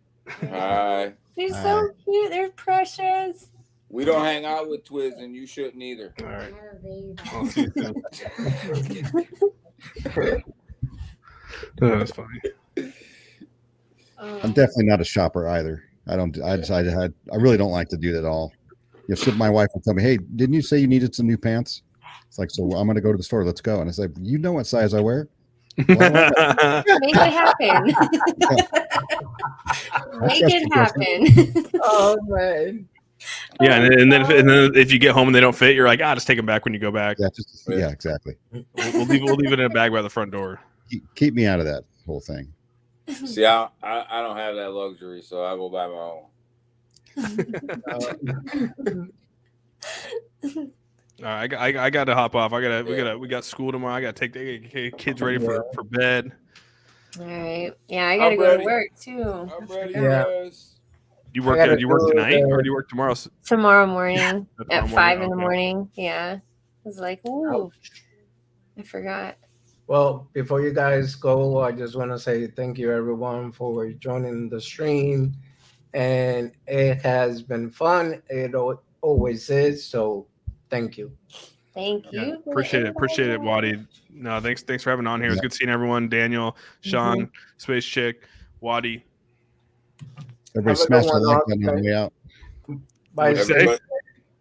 Hi. They're so cute. They're precious. We don't hang out with Twiz, and you shouldn't either. All right. I have a baby. I'll see you soon. That's funny. I'm definitely not a shopper either. I really don't like to do that at all. So my wife will tell me, hey, didn't you say you needed some new pants? It's like, so I'm going to go to the store. Let's go. And I say, you know what size I wear? Make it happen. Make it happen. Oh man. Yeah, and then if you get home and they don't fit, you're like, just take them back when you go back. Yeah, exactly. We'll leave it in a bag by the front door. Keep me out of that whole thing. See, I don't have that luxury, so I go buy my own. All right, I got to hop off. We got school tomorrow. I got to take the kids ready for bed. All right. Yeah, I gotta go to work too. I'm ready, Yeah. guys. You work tonight or do you work tomorrow? Tomorrow morning Tomorrow at 5 in the okay. morning. Yeah. I was like, ooh, I forgot. Well, before you guys go, I just want to say thank you everyone for joining the stream, and it has been fun. It always is. So thank you. Thank Yeah, you. appreciate it, Wadi. No, thanks for having on here. It was good seeing everyone. Daniel, Sean, Space Chick, Wadi. Everybody Have a smash good that one, like button on the way out. Bye. What'd you say?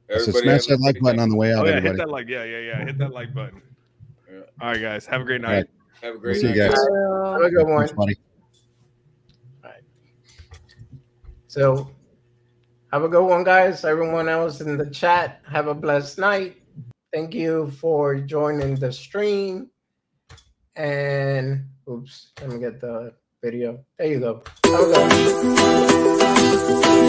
Everybody, So smash that like button on the way out, Oh yeah, everybody. hit that like, yeah. Hit that like button. Yeah. All right, guys. Have a great All right. night. Have a We'll great see you night. guys. Have a good one. Thanks, buddy. So have a good one, guys. Everyone else in the chat, have a blessed night. Thank you for joining the stream. And oops, let me get the video. There you go. Have a good one.